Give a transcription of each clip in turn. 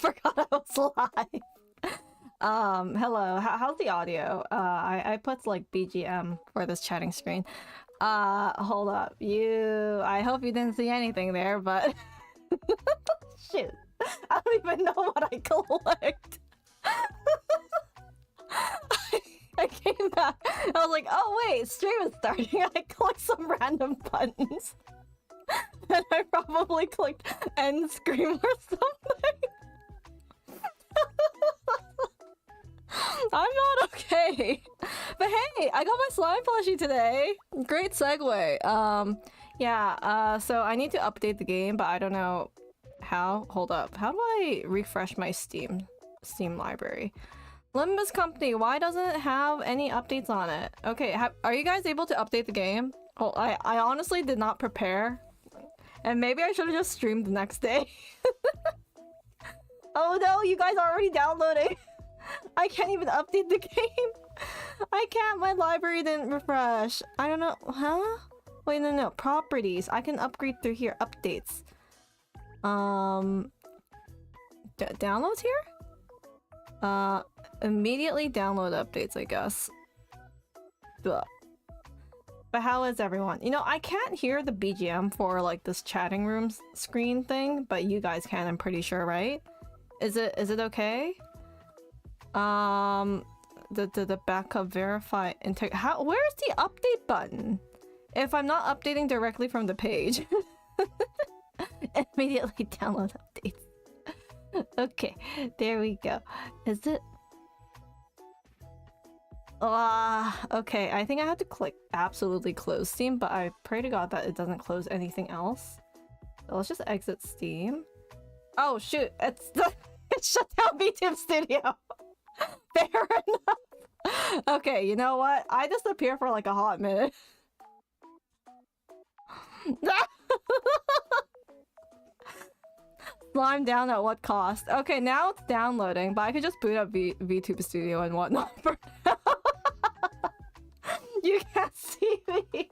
forgot I was live. Hello. How's the audio? I put like BGM for this chatting screen. Hold up. I hope you didn't see anything there, but shoot. I don't even know what I clicked. I came back. I was like, oh wait, stream is starting. I clicked some random buttons. And I probably clicked end screen or something. I'm not okay. But hey, I got my slime plushie today. Great segue. Yeah, so I need to update the game, but I don't know how. Hold up. How do I refresh my Steam library? Limbus company, why doesn't it have any updates on it? Okay, are you guys able to update the game? Oh, I honestly did not prepare. And maybe I should have just streamed the next day. Oh no, you guys are already downloading. I can't even update the game. I can't, my library didn't refresh. I don't know, huh? Wait, no, properties. I can upgrade through here, updates. Downloads here? Immediately download updates, I guess. Blah. But how is everyone? You know, I can't hear the BGM for like this chatting room screen thing, but you guys can, I'm pretty sure, right? Is it okay? The backup verify where's the update button? If I'm not updating directly from the page. Immediately download updates. Okay, there we go. Is it? Okay, I think I have to click absolutely close Steam, but I pray to God that it doesn't close anything else. So let's just exit Steam. Oh shoot, it shut down VTube Studio. Fair enough. Okay, you know what? I disappeared for like a hot minute. Slime down at what cost? Okay, now it's downloading, but I could just boot up VTube Studio and whatnot for now. You can't see me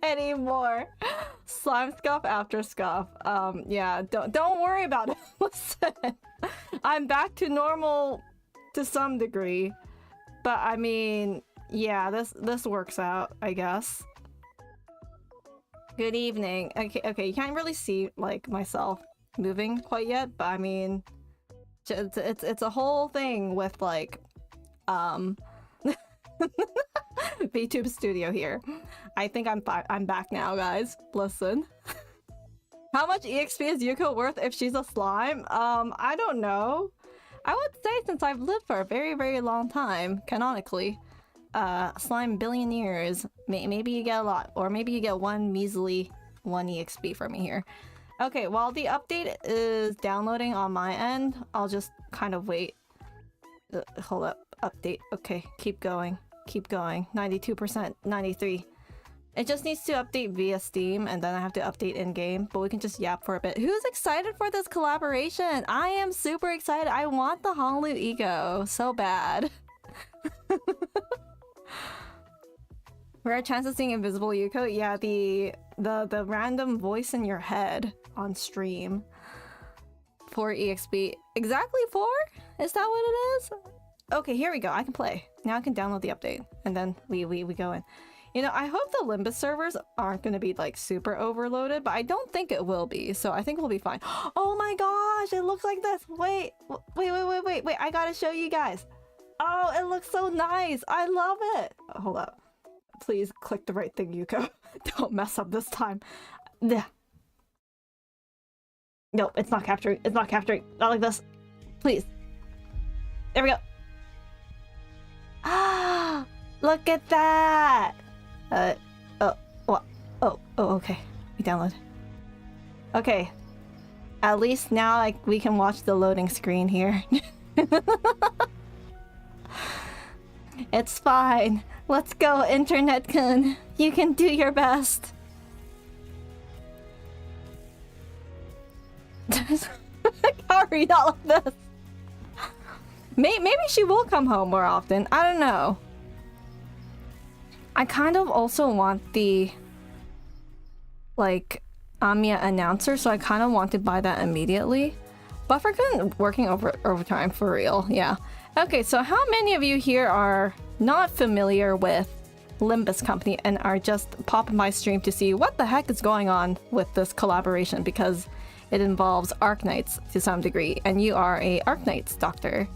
anymore. Slime scuff after scuff. Yeah, don't worry about it. Listen, I'm back to normal to some degree, but I mean, yeah, this works out, I guess. Good evening. Okay, you can't really see like myself moving quite yet, but I mean, it's a whole thing with like VTube Studio here. I think I'm back now, guys. Listen. How much EXP is Yuuko worth if she's a slime? I don't know. I would say since I've lived for a very, very long time, canonically, slime billion years, maybe you get a lot, or maybe you get one measly 1 EXP from me here. Okay, while the update is downloading on my end, I'll just kind of wait. Hold up, update. Okay, keep going. Keep going. 92%, 93. It just needs to update via Steam, and then I have to update in-game, but we can just yap for a bit. Who's excited for this collaboration? I am super excited. I want the Honolulu Eco so bad. Rare chance of seeing invisible Yuuko? Yeah, the random voice in your head on stream. 4 EXP. Exactly 4? Is that what it is? Okay, here we go. I can play. Now I can download the update, and then we go in. You know, I hope the Limbus servers aren't going to be like super overloaded, but I don't think it will be, so I think we'll be fine. Oh my gosh, it looks like this. Wait, I gotta show you guys. Oh, it looks so nice. I love it. Oh, hold up. Please click the right thing, Yuuko. Don't mess up this time. Nope, it's not capturing. It's not capturing. Not like this. Please. There we go. Ah, look at that. What? Oh, okay. We download. Okay. At least now, like, we can watch the loading screen here. It's fine. Let's go, Internet-kun. You can do your best. How are you not like this? Maybe she will come home more often. I don't know. I kind of also want the like Amiya announcer, so I kind of want to buy that immediately. Bufferkin working overtime for real, yeah. Okay, so how many of you here are not familiar with Limbus Company and are just popping my stream to see what the heck is going on with this collaboration, because it involves Arknights to some degree, and you are a Arknights doctor.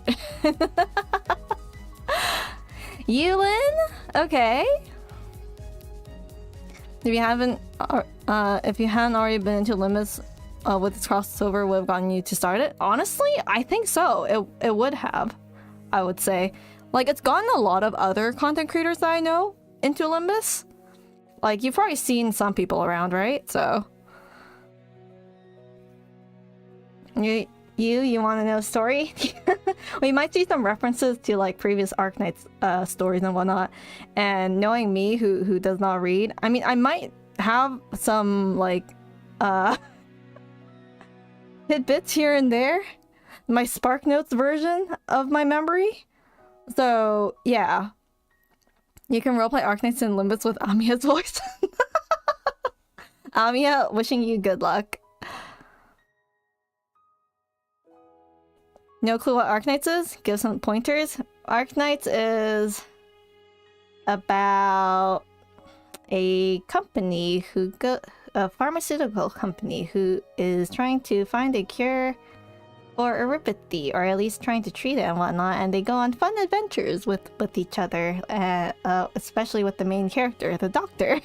Yulin? Okay. If you hadn't already been into Limbus with its crossover, would have gotten you to start it? Honestly, I think so. It would have, I would say. Like, it's gotten a lot of other content creators that I know into Limbus. Like, you've probably seen some people around, right? So you want to know a story? We might see some references to like previous Arknights stories and whatnot. And knowing me, who does not read, I mean, I might have some like tidbits here and there. My Spark Notes version of my memory. So yeah, you can roleplay Arknights in Limbus with Amiya's voice. Amiya, wishing you good luck. No clue what Arknights is? Give some pointers. Arknights is about a company a pharmaceutical company who is trying to find a cure for erypathy, or at least trying to treat it and whatnot, and they go on fun adventures with each other, especially with the main character, the doctor.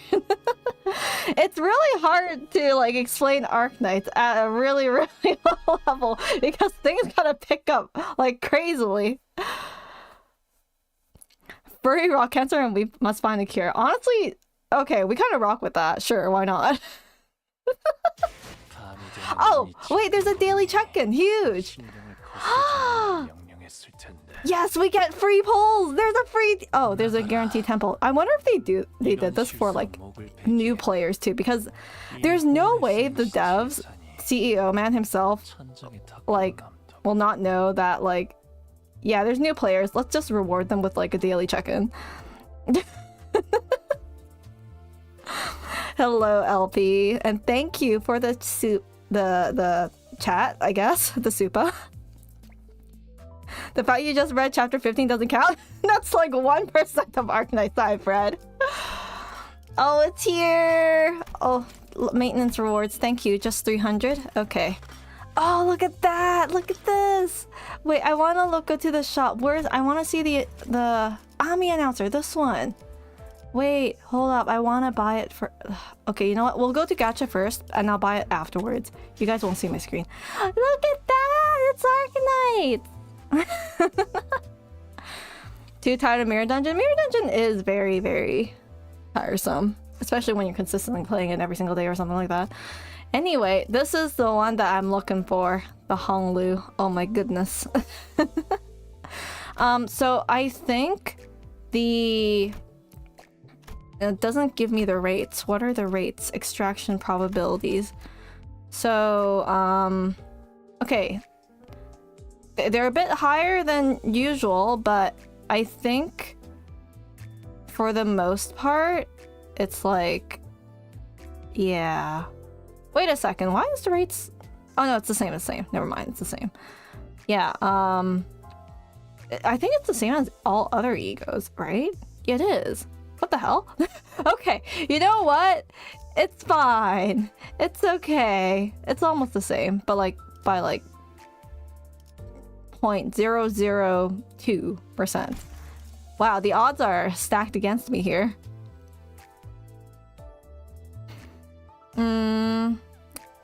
It's really hard to like explain Arknights at a really, really low level because things gotta pick up like crazily. Furry rock cancer and we must find a cure. Honestly, okay, we kind of rock with that. Sure, why not? Oh, wait, there's a daily check-in. Huge. Yes, we get free polls. There's a free... Oh, there's a guaranteed temple. I wonder if they did this for like new players too, because there's no way the devs, CEO man himself, like, will not know that like, yeah, there's new players. Let's just reward them with like a daily check-in. Hello, LP, and thank you for the the chat, I guess, the supa. The fact you just read chapter 15 doesn't count? That's like 1% of Arknights I've read. Oh, it's here! Oh, maintenance rewards, thank you, just 300? Okay. Oh, look at that! Look at this! Wait, I wanna go to the shop. I wanna see the Ami announcer, this one. Wait, hold up, I wanna buy it for... Okay, you know what? We'll go to gacha first, and I'll buy it afterwards. You guys won't see my screen. Look at that! It's Arknights! Too tired of Mirror Dungeon? Mirror Dungeon is very, very tiresome. Especially when you're consistently playing it every single day or something like that. Anyway, this is the one that I'm looking for. The Honglu. Oh my goodness. So I think it doesn't give me the rates. What are the rates? Extraction probabilities. So, okay. They're a bit higher than usual, but I think for the most part, it's like, yeah. Wait a second, why is the rates... Oh no, it's the same. Never mind, it's the same. Yeah, I think it's the same as all other egos, right? Yeah, it is. What the hell? Okay, you know what? It's fine. It's okay. It's almost the same, but like by like 0.002%. Wow, the odds are stacked against me here.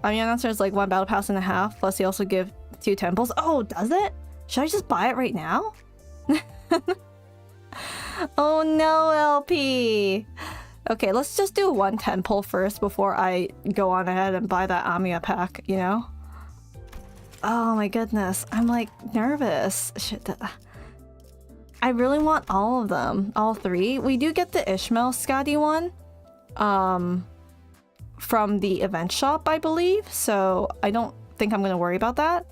I mean, answer is like 1 battle pass and a half, plus you also give 2 temples. Oh, does it? Should I just buy it right now? Oh no, LP. Okay, let's just do 1 temple first before I go on ahead and buy that Amiya pack, you know? Oh my goodness, I'm like nervous. Shit. I really want all of them, all 3. We do get the Ishmael Skadi one from the event shop, I believe, so I don't think I'm gonna worry about that.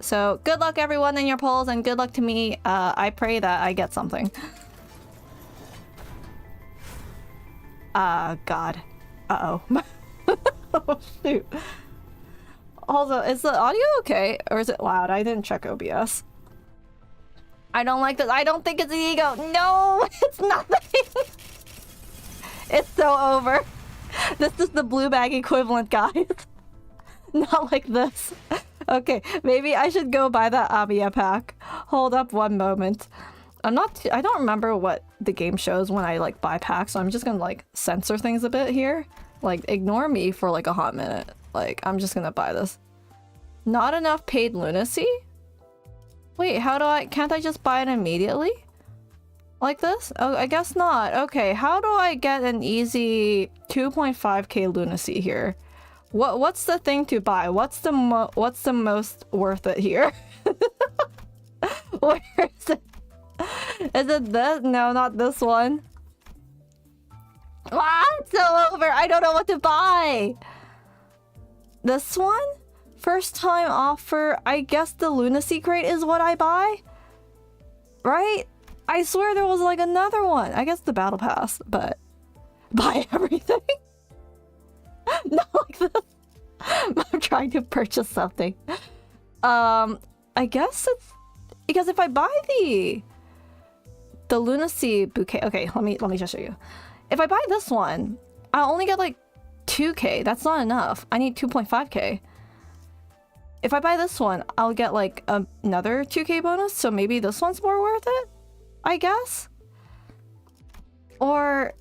So good luck everyone in your polls, and good luck to me. I pray that I get something. God. Uh-oh. Oh shoot. Hold on, is the audio okay? Or is it loud? I didn't check OBS. I don't like this. I don't think it's the ego. No, it's nothing. It's so over. This is the blue bag equivalent, guys. Not like this. Okay, maybe I should go buy that Amiya pack. Hold up one moment. I don't remember what the game shows when I like buy packs, so I'm just gonna like censor things a bit here. Like ignore me for like a hot minute. Like I'm just gonna buy this. Not enough paid lunacy? Wait, can't I just buy it immediately? Like this? Oh, I guess not. Okay, how do I get an easy 2.5k lunacy here? What's the thing to buy? What's the most worth it here? Where is it? Is it this? No, not this one. Ah, it's so over. I don't know what to buy. This one? First time offer. I guess the lunacy crate is what I buy? Right? I swear there was like another one. I guess the battle pass, but buy everything? Not like this. I'm trying to purchase something. I guess it's because if I buy the lunacy bouquet. Okay, let me just show you. If I buy this one, I'll only get like 2k. That's not enough. I need 2.5k. If I buy this one, I'll get like another 2k bonus, so maybe this one's more worth it, I guess? Or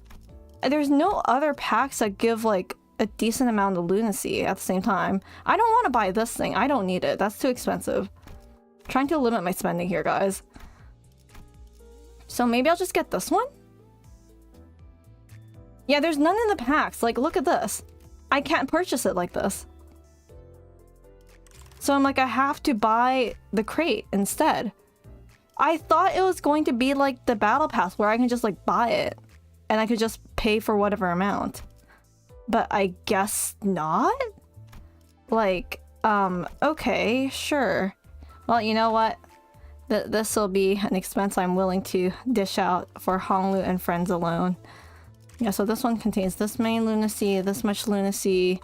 there's no other packs that give like a decent amount of lunacy at the same time. I don't want to buy this thing. I don't need it. That's too expensive. I'm trying to limit my spending here, guys. So maybe I'll just get this one? Yeah, there's none in the packs. Like, look at this. I can't purchase it like this. So I'm like, I have to buy the crate instead. I thought it was going to be like the battle pass where I can just like buy it and I could just pay for whatever amount. But I guess not? Like, okay, sure. Well, you know what? This will be an expense I'm willing to dish out for Honglu and friends alone. Yeah, so this one contains this many lunacy, this much lunacy.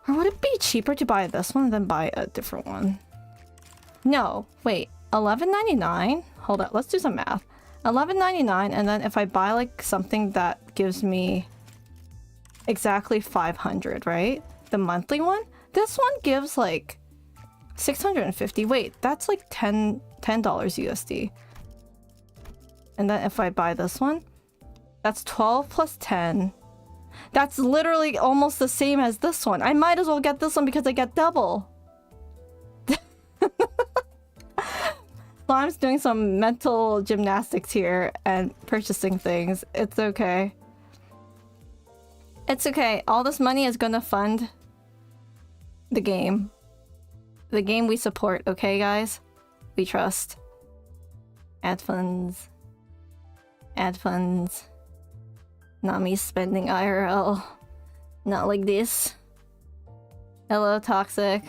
Or would it be cheaper to buy this one than buy a different one? No, wait, $11.99? Hold up, let's do some math. $11.99, and then if I buy like something that gives me exactly 500, right? The monthly one? This one gives like 650. Wait, that's like $10 USD. And then if I buy this one, that's 12 plus 10. That's literally almost the same as this one. I might as well get this one because I get double. Slime's doing some mental gymnastics here and purchasing things. It's okay. It's okay. All this money is gonna fund the game. The game we support, okay, guys? We trust. Ad funds. Ad funds. Not me spending IRL. Not like this. Hello, Toxic.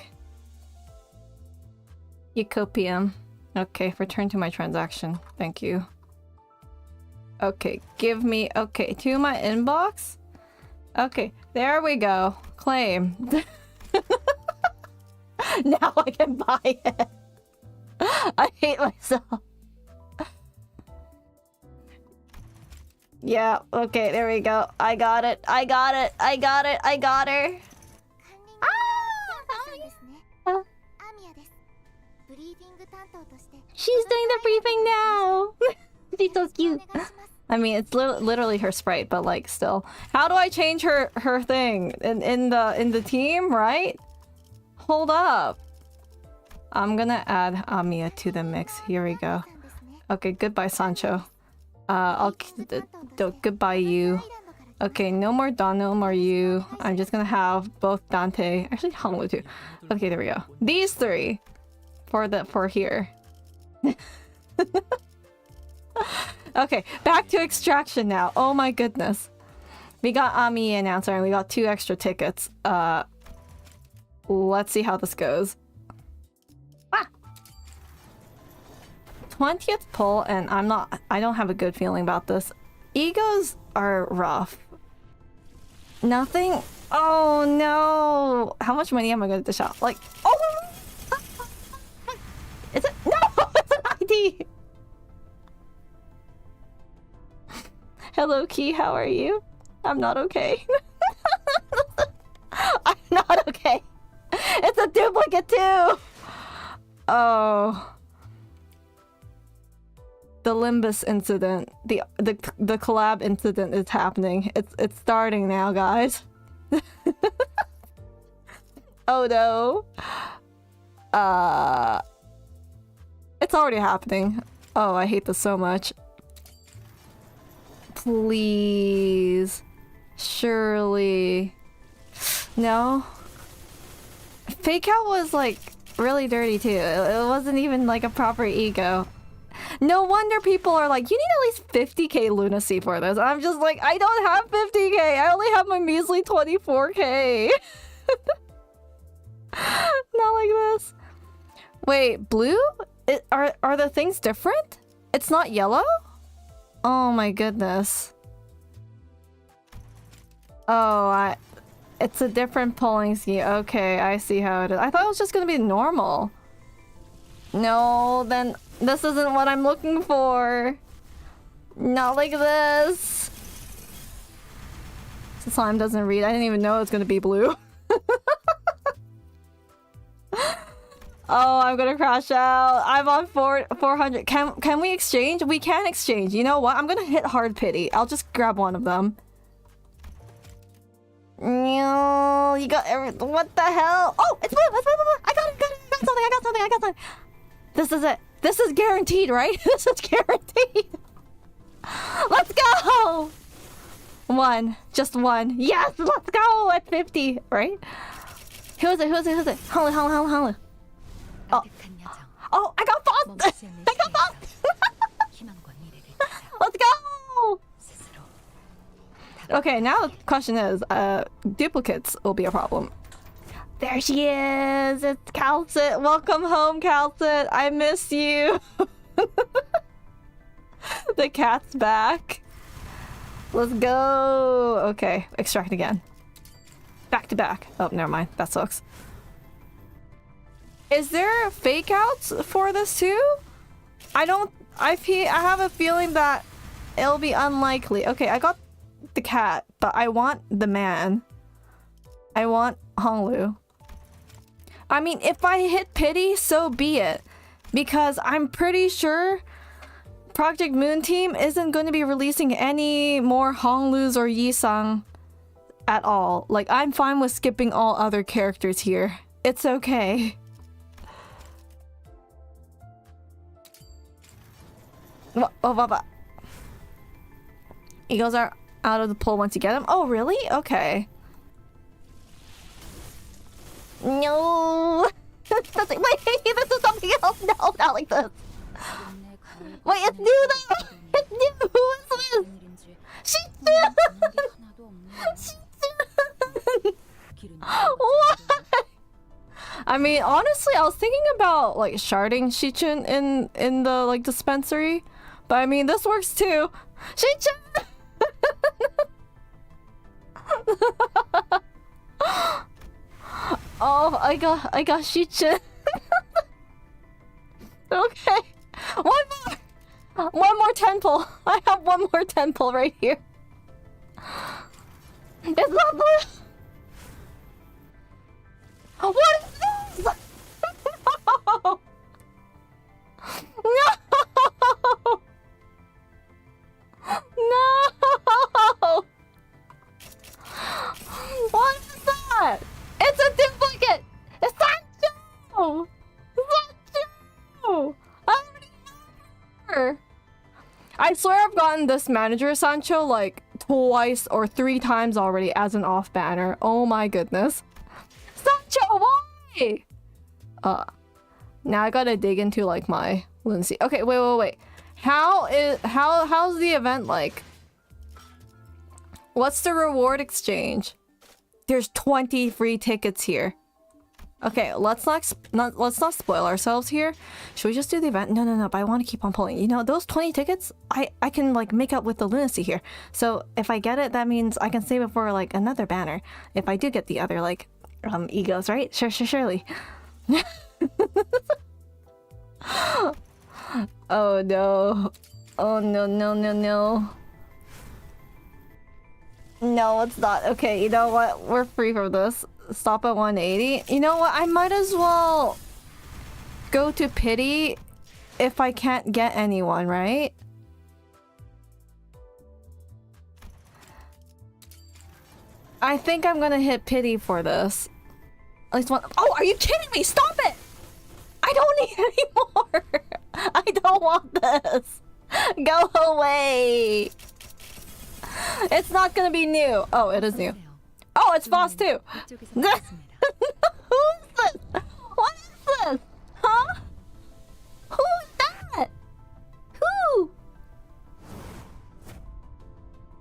Yuuko-kun. Okay, return to my transaction. Thank you. Okay, give me... Okay, to my inbox? Okay, there we go. Claim. Now I can buy it. I hate myself. Yeah, okay, there we go. I got it. I got it. I got it. I got her. Ah! She's doing the briefing now. She's so cute. I mean, it's literally her sprite, but like still. How do I change her thing in the team, right? Hold up. I'm gonna add Amiya to the mix. Here we go. Okay, goodbye, Sancho. Goodbye, you. Okay, no more Don, no more you. I'm just gonna have both Dante. Actually, Honglu too. Okay, there we go. These three for here. Okay, back to extraction now. Oh my goodness. We got Ami announcer and we got 2 extra tickets. Let's see how this goes. 20th pull, and I don't have a good feeling about this. Egos are rough. Nothing Oh no! How much money am I gonna dish out? Like, oh! Is it? No! It's an ID! Hello, Key, how are you? I'm not okay. I'm not okay. It's a duplicate too! Oh. The Limbus incident, the collab incident is happening. It's starting now, guys. Oh no. It's already happening. Oh, I hate this so much. Please. Surely. No? Fake out was like really dirty too. It wasn't even like a proper ego. No wonder people are like, you need at least 50k lunacy for this. I'm just like, I don't have 50k. I only have my measly 24k. Not like this. Wait, blue? Are the things different? It's not yellow? Oh my goodness. Oh, it's a different polling scheme. Okay, I see how it is. I thought it was just gonna be normal. No, then this isn't what I'm looking for. Not like this. The slime doesn't read. I didn't even know it was gonna be blue. Oh, I'm gonna crash out. I'm on 400. Can we exchange? We can exchange. You know what? I'm gonna hit hard pity. I'll just grab one of them. No, you got everything. What the hell? Oh, it's blue. It's blue. I got it. I got something. This is it. This is guaranteed, right? This is guaranteed. Let's go. One. Just one. Yes, let's go at 50, right? Who is it? Holla. Oh, I got Faust! I got Faust! Let's go! Okay, now the question is, duplicates will be a problem. There she is! It's Calcit! Welcome home, Calcit! I miss you! The cat's back. Let's go! Okay, extract again. Back to back. Oh, never mind. That sucks. Is there fake outs for this too? I have a feeling that it'll be unlikely. Okay, I got the cat, but I want the man. I want Honglu. I mean, if I hit pity, so be it. Because I'm pretty sure Project Moon Team isn't going to be releasing any more Honglus or Yisang at all. Like, I'm fine with skipping all other characters here. It's okay. What? Eagles are out of the pool once you get them? Oh, really? Okay. No! Wait, this is something else! No, not like this! Wait, it's new though! It's new! Who is this? Shichun! What? I mean, honestly, I was thinking about, like, sharding Shichun in the, like, dispensary. But I mean, this works too. Shichun! Oh, I got Shichun. Okay. One more temple. I have one more temple right here. It's not blue. What is this? No! No! No! What is that? It's a duplicate! It's Sancho! Sancho! I already have her! I swear I've gotten this manager Sancho like twice or 3 times already as an off banner. Oh my goodness. Sancho, why? Now I gotta dig into like my lunacy. Okay, wait. How's the event like? What's the reward exchange? There's 20 free tickets here. Okay, let's not spoil ourselves here. Should we just do the event? No, but I want to keep on pulling. You know, those 20 tickets, I can like make up with the lunacy here. So if I get it, that means I can save it for like another banner. If I do get the other like egos, right? Surely. Oh no. Oh no. No, it's not. Okay, you know what? We're free from this. Stop at 180. You know what? I might as well go to pity if I can't get anyone, right? I think I'm gonna hit pity for this. At least one. Oh, are you kidding me? Stop it! I don't need any more. I don't want this. Go away. It's not gonna be new. Oh, it is new. Oh, it's boss too. Who is this? What is this? Huh? Who is that? Who?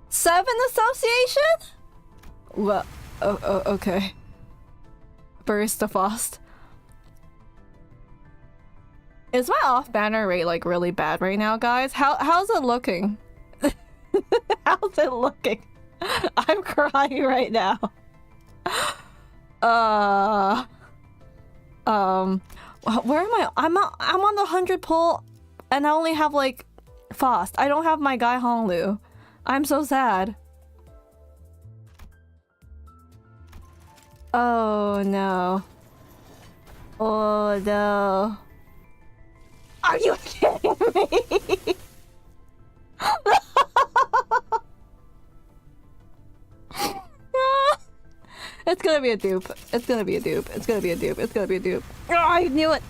Seven Association? Well, okay. Barista Fost. Is my off banner rate like really bad right now, guys? How's it looking? How's it looking? I'm crying right now. Where am I? I'm on the 100 pull, and I only have like Fost. I don't have my guy Honglu. I'm so sad. Oh no. Oh no. Are you kidding me? It's gonna be a dupe. It's gonna be a dupe. It's gonna be a dupe. It's gonna be a dupe. Oh, I knew it.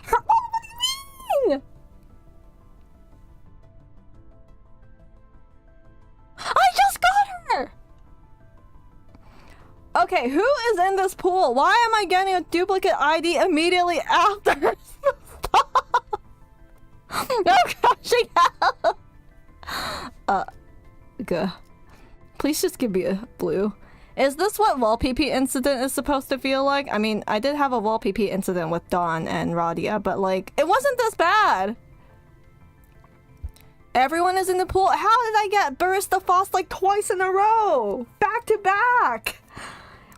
What do you mean? I just got her. Okay, who is in this pool? Why am I getting a duplicate ID immediately after? Stop. No crashing out. Good. Please just give me a blue. Is this what wall PP incident is supposed to feel like? I mean, I did have a wall PP incident with Dawn and Radia, but like, it wasn't this bad. Everyone is in the pool. How did I get Barista Fost like twice in a row? Back to back.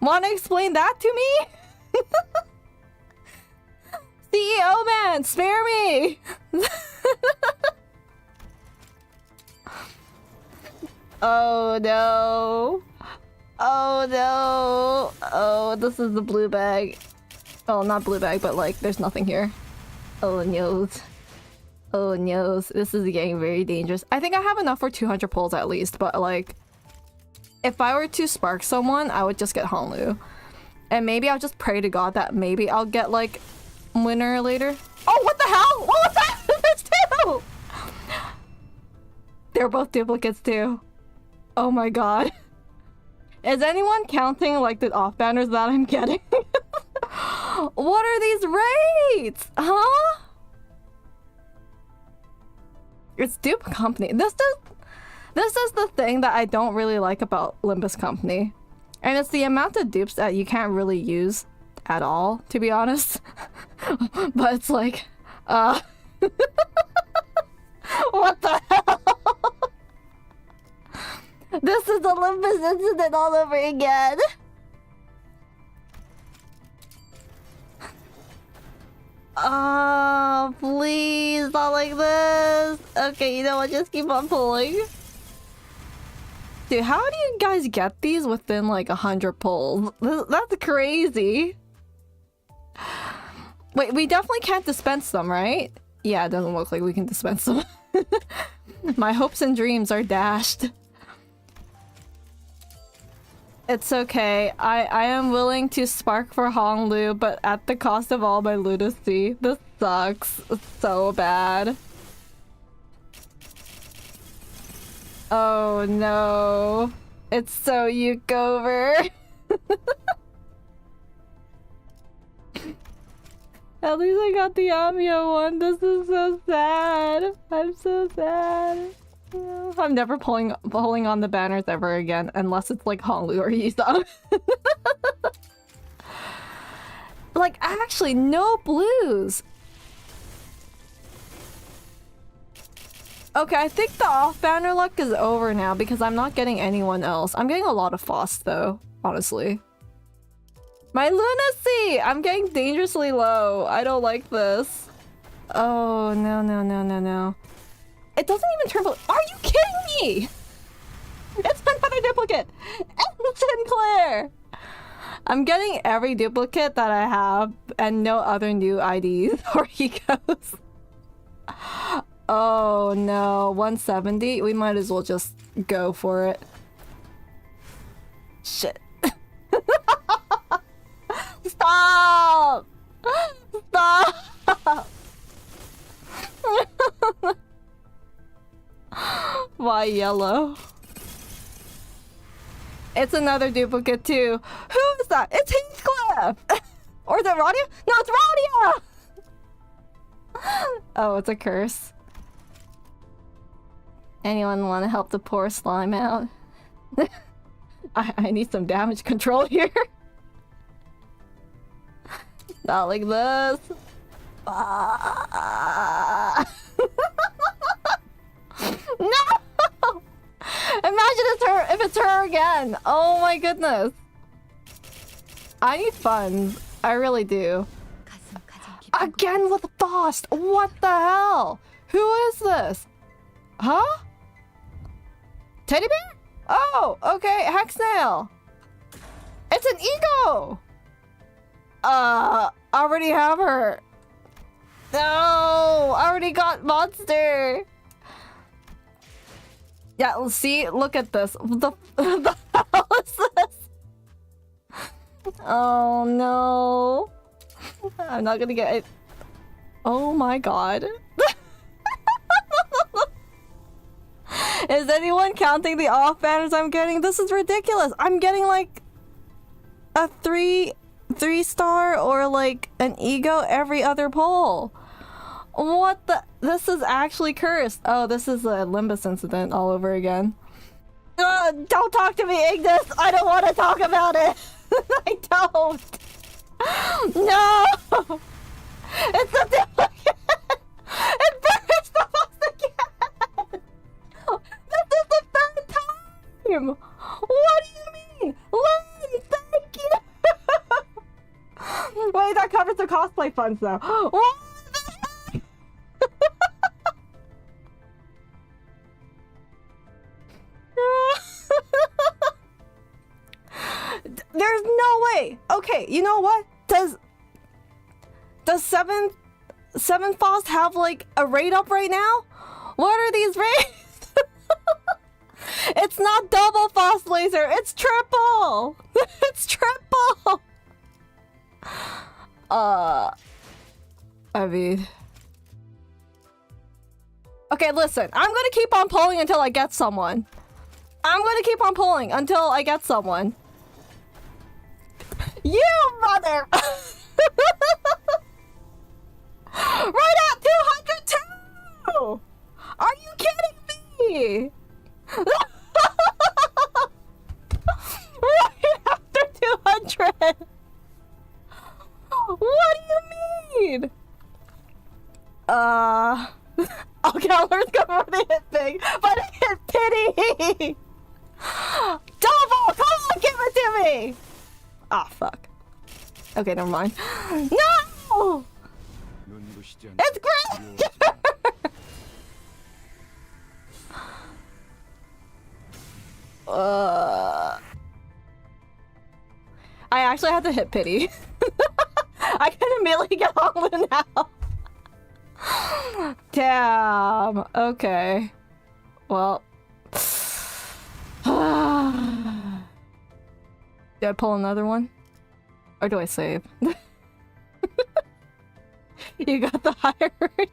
Want to explain that to me? CEO man, spare me. Oh no. Oh no. Oh, this is the blue bag. Oh, not blue bag, but like there's nothing here. Oh no. Oh no. This is getting very dangerous. I think I have enough for 200 pulls at least, but like if I were to spark someone, I would just get Honlu. And maybe I'll just pray to God that maybe I'll get like winner later. Oh, what the hell? What was that? There's two! They're both duplicates too. Oh my god. Is anyone counting like the off banners that I'm getting? What are these rates? Huh? It's dupe company. This is the thing that I don't really like about Limbus company. And it's the amount of dupes that you can't really use at all, to be honest. But it's like, what the hell? This is the Limbus incident all over again. Oh, please, not like this. Okay, you know what? Just keep on pulling. Dude, how do you guys get these within like 100 pulls? That's crazy. Wait, we definitely can't dispense them, right? Yeah, it doesn't look like we can dispense them. My hopes and dreams are dashed. It's okay. I am willing to spark for Honglu, but at the cost of all my lunacy. This sucks so bad. Oh no. It's so Yuuko-over. At least I got the Amio one. This is so sad. I'm so sad. I'm never pulling on the banners ever again, unless it's like Honglu or Yisung. Like, actually, no blues. Okay, I think the off-banner luck is over now because I'm not getting anyone else. I'm getting a lot of Fost though, honestly. My lunacy! I'm getting dangerously low. I don't like this. Oh, no, no, no, no, no. It doesn't even turn blue. Are you kidding me? It's another duplicate! And Sinclair! I'm getting every duplicate that I have and no other new IDs or egos. Oh no, 170? We might as well just go for it. Shit. Stop! Stop! Why yellow? It's another duplicate too. Who is that? It's Heathcliff! Or is it Radia? No, it's Radia! Oh, it's a curse. Anyone want to help the poor slime out? I need some damage control here. Not like this. No! Imagine it's her if it's her again. Oh my goodness. I need funds. I really do. Again with Fost. What the hell? Who is this? Huh? Teddy bear? Oh, okay. Hexnail. It's an ego. Already have her. No, I already got monster. Yeah, see, look at this. The hell is this? Oh no. I'm not gonna get it. Oh my god. Is anyone counting the off banners I'm getting? This is ridiculous. I'm getting like a three star or like an ego every other poll. What the? This is actually cursed. Oh, this is a Limbus incident all over again. Don't talk to me, Ignis. I don't want to talk about it. I don't. No. It's the duplicate. It burst the Fost again. This is the third time. What do you mean? Lynn, thank you. Wait, that covers the cosplay funds though. What? There's no way. Okay, you know what? Does seven Fost have like a rate up right now? What are these rates? It's not double Fost laser. It's triple. It's triple. I mean. Okay, listen. I'm gonna keep on pulling until I get someone. I'm gonna keep on pulling until I get someone. You mother! Right at 202! Are you kidding me? Right after 200! What do you mean? Okay, let's go for the hit big, but hit pity! Double! Come on, give it to me! Ah, fuck. Okay, never mind. No! It's great! I actually had to hit pity. I can immediately get on with now. Damn. Okay. Well. Do I pull another one? Or do I save? You got the higher rate?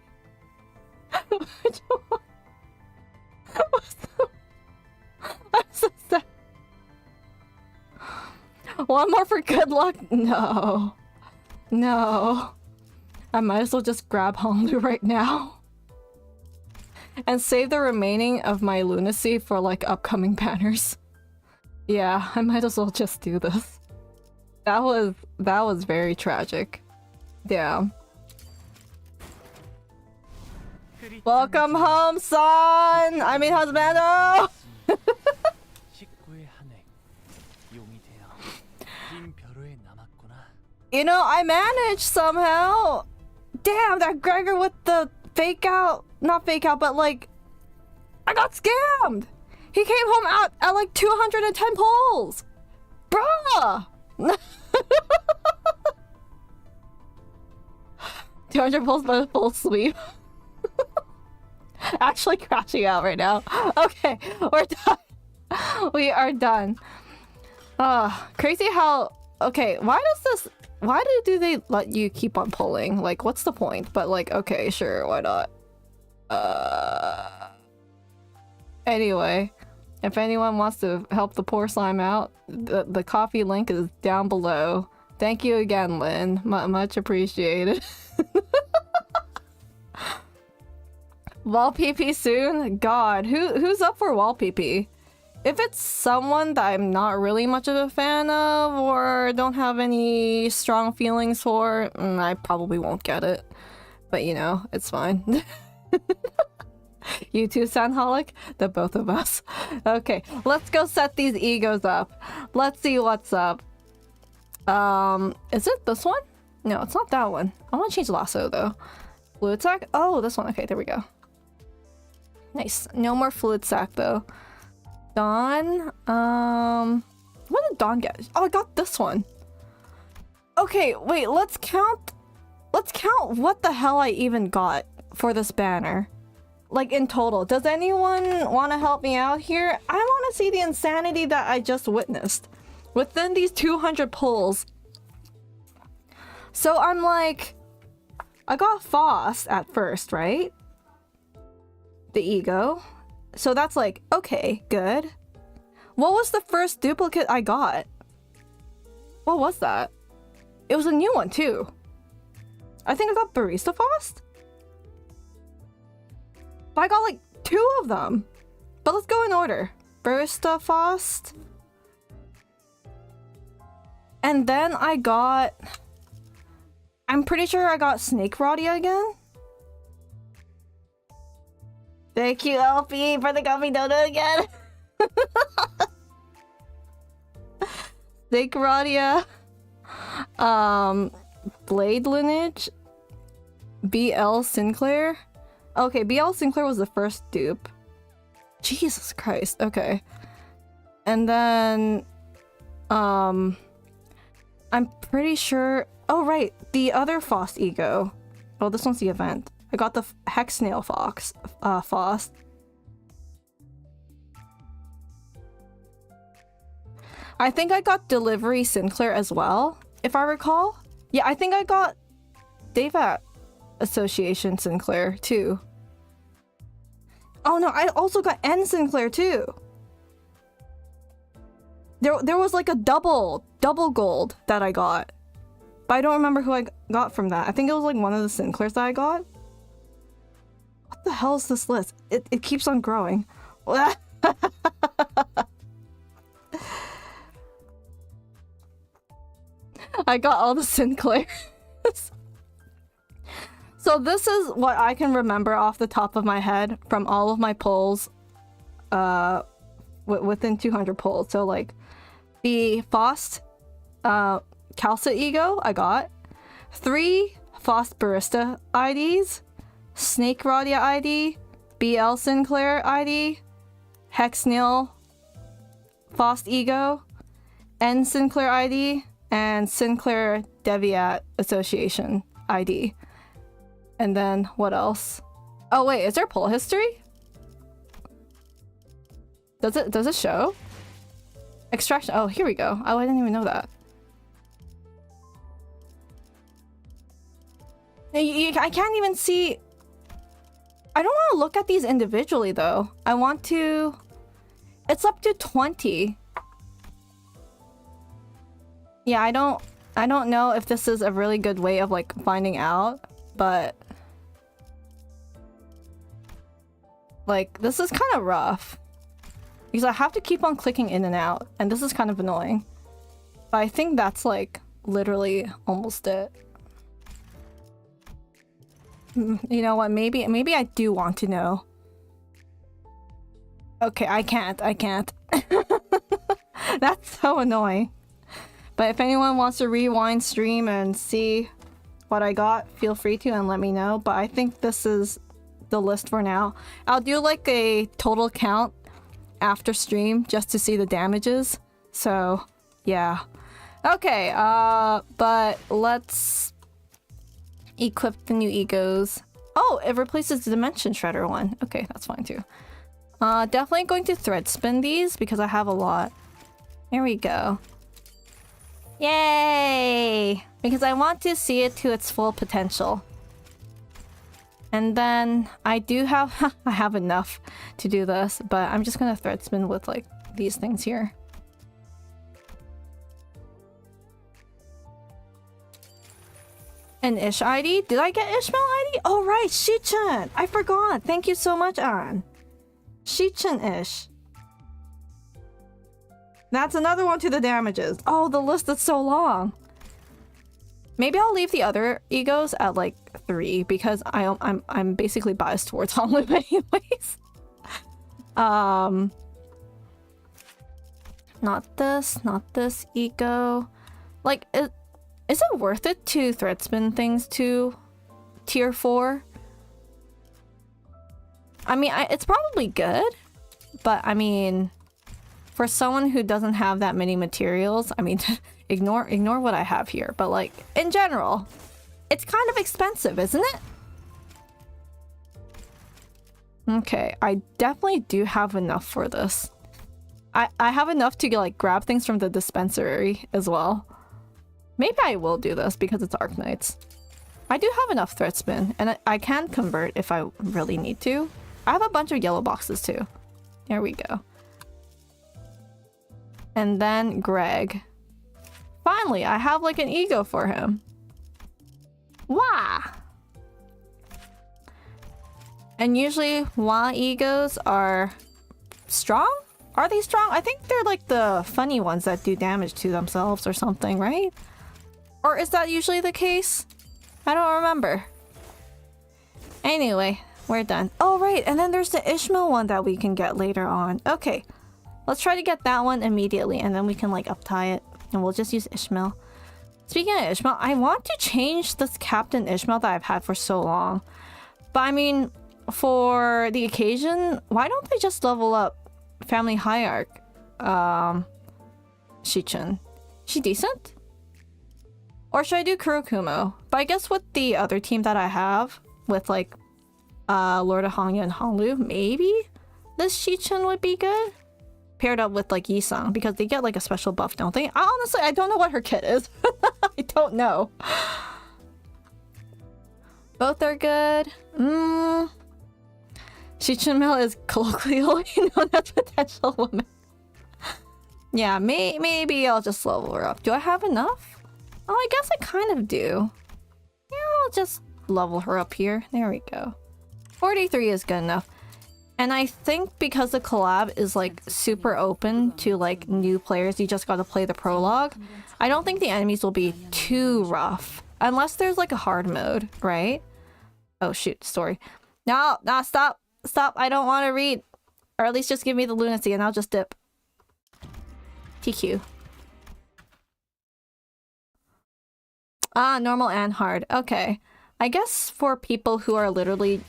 Which one? I'm so sad. One more for good luck? No. No. I might as well just grab Honglu right now. And save the remaining of my lunacy for like upcoming banners. Yeah, I might as well just do this. That was very tragic. Yeah. Welcome home, son! I mean, husbando! You know, I managed somehow! Damn, that Gregor with the fake out... Not fake out, but like... I got scammed! He came home at like 210 pulls! Bruh! 200 pulls but a full sweep. Actually crashing out right now. Okay, we're done. We are done. Crazy how... Okay, why do they let you keep on pulling? Like, what's the point? But like, okay, sure, why not? Anyway, if anyone wants to help the poor slime out, the coffee link is down below. Thank you again, Lynn. Much appreciated. Wall PP soon? God, who's up for wall PP? If it's someone that I'm not really much of a fan of or don't have any strong feelings for, I probably won't get it. But you know, it's fine. You too, Sandholic? The both of us. Okay, let's go set these egos up. Let's see what's up. Is it this one? No, it's not that one. I want to change lasso though. Fluid sac? Oh, this one. Okay, there we go. Nice. No more fluid sac though. Dawn. What did Dawn get? Oh, I got this one. Okay, wait, let's count what the hell I even got for this banner. Like in total. Does anyone want to help me out here? I want to see the insanity that I just witnessed within these 200 pulls. So I'm like, I got Faust at first, right? The ego. So that's like, okay, good. What was the first duplicate I got? What was that? It was a new one too. I think I got Barista Faust? But I got like 2 of them. But let's go in order. Barista Faust. And then I got... I'm pretty sure I got Snake Rodia again. Thank you, LP, for the coffee donut again. Snake Rodia. Blade Lineage. BL Sinclair. Okay, BL Sinclair was the first dupe. Jesus Christ, okay. And then... I'm pretty sure... Oh, right, the other Faust ego. Oh, this one's the event. I got the Hex Snail Fox, Faust. I think I got Delivery Sinclair as well, if I recall. Yeah, I think I got Davat Association Sinclair too. Oh no, I also got N Sinclair too. There was like a double gold that I got. But I don't remember who I got from that. I think it was like one of the Sinclairs that I got. What the hell is this list? It keeps on growing. I got all the Sinclairs. So this is what I can remember off the top of my head from all of my pulls within 200 pulls. So like the Faust Calcit ego I got, 3 Faust Barista IDs, Snake Rodia ID, BL Sinclair ID, Hex Snail Faust ego, N Sinclair ID, and Sinclair Deviat Association ID. And then what else? Oh wait, is there pull history? Does it show? Extraction. Oh, here we go. Oh, I didn't even know that. I can't even see. I don't want to look at these individually though. I want to. It's up to 20. Yeah, I don't know if this is a really good way of like finding out, but like this is kind of rough because I have to keep on clicking in and out, and this is kind of annoying. But I think that's like literally almost it. You know what? Maybe I do want to know. Okay, I can't. That's so annoying. But if anyone wants to rewind stream and see what I got, feel free to and let me know. But I think this is the list for now. I'll do like a total count after stream just to see the damages. So, yeah. Okay, but let's equip the new egos. Oh, it replaces the Dimension Shredder one. Okay, that's fine too. Definitely going to thread spin these because I have a lot. Here we go. Yay! Because I want to see it to its full potential. And then I do have I have enough to do this, but I'm just gonna thread spin with like these things here. An Ish ID? Did I get Ishmael ID? Oh right, Shichen! I forgot! Thank you so much, An. Shichen-ish. That's another one to the damages. Oh, the list is so long. Maybe I'll leave the other egos at like 3 because I'm basically biased towards Hanlu anyways. Not this ego. Like, is it worth it to thread spin things to tier 4? I mean, it's probably good, but I mean, for someone who doesn't have that many materials, I mean, ignore what I have here, but like, in general, it's kind of expensive, isn't it? Okay, I definitely do have enough for this. I have enough to like grab things from the dispensary as well. Maybe I will do this because it's Arknights. I do have enough thread spin, and I can convert if I really need to. I have a bunch of yellow boxes too. There we go. And then Greg. Finally, I have like an ego for him. Wah! And usually Wah egos are strong? Are they strong? I think they're like the funny ones that do damage to themselves or something, right? Or is that usually the case? I don't remember. Anyway, we're done. Oh, right. And then there's the Ishmael one that we can get later on. Okay. Let's try to get that one immediately and then we can like uptie it. And we'll just use Ishmael. Speaking of Ishmael, I want to change this Captain Ishmael that I've had for so long. But I mean, for the occasion, why don't they just level up Family Hierarch? Shichen. She decent? Or should I do Kurokumo? But I guess with the other team that I have, with like Lord of Hangya and Hanlu, maybe this Shichen would be good? Paired up with like Yisang, because they get like a special buff, don't they? Honestly, I don't know what her kit is. I don't know. Both are good. Shichen Mel is colloquially known as potential woman. Yeah, maybe I'll just level her up. Do I have enough? Oh, I guess I kind of do. Yeah, I'll just level her up here. There we go. 43 is good enough. And I think because the collab is like super open to like new players, you just gotta play the prologue. I don't think the enemies will be too rough. Unless there's like a hard mode, right? Oh shoot, story. No, stop. Stop, I don't want to read. Or at least just give me the lunacy and I'll just dip. TQ. Ah, normal and hard. Okay. I guess for people who are literally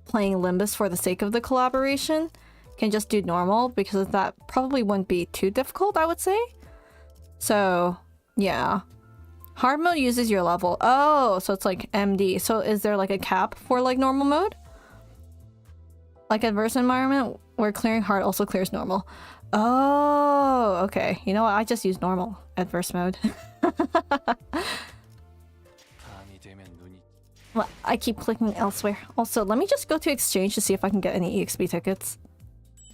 playing Limbus for the sake of the collaboration, can just do normal because that probably wouldn't be too difficult, I would say. So, yeah. Hard mode uses your level. Oh, so it's like MD. So is there like a cap for like normal mode? Like adverse environment where clearing hard also clears normal. Oh, okay. You know what? I just use normal adverse mode. Well, I keep clicking elsewhere. Also, let me just go to exchange to see if I can get any EXP tickets.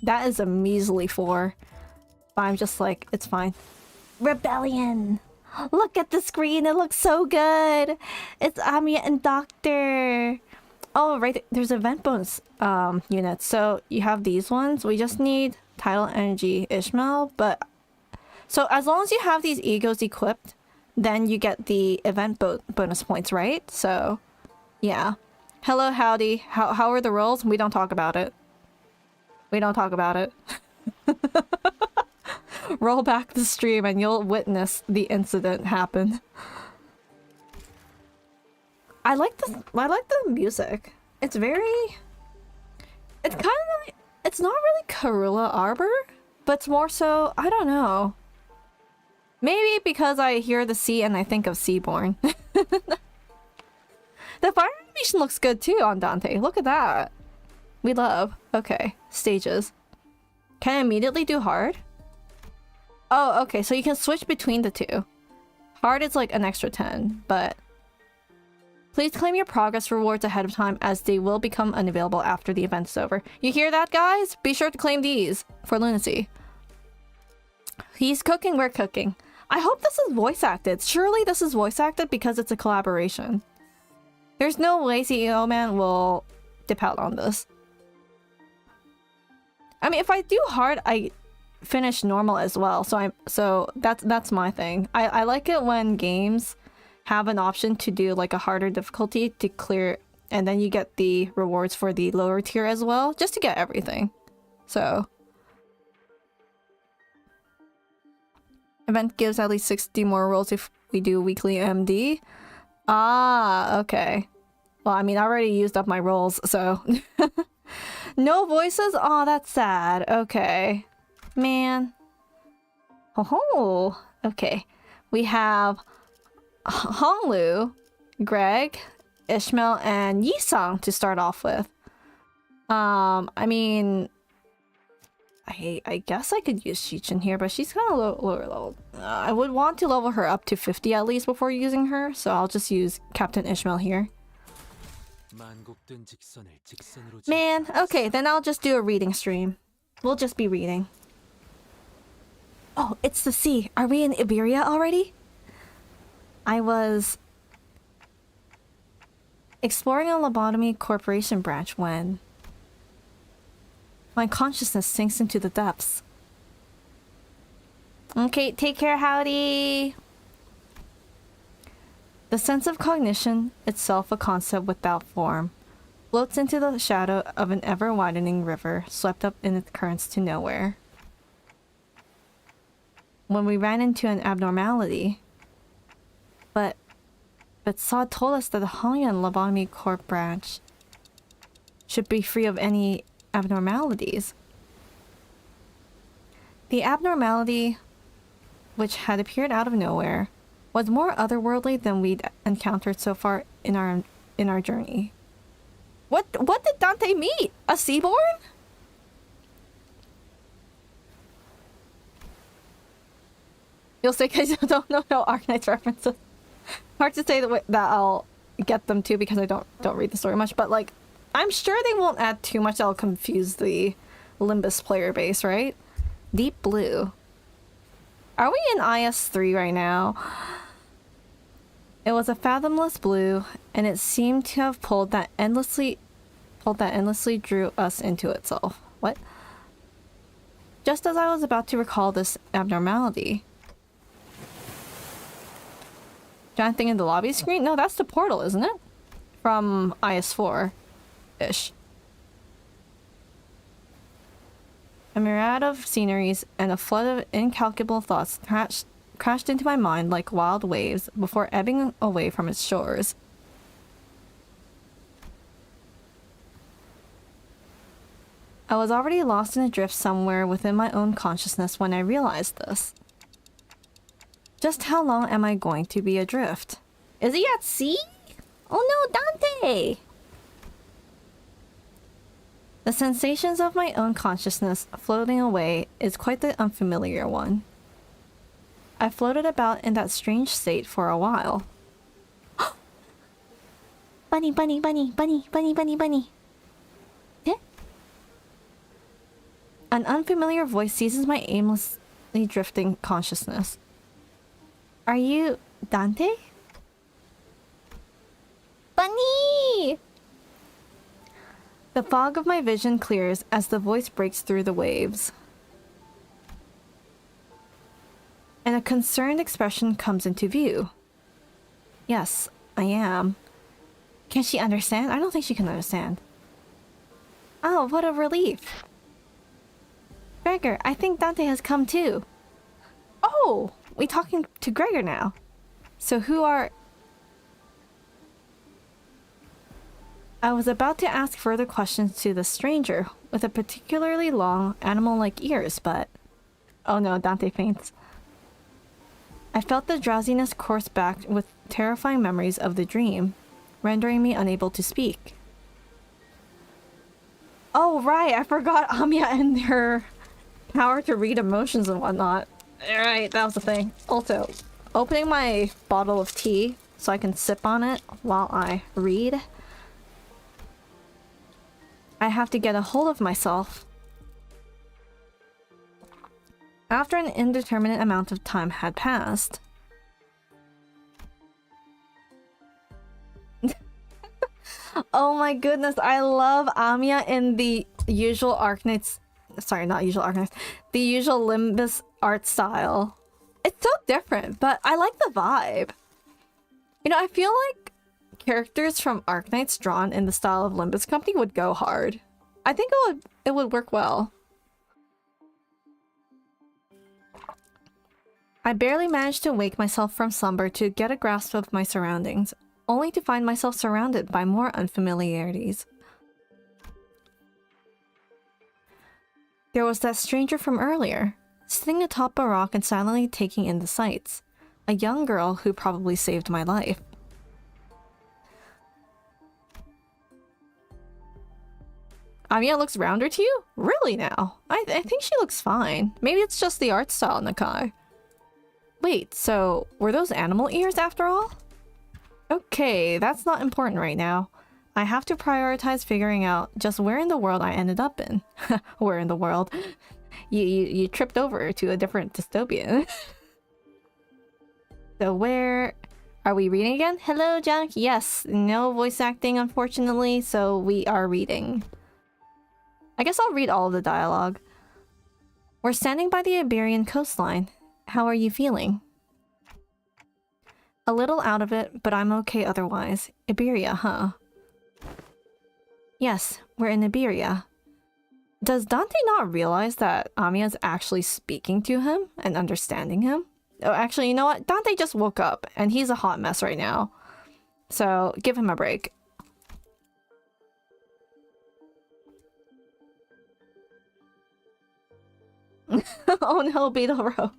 That is a measly 4. But I'm just like, it's fine. Rebellion! Look at the screen, it looks so good! It's Amiya and Doctor! Oh, right, there's event bonus units. So you have these ones. We just need Tidal Energy Ishmael, but So as long as you have these egos equipped, then you get the event bonus points, right? So, yeah. Hello, howdy. How are the rolls? We don't talk about it. We don't talk about it. Roll back the stream and you'll witness the incident happen. I like the music. It's very... It's kind of like... It's not really Karula Arbor, but it's more so... I don't know. Maybe because I hear the sea and I think of Seaborn. The fire animation looks good too on Dante. Look at that. We love. Okay, stages. Can I immediately do hard? Oh, okay, so you can switch between the two. Hard is like an extra 10, but... Please claim your progress rewards ahead of time as they will become unavailable after the event's over. You hear that, guys? Be sure to claim these for lunacy. He's cooking, we're cooking. I hope this is voice acted. Surely this is voice acted because it's a collaboration. There's no way CEO Man will dip out on this. I mean, if I do hard, I finish normal as well. So that's my thing. I like it when games have an option to do like a harder difficulty to clear, and then you get the rewards for the lower tier as well, just to get everything. So event gives at least 60 more rolls if we do weekly MD. Ah, okay. Well, I mean, I already used up my rolls, so no voices? Oh, that's sad. Okay. Man. Oh, okay. We have Honglu, Greg, Ishmael, and Yisang to start off with. I mean, I guess I could use Shichin here, but she's kind of lower level. I would want to level her up to 50 at least before using her, so I'll just use Captain Ishmael here. Man, okay, then I'll just do a reading stream. We'll just be reading. Oh, it's the sea. Are we in Iberia already? I was exploring a lobotomy corporation branch when my consciousness sinks into the depths. Okay, take care, howdy! The sense of cognition, itself a concept without form, floats into the shadow of an ever-widening river, swept up in its currents to nowhere. When we ran into an abnormality, but Saw told us that the Hongyan Lobotomy Corp branch should be free of any abnormalities. The abnormality, which had appeared out of nowhere, was more otherworldly than we'd encountered so far in our journey. What did Dante meet? A Seaborn? You'll say because you don't know no Arknights references. Hard to say that I'll get them too because I don't read the story much, but like I'm sure they won't add too much that'll confuse the Limbus player base, right? Deep blue. Are we in IS-3 right now? It was a fathomless blue, and it seemed to have pulled that endlessly drew us into itself. What? Just as I was about to recall this abnormality. Giant thing in the lobby screen? No, that's the portal, isn't it? From IS-4-ish. A myriad of sceneries and a flood of incalculable thoughts crashed into my mind like wild waves before ebbing away from its shores. I was already lost in a drift somewhere within my own consciousness when I realized this. Just how long am I going to be adrift? Is he at sea? Oh no, Dante! The sensations of my own consciousness floating away is quite the unfamiliar one. I floated about in that strange state for a while. Bunny, bunny, bunny, bunny, bunny, bunny, bunny. Eh? An unfamiliar voice seizes my aimlessly drifting consciousness. Are you Dante? Bunny! The fog of my vision clears as the voice breaks through the waves. and a concerned expression comes into view. Yes, I am. Can she understand? I don't think she can understand. Oh, what a relief. Gregor, I think Dante has come too. Oh, we talking to Gregor now. So who are... I was about to ask further questions to the stranger with a particularly long animal-like ears, but... Oh no, Dante faints. I felt the drowsiness course back with terrifying memories of the dream, rendering me unable to speak. Oh right, I forgot Amiya and her power to read emotions and whatnot. Alright, that was the thing. Also, opening my bottle of tea so I can sip on it while I read. I have to get a hold of myself. After an indeterminate amount of time had passed. Oh my goodness, I love Amiya in the usual Arknights. Sorry, not usual Arknights. The usual Limbus art style. It's so different, but I like the vibe. You know, I feel like characters from Arknights drawn in the style of Limbus Company would go hard. I think it would work well. I barely managed to wake myself from slumber to get a grasp of my surroundings, only to find myself surrounded by more unfamiliarities. There was that stranger from earlier, sitting atop a rock and silently taking in the sights. A young girl who probably saved my life. Amiya looks rounder to you? Really now? I think she looks fine. Maybe it's just the art style, Nakai. Wait, so were those animal ears after all? Okay, that's not important right now. I have to prioritize figuring out just where in the world I ended up in. Where in the world? You tripped over to a different dystopian. So where... Are we reading again? Hello, Jack? Yes, no voice acting unfortunately, so we are reading. I guess I'll read all of the dialogue. We're standing by the Iberian coastline. How are you feeling? A little out of it, but I'm okay otherwise. Iberia, huh? Yes, we're in Iberia. Does Dante not realize that Amiya's actually speaking to him and understanding him? Oh, actually, you know what? Dante just woke up, and he's a hot mess right now. So, give him a break. Oh no, beetle rope.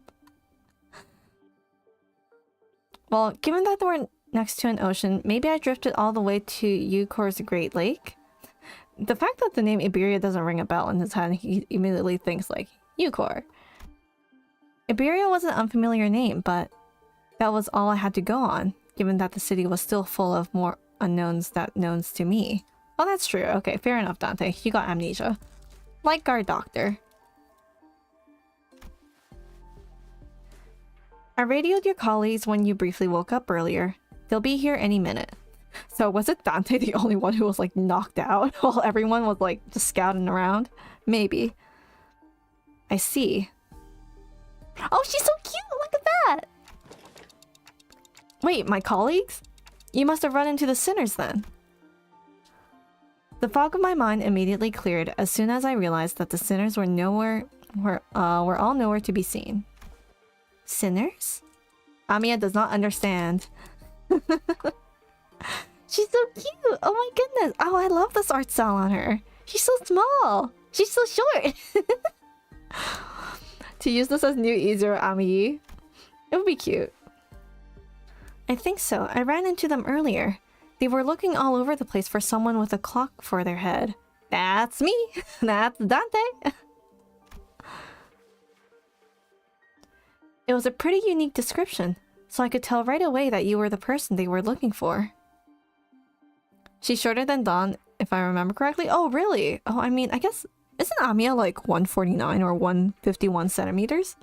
Well, given that we're next to an ocean, maybe I drifted all the way to Yuuko's Great Lake. The fact that the name Iberia doesn't ring a bell in his head, he immediately thinks like, Yuuko. Iberia was an unfamiliar name, but that was all I had to go on, given that the city was still full of more unknowns than knowns to me. Oh, that's true. Okay, fair enough, Dante. You got amnesia. Like our doctor. I radioed your colleagues when you briefly woke up earlier. They'll be here any minute. So was it Dante the only one who was like knocked out while everyone was like just scouting around? Maybe. I see. Oh, she's so cute! Look at that! Wait, my colleagues? You must have run into the sinners then. The fog of my mind immediately cleared as soon as I realized that the sinners were all nowhere to be seen. Sinners? Amiya does not understand. She's so cute! Oh my goodness! Oh, I love this art style on her. She's so small! She's so short! To use this as new Izuru Amiyi? It would be cute. I think so. I ran into them earlier. They were looking all over the place for someone with a clock for their head. That's me! That's Dante! It was a pretty unique description, so I could tell right away that you were the person they were looking for. She's shorter than Dawn, if I remember correctly. Oh, really? Oh, I mean, I guess... Isn't Amiya like 149 or 151 centimeters?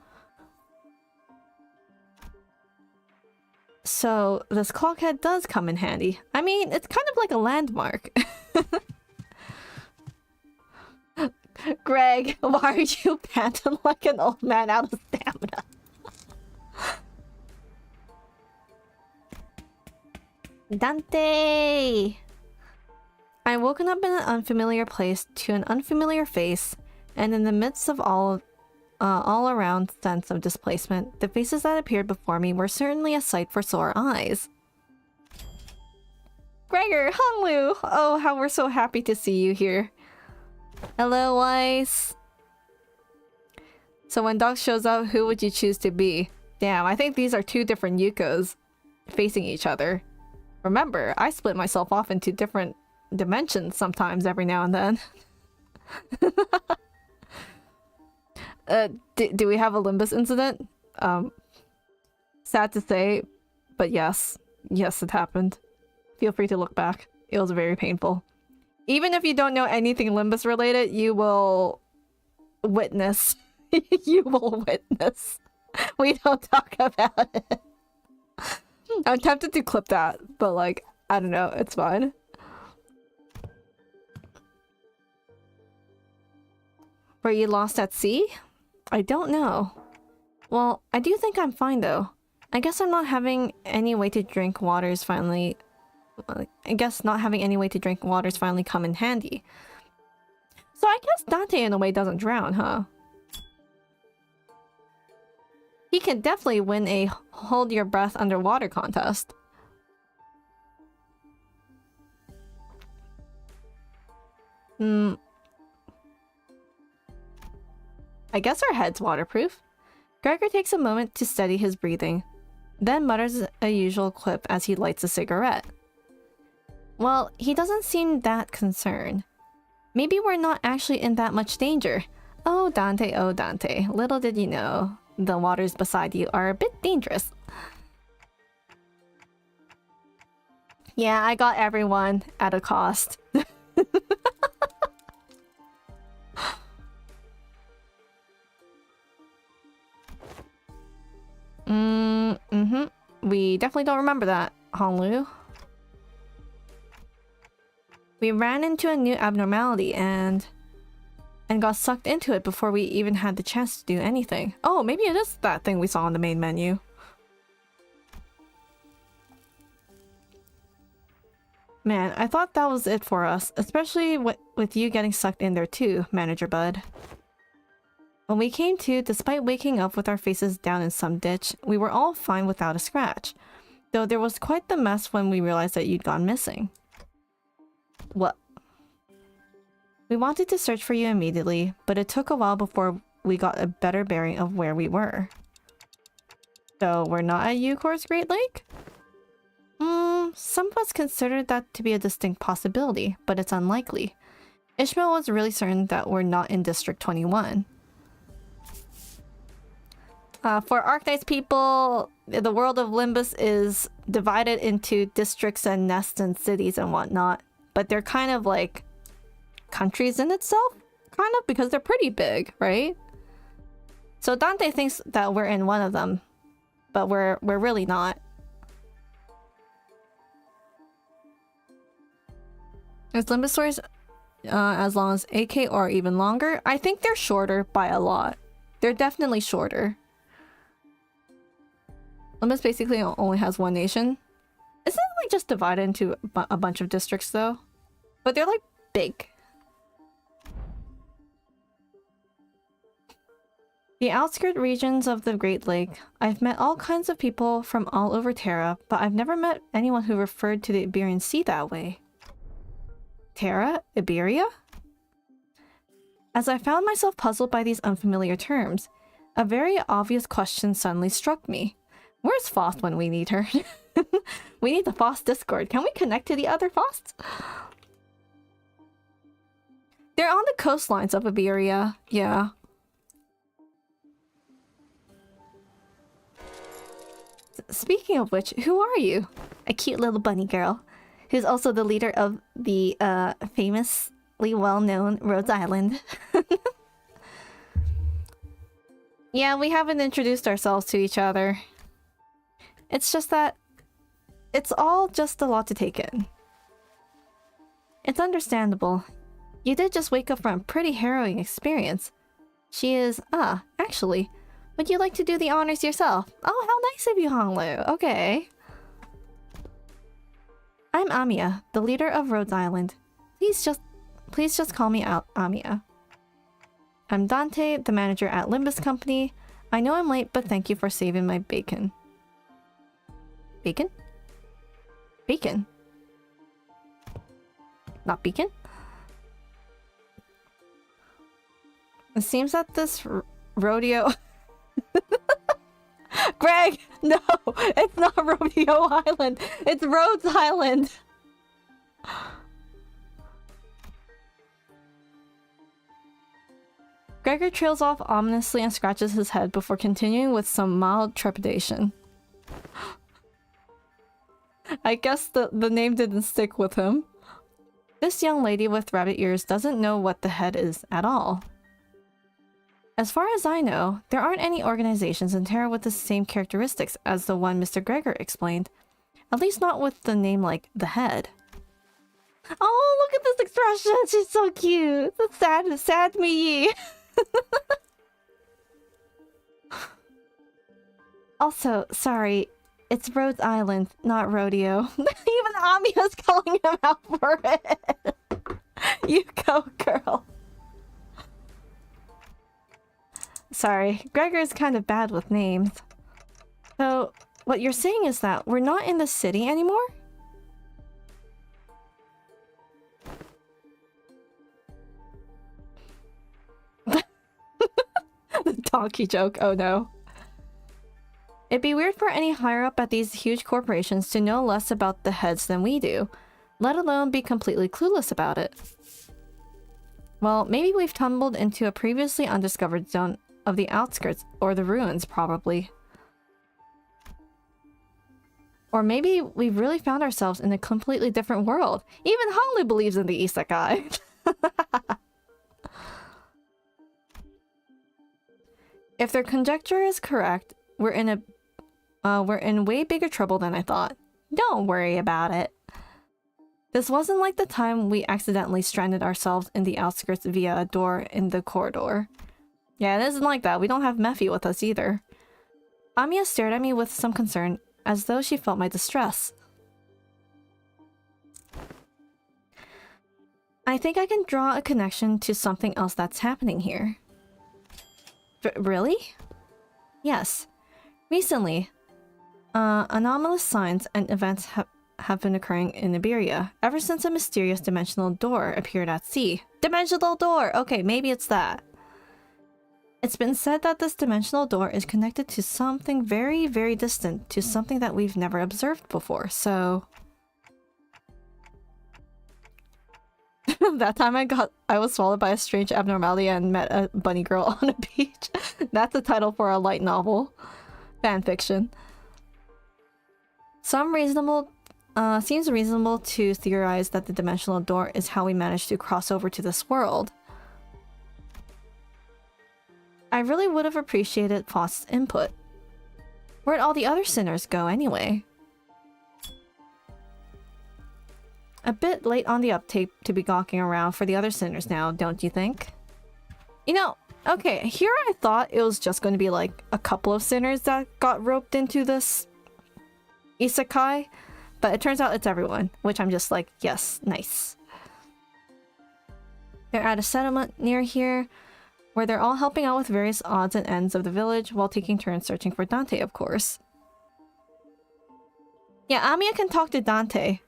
So, this clock head does come in handy. I mean, it's kind of like a landmark. Greg, why are you panting like an old man out of stamina? Dante! I'd woken up in an unfamiliar place to an unfamiliar face, and in the midst of all around sense of displacement, the faces that appeared before me were certainly a sight for sore eyes. Gregor, Hanlu! Oh, how we're so happy to see you here. Hello, Weiss. So when Doc shows up, who would you choose to be? Damn, I think these are two different Yukos facing each other. Remember, I split myself off into different dimensions sometimes every now and then. Do we have a Limbus incident? Sad to say, but yes. Yes, it happened. Feel free to look back. It was very painful. Even if you don't know anything Limbus related, you will witness. You will witness. We don't talk about it. I'm tempted to clip that, but like, I don't know, it's fine. Were you lost at sea? I don't know. Well, I do think I'm fine though. I guess I'm not having any way to drink water's finally... I guess not having any way to drink water's finally come in handy. So I guess Dante in a way doesn't drown, huh? He can definitely win a hold your breath underwater contest. I guess our head's waterproof. Gregor takes a moment to steady his breathing, then mutters a usual quip as he lights a cigarette. Well, he doesn't seem that concerned. Maybe we're not actually in that much danger. Oh Dante, little did you know, the waters beside you are a bit dangerous. Yeah, I got everyone at a cost. We definitely don't remember that, Honglu. We ran into a new abnormality and got sucked into it before we even had the chance to do anything. Oh, maybe it is that thing we saw on the main menu. Man, I thought that was it for us, especially with you getting sucked in there too, Manager Bud. When we came to, despite waking up with our faces down in some ditch, we were all fine without a scratch. Though there was quite the mess when we realized that you'd gone missing. What? We wanted to search for you immediately, but it took a while before we got a better bearing of where we were. So we're not at Yukor's Great Lake? Some of us considered that to be a distinct possibility, but it's unlikely. Ishmael was really certain that we're not in District 21. For Arknights people, the world of Limbus is divided into districts and nests and cities and whatnot. But they're kind of like countries in itself, kind of, because they're pretty big, right? So Dante thinks that we're in one of them, but we're really not. Is Limbus stories as long as AK or even longer? I think they're shorter by a lot. They're definitely shorter. Limbus basically only has one nation. Isn't it like just divided into a bunch of districts though? But they're like big. The outskirt regions of the Great Lake. I've met all kinds of people from all over Terra, but I've never met anyone who referred to the Iberian Sea that way. Terra? Iberia? As I found myself puzzled by these unfamiliar terms, a very obvious question suddenly struck me. Where's Faust when we need her? We need the Faust Discord. Can we connect to the other Fausts? They're on the coastlines of Iberia. Yeah. Speaking of which, who are you? A cute little bunny girl, who's also the leader of the famously well-known Rhodes Island. Yeah, we haven't introduced ourselves to each other. It's just that it's all just a lot to take in. It's understandable. You did just wake up from a pretty harrowing experience. She is, actually, would you like to do the honors yourself? Oh, how nice of you, Honglu. Okay. I'm Amiya, the leader of Rhodes Island. Please just call me out Amiya. I'm Dante, the manager at Limbus Company. I know I'm late, but thank you for saving my bacon. Bacon? Bacon. Not beacon? It seems that this rodeo... Greg! No! It's not Rodeo Island! It's Rhodes Island! Gregor trails off ominously and scratches his head before continuing with some mild trepidation. I guess the name didn't stick with him. This young lady with rabbit ears doesn't know what the head is at all. As far as I know, there aren't any organizations in Terra with the same characteristics as the one Mr. Gregor explained. At least not with the name like the head. Oh, look at this expression! She's so cute! It's sad me. Also, sorry, it's Rhodes Island, not rodeo. Even Amiya's calling him out for it. You go, girl. Sorry, Gregor's kind of bad with names. So, what you're saying is that we're not in the city anymore? The donkey joke, oh no. It'd be weird for any higher up at these huge corporations to know less about the heads than we do, let alone be completely clueless about it. Well, maybe we've tumbled into a previously undiscovered zone of the outskirts, or the ruins, probably. Or maybe we've really found ourselves in a completely different world. Even Holly believes in the isekai. If their conjecture is correct, we're in way bigger trouble than I thought. Don't worry about it. This wasn't like the time we accidentally stranded ourselves in the outskirts via a door in the corridor. Yeah, it isn't like that. We don't have Mephi with us either. Amiya stared at me with some concern, as though she felt my distress. I think I can draw a connection to something else that's happening here. Really? Yes. Recently, anomalous signs and events have been occurring in Iberia, ever since a mysterious dimensional door appeared at sea. Dimensional door! Okay, maybe it's that. It's been said that this dimensional door is connected to something very, very distant, to something that we've never observed before, so... That time I was swallowed by a strange abnormality and met a bunny girl on a beach. That's the title for a light novel. Fanfiction. Seems reasonable to theorize that the dimensional door is how we managed to cross over to this world. I really would have appreciated Faust's input. Where'd all the other sinners go anyway? A bit late on the uptake to be gawking around for the other sinners now, don't you think? You know, okay, here I thought it was just going to be like a couple of sinners that got roped into this isekai, but it turns out it's everyone, which I'm just like, yes, nice. They're at a settlement near here, where they're all helping out with various odds and ends of the village while taking turns searching for Dante, of course. Yeah, Amiya can talk to Dante.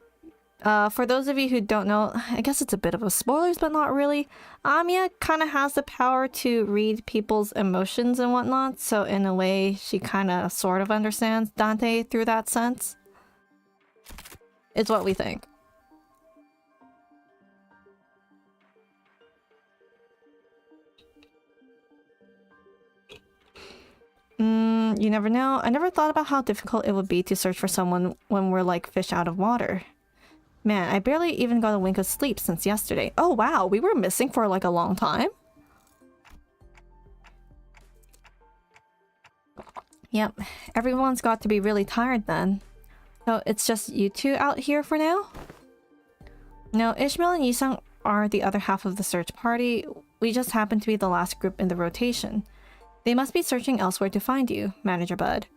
For those of you who don't know, I guess it's a bit of a spoilers, but not really. Amiya kind of has the power to read people's emotions and whatnot, so in a way, she kind of sort of understands Dante through that sense. It's what we think. You never know. I never thought about how difficult it would be to search for someone when we're like fish out of water. Man, I barely even got a wink of sleep since yesterday. Oh wow, we were missing for like a long time? Yep, everyone's got to be really tired then. So it's just you two out here for now? No, Ishmael and Yisung are the other half of the search party. We just happen to be the last group in the rotation. They must be searching elsewhere to find you, Manager Bud.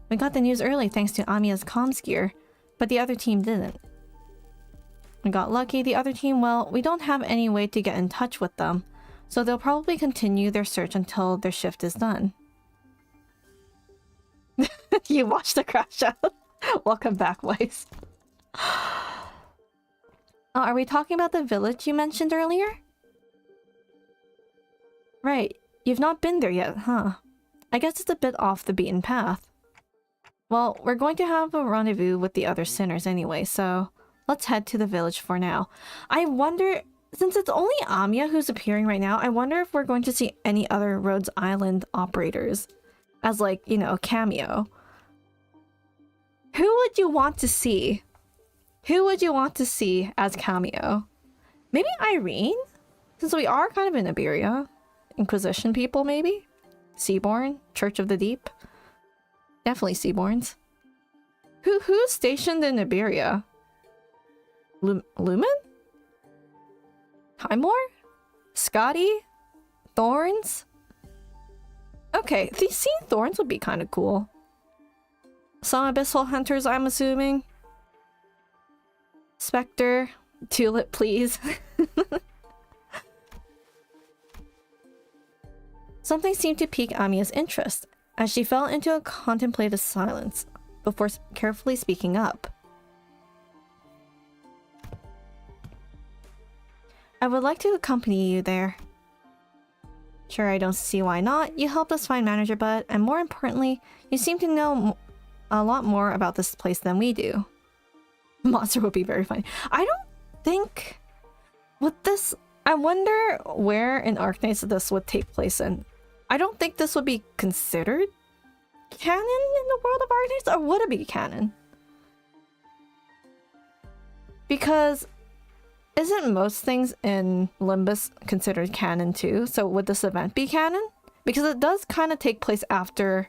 We got the news early thanks to Amiya's comms gear. but the other team didn't. We got lucky. The other team, well, we don't have any way to get in touch with them, so they'll probably continue their search until their shift is done. You watched the crash out. Welcome back, Weiss. Are we talking about the village you mentioned earlier? Right, you've not been there yet, huh? I guess it's a bit off the beaten path. Well, we're going to have a rendezvous with the other sinners anyway, so let's head to the village for now. I wonder, since it's only Amiya who's appearing right now, I wonder if we're going to see any other Rhodes Island operators as, like, you know, a cameo. Who would you want to see? Who would you want to see as cameo? Maybe Irene? Since we are kind of in Iberia. Inquisition people, maybe? Seaborn? Church of the Deep? Definitely Seaborns. Who's stationed in Iberia? Lumen? Timor? Scotty? Thorns? Okay, seeing Thorns would be kind of cool. Some Abyssal Hunters, I'm assuming. Spectre. Tulip, please. Something seemed to pique Amiya's interest, as she fell into a contemplative silence, before carefully speaking up. I would like to accompany you there. Sure, I don't see why not. You helped us find Manager Bud, and more importantly, you seem to know a lot more about this place than we do. Monster would be very funny. I don't think... With this... I wonder where in Arknights this would take place in. I don't think this would be considered canon in the world of Arknights, or would it be canon? Because isn't most things in Limbus considered canon too? So would this event be canon? Because it does kind of take place after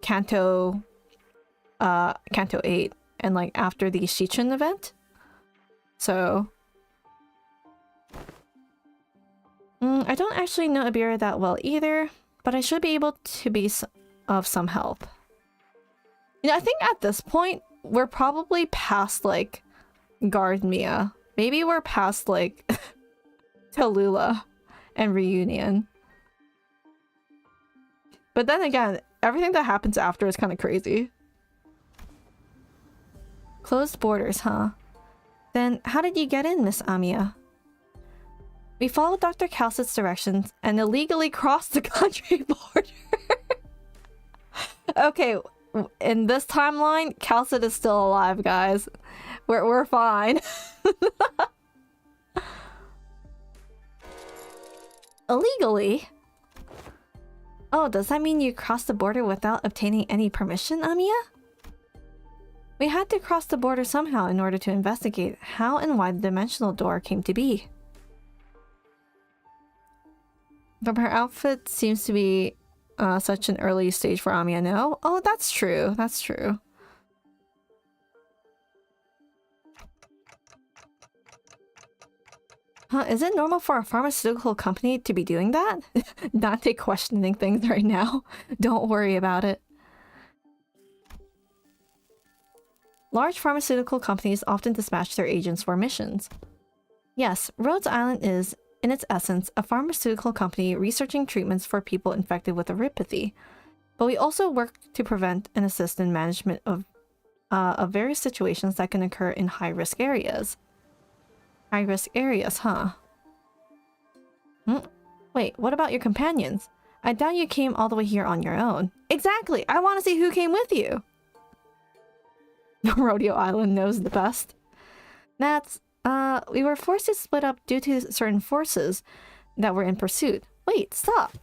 Kanto 8 and like after the Shichun event. So I don't actually know Iberia that well either, but I should be able to be of some help. You know, I think at this point we're probably past like Gardmia. Maybe we're past like Tallulah and Reunion. But then again, everything that happens after is kind of crazy. Closed borders, huh? Then how did you get in, Miss Amiya? We followed Dr. Calcett's directions and illegally crossed the country border. Okay, in this timeline, Calcett is still alive, guys. We're fine. Illegally? Oh, does that mean you crossed the border without obtaining any permission, Amiya? We had to cross the border somehow in order to investigate how and why the dimensional door came to be. But her outfit seems to be such an early stage for Amiya, no? Oh, that's true. That's true. Huh, is it normal for a pharmaceutical company to be doing that? Dante questioning things right now. Don't worry about it. Large pharmaceutical companies often dispatch their agents for missions. Yes, Rhodes Island is, in its essence, a pharmaceutical company researching treatments for people infected with erypathy. But we also work to prevent and assist in management of various situations that can occur in high-risk areas. High-risk areas, huh? Wait, what about your companions? I doubt you came all the way here on your own. Exactly! I want to see who came with you! Rodeo Island knows the best. That's, we were forced to split up due to certain forces that were in pursuit. Wait, stop!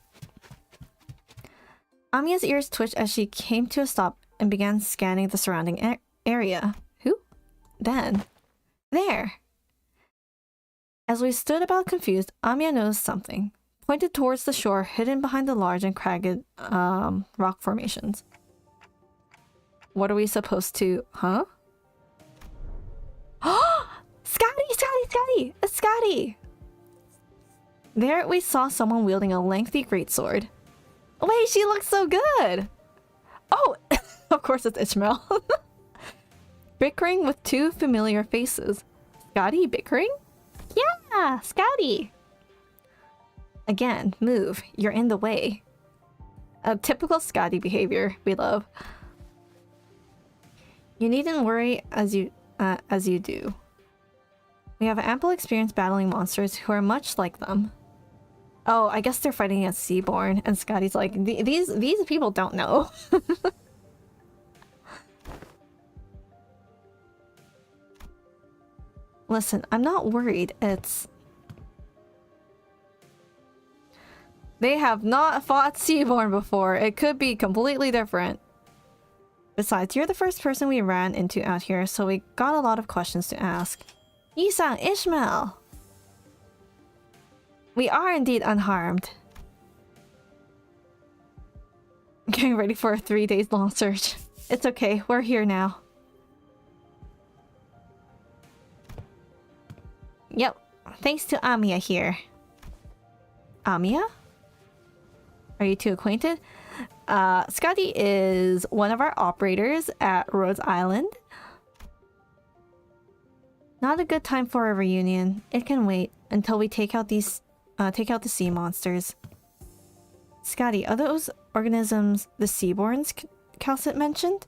Amiya's ears twitched as she came to a stop and began scanning the surrounding area. Who? Then. There! As we stood about confused, Amiya noticed something. Pointed towards the shore hidden behind the large and cragged rock formations. What are we supposed to... Huh? Scotty! Scotty! Scotty! It's Scotty! There we saw someone wielding a lengthy greatsword. Wait, she looks so good! Oh! Of course it's Ishmael. Bickering with two familiar faces. Scotty bickering? Yeah, Scotty! Again, move. You're in the way. A typical Scotty behavior. We love. You needn't worry as you do. We have ample experience battling monsters who are much like them. Oh, I guess they're fighting against Seaborn, and Scotty's like, these people don't know. Listen, I'm not worried. They have not fought Seaborn before. It could be completely different. Besides, you're the first person we ran into out here, so we got a lot of questions to ask. Yi-san, Ishmael! We are indeed unharmed. Getting ready for a 3 days long search. It's okay, we're here now. Yep, thanks to Amiya here. Amiya? Are you two acquainted? Scotty is one of our operators at Rhodes Island. Not a good time for a reunion. It can wait until we take out the sea monsters. Scotty, are those organisms the Seaborns Calcit mentioned?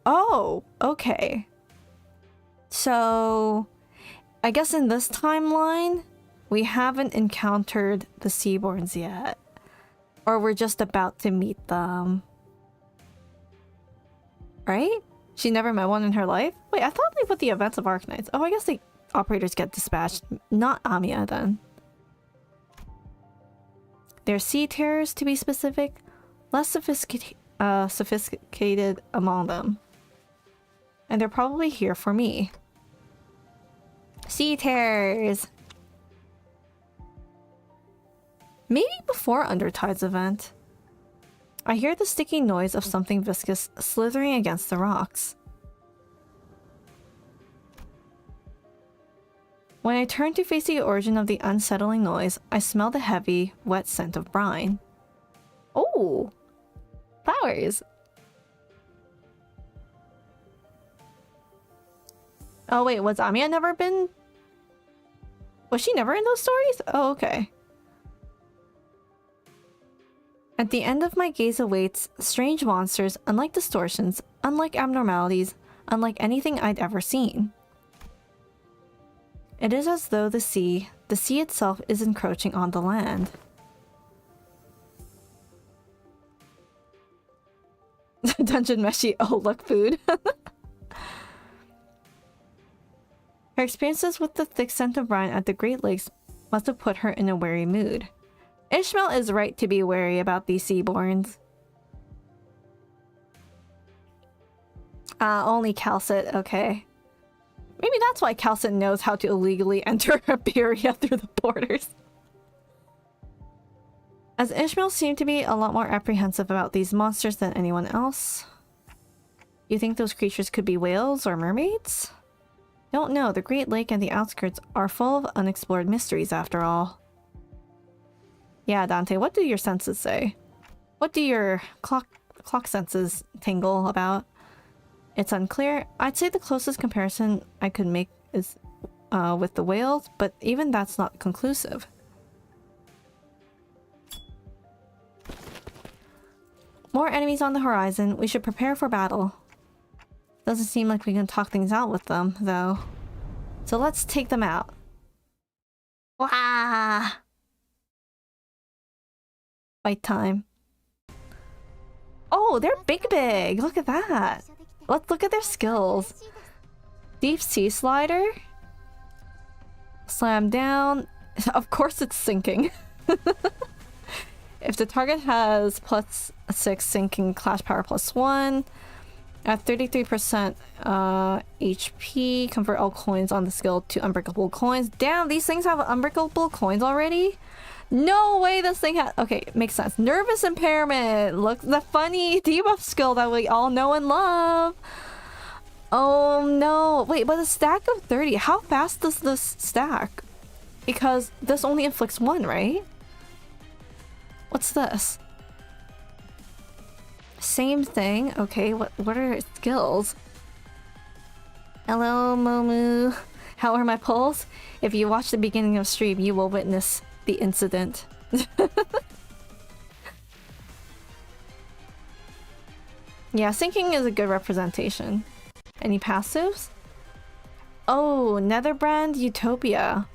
Oh, okay. So, I guess in this timeline, we haven't encountered the Seaborns yet. Or we're just about to meet them. Right? She never met one in her life? Wait, I thought they put the events of Arknights. Oh, I guess the operators get dispatched. Not Amiya, then. They're sea terrors, to be specific. Less sophisticated among them. And they're probably here for me. Sea terrors! Maybe before Undertide's event. I hear the sticky noise of something viscous slithering against the rocks. When I turn to face the origin of the unsettling noise, I smell the heavy, wet scent of brine. Oh! Flowers! Oh wait, was Amiya never been... Was she never in those stories? Oh, okay. At the end of my gaze awaits strange monsters, unlike distortions, unlike abnormalities, unlike anything I'd ever seen. It is as though the sea itself is encroaching on the land. Dungeon Meshi, oh look, food. Her experiences with the thick scent of brine at the Great Lakes must have put her in a wary mood. Ishmael is right to be wary about these Seaborns. Only Calcit, okay. Maybe that's why Calcit knows how to illegally enter Iberia through the borders. As Ishmael seemed to be a lot more apprehensive about these monsters than anyone else. You think those creatures could be whales or mermaids? Don't know, the Great Lake and the outskirts are full of unexplored mysteries after all. Yeah, Dante, what do your senses say? What do your clock senses tingle about? It's unclear. I'd say the closest comparison I could make is with the whales, but even that's not conclusive. More enemies on the horizon. We should prepare for battle. Doesn't seem like we can talk things out with them, though. So let's take them out. Wah! Fight time. Oh, they're big! Look at that! Let's look at their skills. Deep Sea Slider. Slam down. Of course it's sinking. If the target has +6 sinking clash power +1, at 33% HP, convert all coins on the skill to unbreakable coins. Damn, these things have unbreakable coins already? No way this thing has... Okay, makes sense. Nervous impairment! Look, the funny debuff skill that we all know and love! Oh no. Wait, but a stack of 30. How fast does this stack? Because this only inflicts 1, right? What's this? Same thing. Okay, what are its skills? Hello, Momu. How are my polls? If you watch the beginning of stream, you will witness the incident. Yeah, sinking is a good representation. Any passives? Oh, Netherbrand Utopia.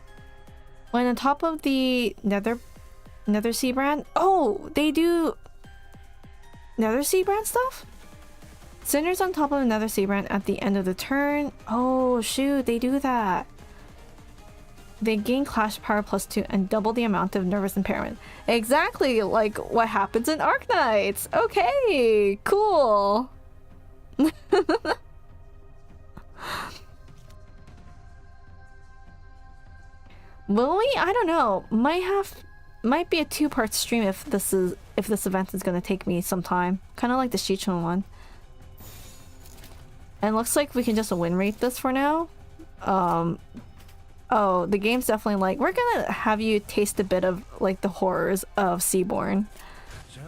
When on top of the Nether Sea brand? Oh, they do Nether Sea brand stuff? Cinders on top of another Sea brand at the end of the turn. Oh shoot, they do that. They gain clash power +2 and double the amount of nervous impairment. Exactly like what happens in Arknights. Okay, cool. Will we? I don't know. Might be a two-part stream if this event is gonna take me some time. Kind of like the Shichun one. And looks like we can just win rate this for now. Oh, the game's definitely like, we're gonna have you taste a bit of like the horrors of Seaborn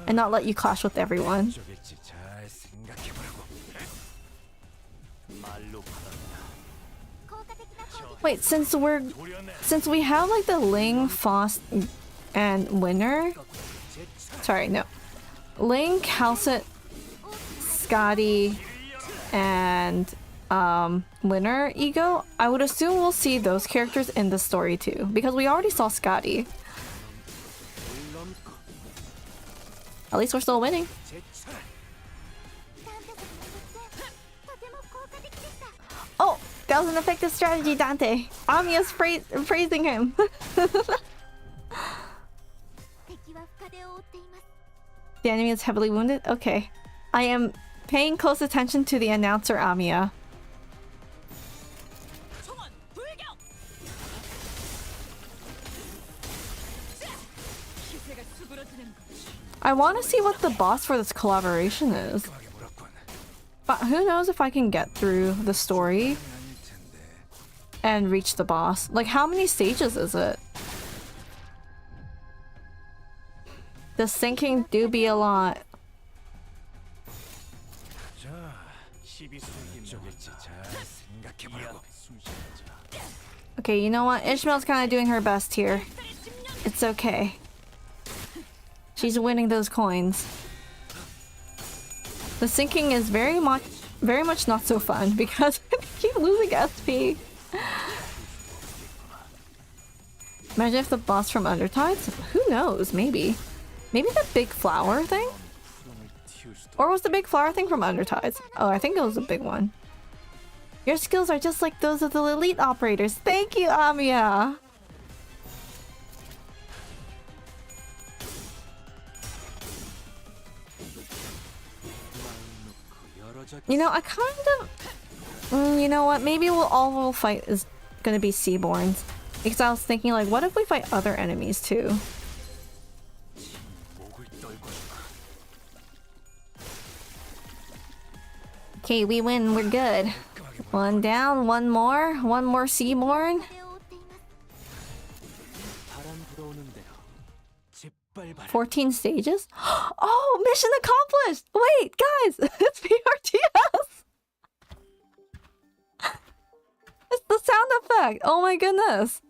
and not let you clash with everyone. Wait, since we have like the Ling, Faust, and Winner. Sorry, no. Ling, Calcet, Scotty, and Winner Ego, I would assume we'll see those characters in the story too, because we already saw Scotty. At least we're still winning. Oh, that was an effective strategy, Dante. Amiya's praising him. The enemy is heavily wounded? Okay. I am paying close attention to the announcer, Amiya. I want to see what the boss for this collaboration is. But who knows if I can get through the story and reach the boss. Like, how many stages is it? The sinking do be a lot. Okay, you know what? Ishmael's kind of doing her best here. It's okay. She's winning those coins. The sinking is very much not so fun because I keep losing SP. Imagine if the boss from Undertides? Who knows? Maybe. Maybe the big flower thing? Or was the big flower thing from Undertides? Oh, I think it was a big one. Your skills are just like those of the elite operators. Thank you, Amiya! You know, I kind of... you know what? Maybe we'll fight is gonna be Seaborns. Because I was thinking, like, what if we fight other enemies too? Okay, we win. We're good. One down, one more Seaborn. "14 stages? Oh, mission accomplished! Wait, guys! It's PRTS! It's the sound effect! Oh my goodness!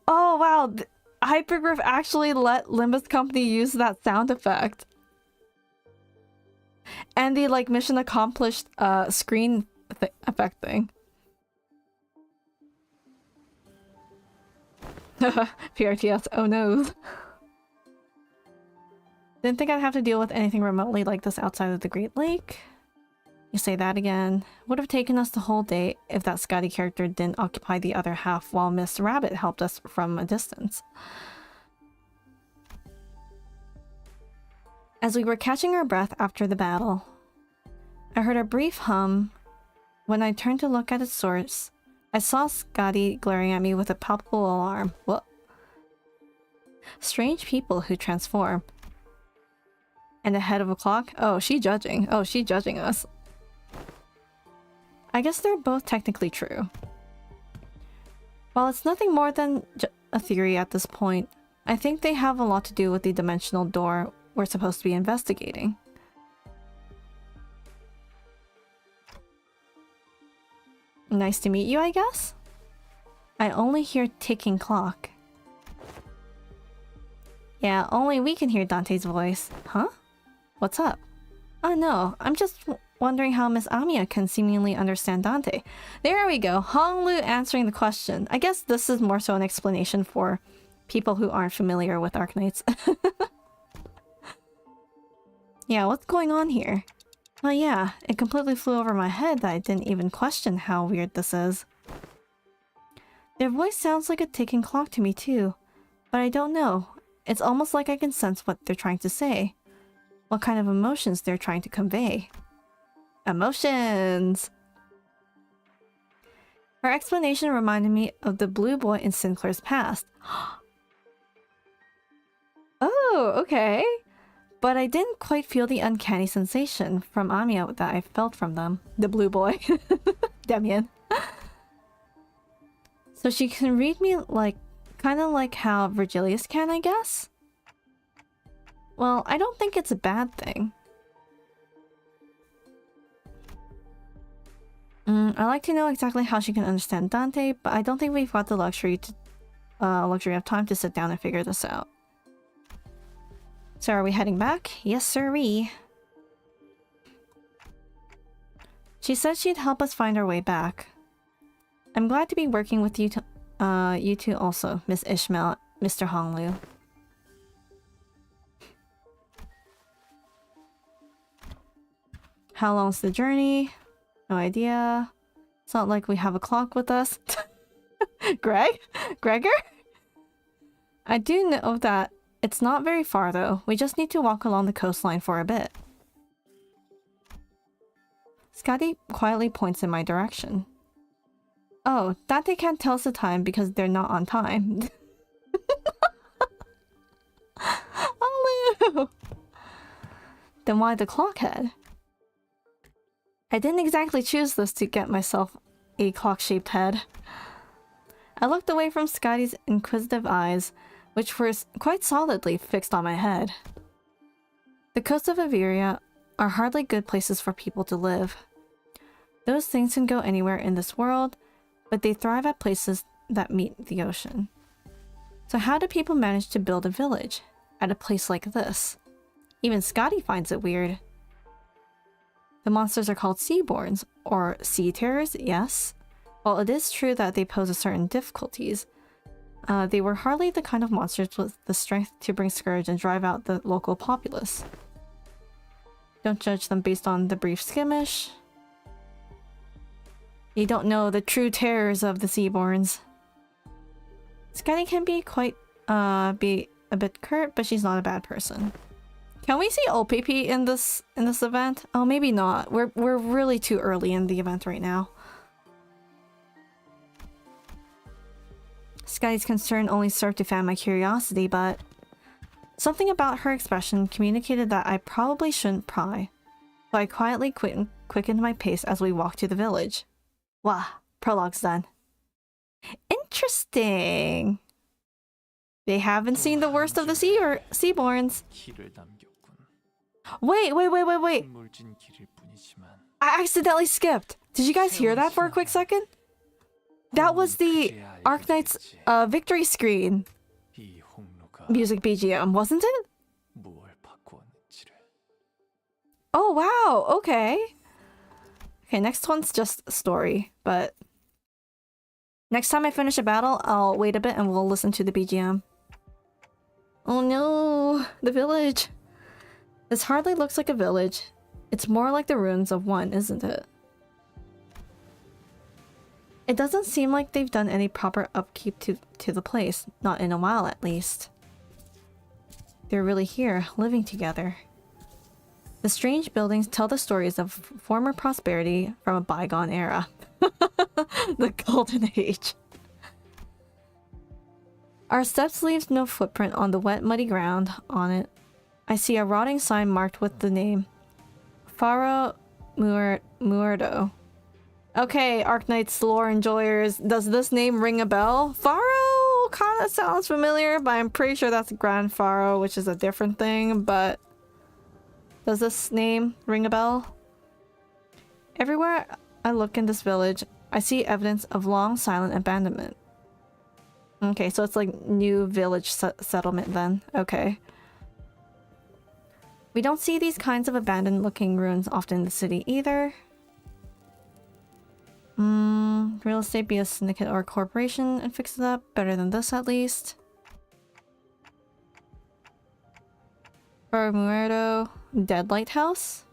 Oh wow, Hypergriff actually let Limbus Company use that sound effect. And the like mission accomplished screen effect thing. PRTS, oh no. Didn't think I'd have to deal with anything remotely like this outside of the Great Lake. You say that again. Would have taken us the whole day if that Scotty character didn't occupy the other half while Miss Rabbit helped us from a distance. As we were catching our breath after the battle, I heard a brief hum. When I turned to look at its source, I saw Scotty glaring at me with a palpable alarm. What? Strange people who transform. And ahead of a clock? Oh, she judging. Oh, she judging us. I guess they're both technically true. While it's nothing more than a theory at this point, I think they have a lot to do with the dimensional door we're supposed to be investigating. Nice to meet you, I guess? I only hear ticking clock. Yeah, only we can hear Dante's voice. Huh? What's up? Oh no, I'm just wondering how Miss Amiya can seemingly understand Dante. There we go, Honglu answering the question. I guess this is more so an explanation for people who aren't familiar with Arknights. Yeah, what's going on here? Oh yeah, it completely flew over my head that I didn't even question how weird this is. Their voice sounds like a ticking clock to me too, but I don't know. It's almost like I can sense what they're trying to say. What kind of emotions they're trying to convey. Emotions! Her explanation reminded me of the blue boy in Sinclair's past. Oh, okay. But I didn't quite feel the uncanny sensation from Amiya that I felt from them. The blue boy. Demian. So she can read me like, kind of like how Virgilius can, I guess? Well, I don't think it's a bad thing. I like to know exactly how she can understand Dante, but I don't think we've got the luxury of time to sit down and figure this out. So are we heading back? Yes, sirree. She said she'd help us find our way back. I'm glad to be working with you, you two also, Miss Ishmael, Mr. Honglu. How long's the journey? No idea. It's not like we have a clock with us. Gregor? I do know that it's not very far though. We just need to walk along the coastline for a bit. Scotty quietly points in my direction. Oh, Dante can't tell us the time because they're not on time. Oh, Lou! Then why the clock head? I didn't exactly choose this to get myself a clock-shaped head. I looked away from Scotty's inquisitive eyes, which were quite solidly fixed on my head. The coasts of Averia are hardly good places for people to live. Those things can go anywhere in this world, but they thrive at places that meet the ocean. So how do people manage to build a village at a place like this? Even Scotty finds it weird. The monsters are called Seaborns, or Sea Terrors, yes. While it is true that they pose a certain difficulties, they were hardly the kind of monsters with the strength to bring scourge and drive out the local populace. Don't judge them based on the brief skirmish. You don't know the true terrors of the Seaborns. Scotty can be quite, be a bit curt, but she's not a bad person. Can we see OPP in this event? Oh, maybe not. We're really too early in the event right now. Scotty's concern only served to fan my curiosity, but something about her expression communicated that I probably shouldn't pry. So I quietly quickened my pace as we walked to the village. Wow, prologue's done. Interesting. They haven't seen the worst of the Seaborns. Wait. I accidentally skipped. Did you guys hear that for a quick second? That was the Arknights victory screen music BGM, wasn't it? Oh wow, okay. Okay, next one's just story, but next time I finish a battle, I'll wait a bit and we'll listen to the BGM. Oh no, the village. This hardly looks like a village. It's more like the ruins of one, isn't it? It doesn't seem like they've done any proper upkeep to the place, not in a while at least. They're really here, living together. The strange buildings tell the stories of former prosperity from a bygone era. The Golden Age. Our steps leaves no footprint on the wet, muddy ground on it. I see a rotting sign marked with the name Faro Muerto. Okay, Arknights lore enjoyers, does this name ring a bell? Faro kinda sounds familiar, but I'm pretty sure that's Grand Faro, which is a different thing, but does this name ring a bell? Everywhere I look in this village, I see evidence of long silent abandonment. Okay, so it's like new village settlement then. Okay. We don't see these kinds of abandoned looking ruins often in the city either. Real estate, be a syndicate or a corporation and fix it up. Better than this at least. For Muerto, dead lighthouse.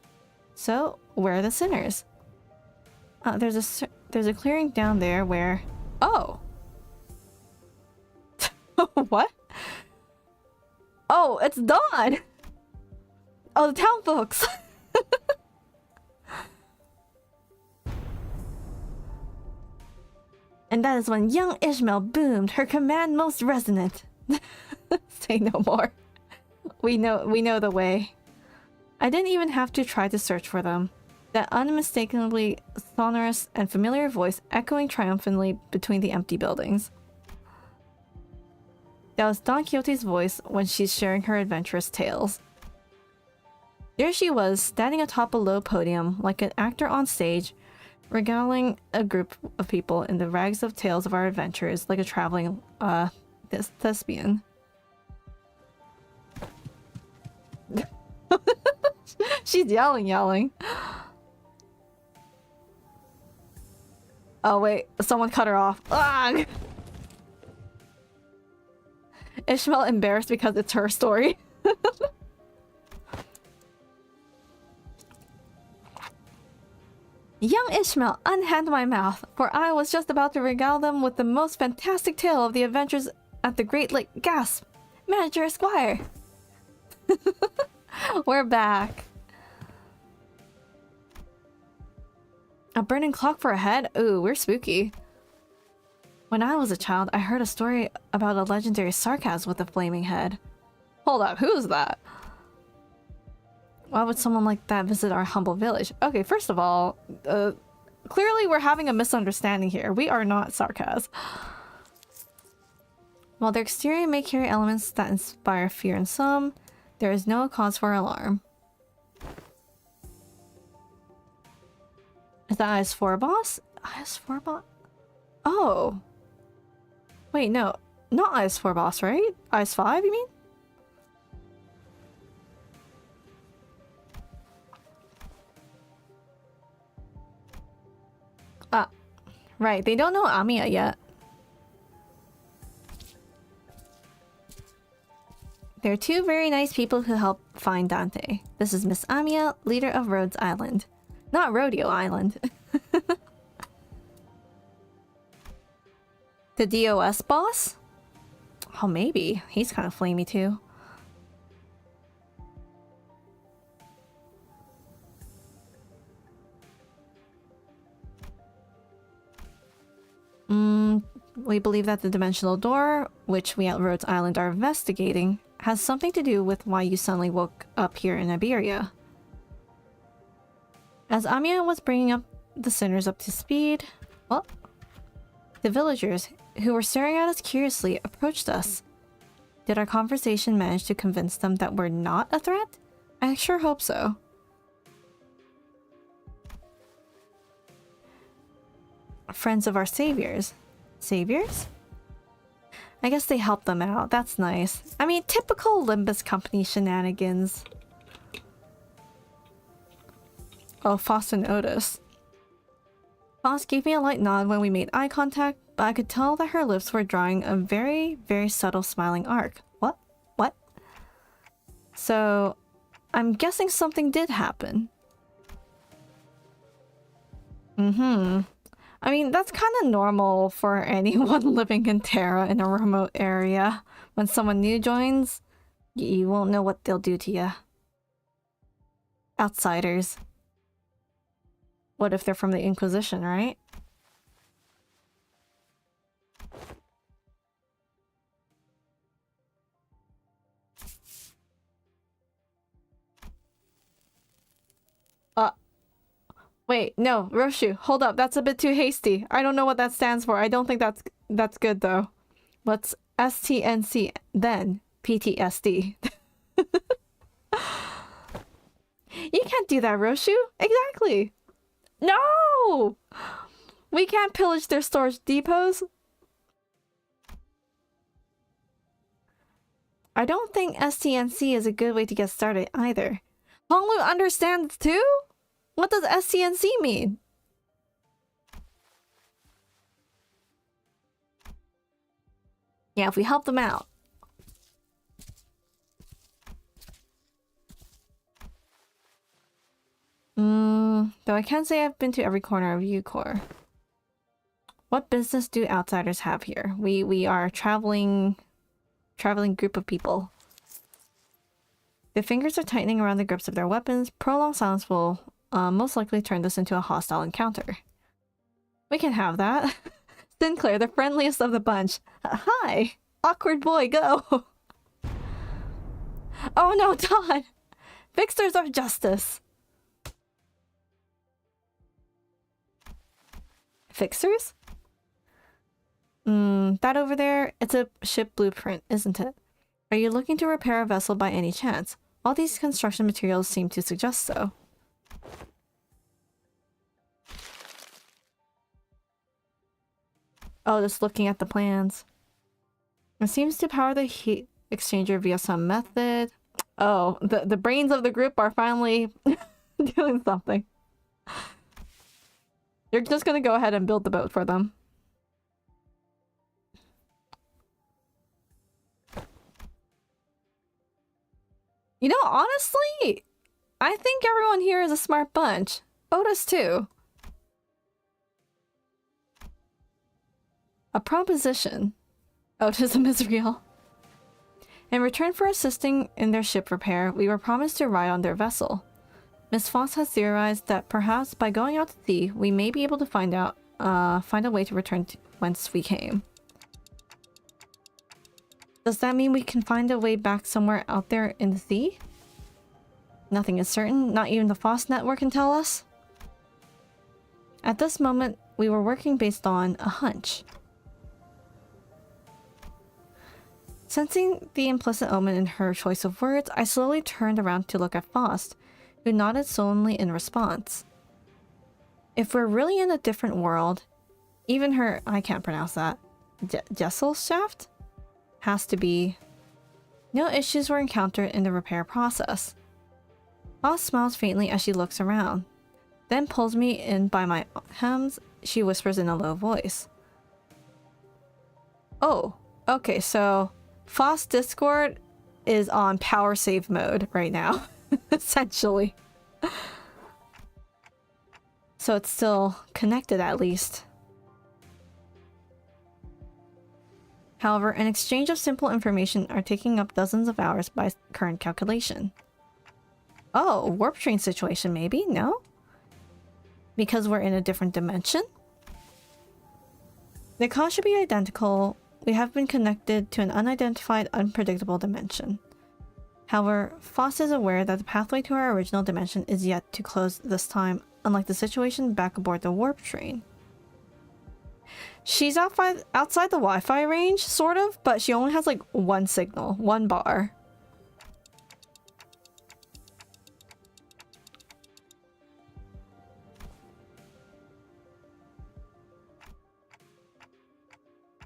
So, where are the sinners? There's a clearing down there where... Oh! What? Oh, it's dawn! Oh, the town folks! And that is when young Ishmael boomed, her command most resonant. Say no more. We know the way. I didn't even have to try to search for them. That unmistakably sonorous and familiar voice echoing triumphantly between the empty buildings. That was Don Quixote's voice when she's sharing her adventurous tales. There she was, standing atop a low podium, like an actor on stage, regaling a group of people in the rags of tales of our adventures, like a traveling, thespian. She's yelling. Oh wait, someone cut her off. Ugh! Ishmael embarrassed because it's her story. Young Ishmael, unhand my mouth, for I was just about to regale them with the most fantastic tale of the adventures at the Great Lake. Gasp! Manager Esquire! We're back. A burning clock for a head? Ooh, we're spooky. When I was a child, I heard a story about a legendary sarcasm with a flaming head. Hold up, who's that? Why would someone like that visit our humble village? Okay, first of all, clearly we're having a misunderstanding here. We are not sarcasm. While their exterior may carry elements that inspire fear in some, there is no cause for alarm. Is that IS-4 boss? IS-4 boss? Oh. Wait, no. Not IS-4 boss, right? IS-5, you mean? Ah. Right, they don't know Amiya yet. There are two very nice people who help find Dante. This is Miss Amiya, leader of Rhodes Island. Not Rodeo Island. The DOS boss? Oh, maybe. He's kind of flamey too. We believe that the dimensional door, which we at Rhodes Island are investigating, has something to do with why you suddenly woke up here in Iberia. As Amiya was bringing up the sinners up to speed, well, the villagers, who were staring at us curiously, approached us. Did our conversation manage to convince them that we're not a threat? I sure hope so. Friends of our saviors. Saviors? I guess they helped them out. That's nice. I mean, typical Limbus company shenanigans. Oh, Foss and Otis. Foss gave me a light nod when we made eye contact, but I could tell that her lips were drawing a very, very subtle smiling arc. What? What? So, I'm guessing something did happen. I mean, that's kind of normal for anyone living in Terra in a remote area. When someone new joins, you won't know what they'll do to you. Outsiders. What if they're from the Inquisition, right? Wait, no, Roshu, hold up, that's a bit too hasty. I don't know what that stands for. I don't think that's good though. What's STNC then? PTSD. You can't do that, Roshu. Exactly. No! We can't pillage their storage depots. I don't think STNC is a good way to get started either. Honglu understands too? What does STNC mean? Yeah, if we help them out. Though I can't say I've been to every corner of Yuuko. What business do outsiders have here? We are traveling group of people. Their fingers are tightening around the grips of their weapons. Prolonged silence will most likely turn this into a hostile encounter. We can have that. Sinclair, the friendliest of the bunch. Hi! Awkward boy, go! Oh no, Todd! Fixers of justice! Fixers? That over there, it's a ship blueprint, isn't it? Are you looking to repair a vessel by any chance? All these construction materials seem to suggest so. Oh, just looking at the plans. It seems to power the heat exchanger via some method. Oh, the brains of the group are finally doing something. You're just gonna go ahead and build the boat for them. You know, honestly, I think everyone here is a smart bunch. Otis too. A proposition. Otism is real. In return for assisting in their ship repair, we were promised to ride on their vessel. Miss Foss has theorized that perhaps by going out to sea, we may be able to find a way to return to whence we came. Does that mean we can find a way back somewhere out there in the sea? Nothing is certain, not even the Foss network can tell us. At this moment, we were working based on a hunch. Sensing the implicit omen in her choice of words, I slowly turned around to look at Faust, who nodded solemnly in response. If we're really in a different world, even her— I can't pronounce that— Gesellschaft? Has to be. No issues were encountered in the repair process. Faust smiles faintly as she looks around, then pulls me in by my hems. She whispers in a low voice. Oh, okay, so Faust Discord is on power save mode right now, essentially. So it's still connected at least. However, an exchange of simple information are taking up dozens of hours by current calculation. Oh, warp train situation maybe? No? Because we're in a different dimension? The cost should be identical. We have been connected to an unidentified, unpredictable dimension. However, Foss is aware that the pathway to our original dimension is yet to close this time, unlike the situation back aboard the warp train. She's outside the Wi-Fi range, sort of, but she only has like one signal, one bar.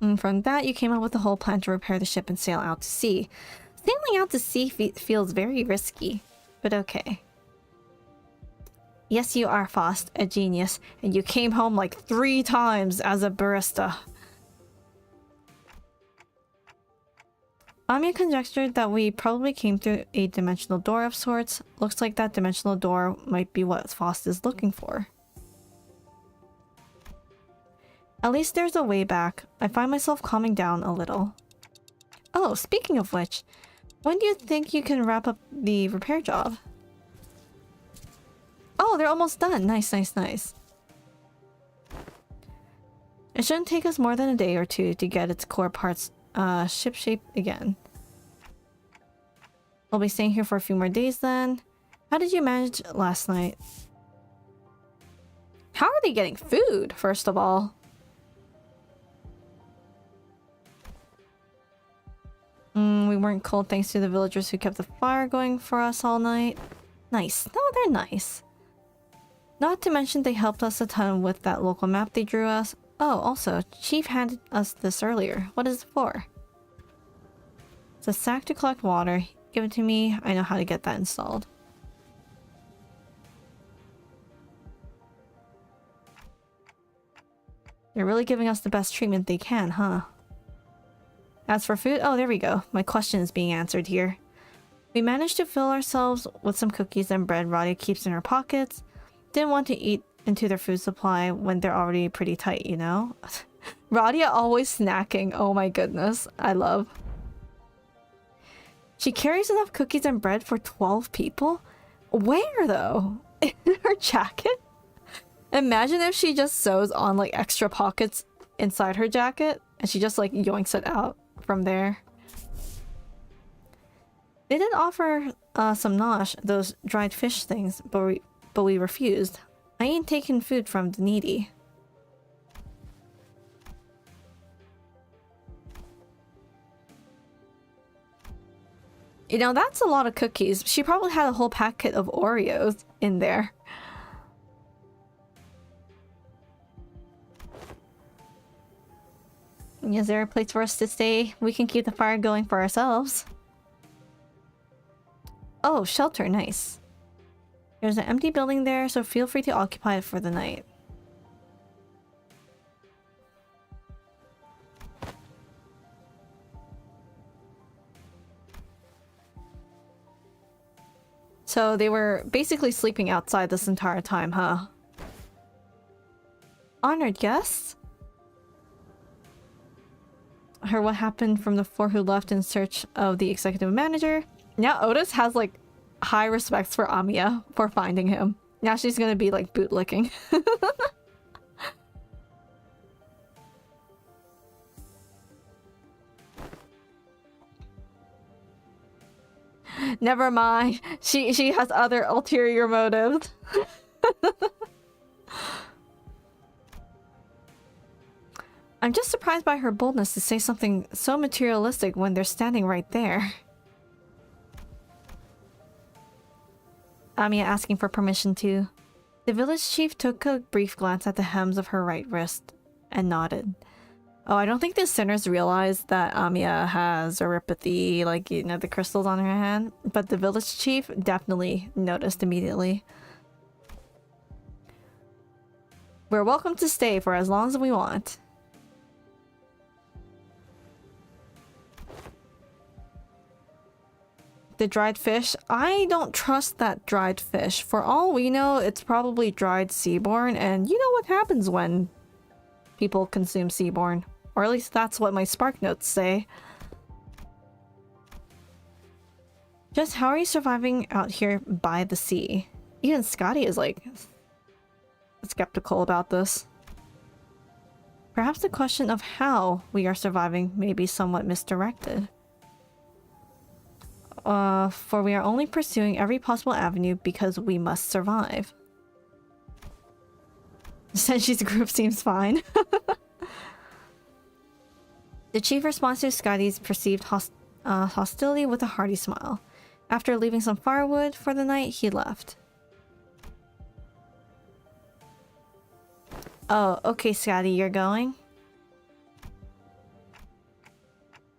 And from that, you came up with the whole plan to repair the ship and sail out to sea. Sailing out to sea feels very risky, but okay. Yes, you are, Faust, a genius, and you came home like 3 times as a barista. Anya conjectured that we probably came through a dimensional door of sorts. Looks like that dimensional door might be what Faust is looking for. At least there's a way back. I find myself calming down a little. Oh, speaking of which, when do you think you can wrap up the repair job? Oh, they're almost done. Nice, nice, nice. It shouldn't take us more than a day or two to get its core parts ship-shape again. We'll be staying here for a few more days then. How did you manage last night? How are they getting food, first of all? We weren't cold thanks to the villagers who kept the fire going for us all night. Nice. No, they're nice. Not to mention they helped us a ton with that local map they drew us. Oh, also, Chief handed us this earlier. What is it for? It's a sack to collect water. Give it to me. I know how to get that installed. They're really giving us the best treatment they can, huh? As for food, oh, there we go. My question is being answered here. We managed to fill ourselves with some cookies and bread Radia keeps in her pockets. Didn't want to eat into their food supply when they're already pretty tight, you know? Radia always snacking. Oh my goodness. I love. She carries enough cookies and bread for 12 people? Where though? In her jacket? Imagine if she just sews on like extra pockets inside her jacket and she just like yoinks it out from there. They did offer some nosh, those dried fish things, but we refused. I ain't taking food from the needy. You know, that's a lot of cookies. She probably had a whole packet of Oreos in there. Is there a place for us to stay? We can keep the fire going for ourselves. Oh, shelter, nice. There's an empty building there, so feel free to occupy it for the night. So they were basically sleeping outside this entire time, huh? Honored guests? Heard what happened from the four who left in search of the executive manager. Now Otis has like high respects for Amiya for finding him. Now she's gonna be like bootlicking. Never mind. She has other ulterior motives. I'm just surprised by her boldness to say something so materialistic when they're standing right there. Amiya asking for permission too. The village chief took a brief glance at the hems of her right wrist and nodded. Oh, I don't think the sinners realized that Amiya has Euripathy, like, you know, the crystals on her hand. But the village chief definitely noticed immediately. We're welcome to stay for as long as we want. The dried fish? I don't trust that dried fish. For all we know, it's probably dried seaborn, and you know what happens when people consume seaborn. Or at least that's what my spark notes say. Just how are you surviving out here by the sea? Even Scotty is like skeptical about this. Perhaps the question of how we are surviving may be somewhat misdirected. For we are only pursuing every possible avenue because we must survive. Senshi's group seems fine. The chief responds to Scotty's perceived hostility with a hearty smile. After leaving some firewood for the night, he left. Oh, okay, Scotty, you're going?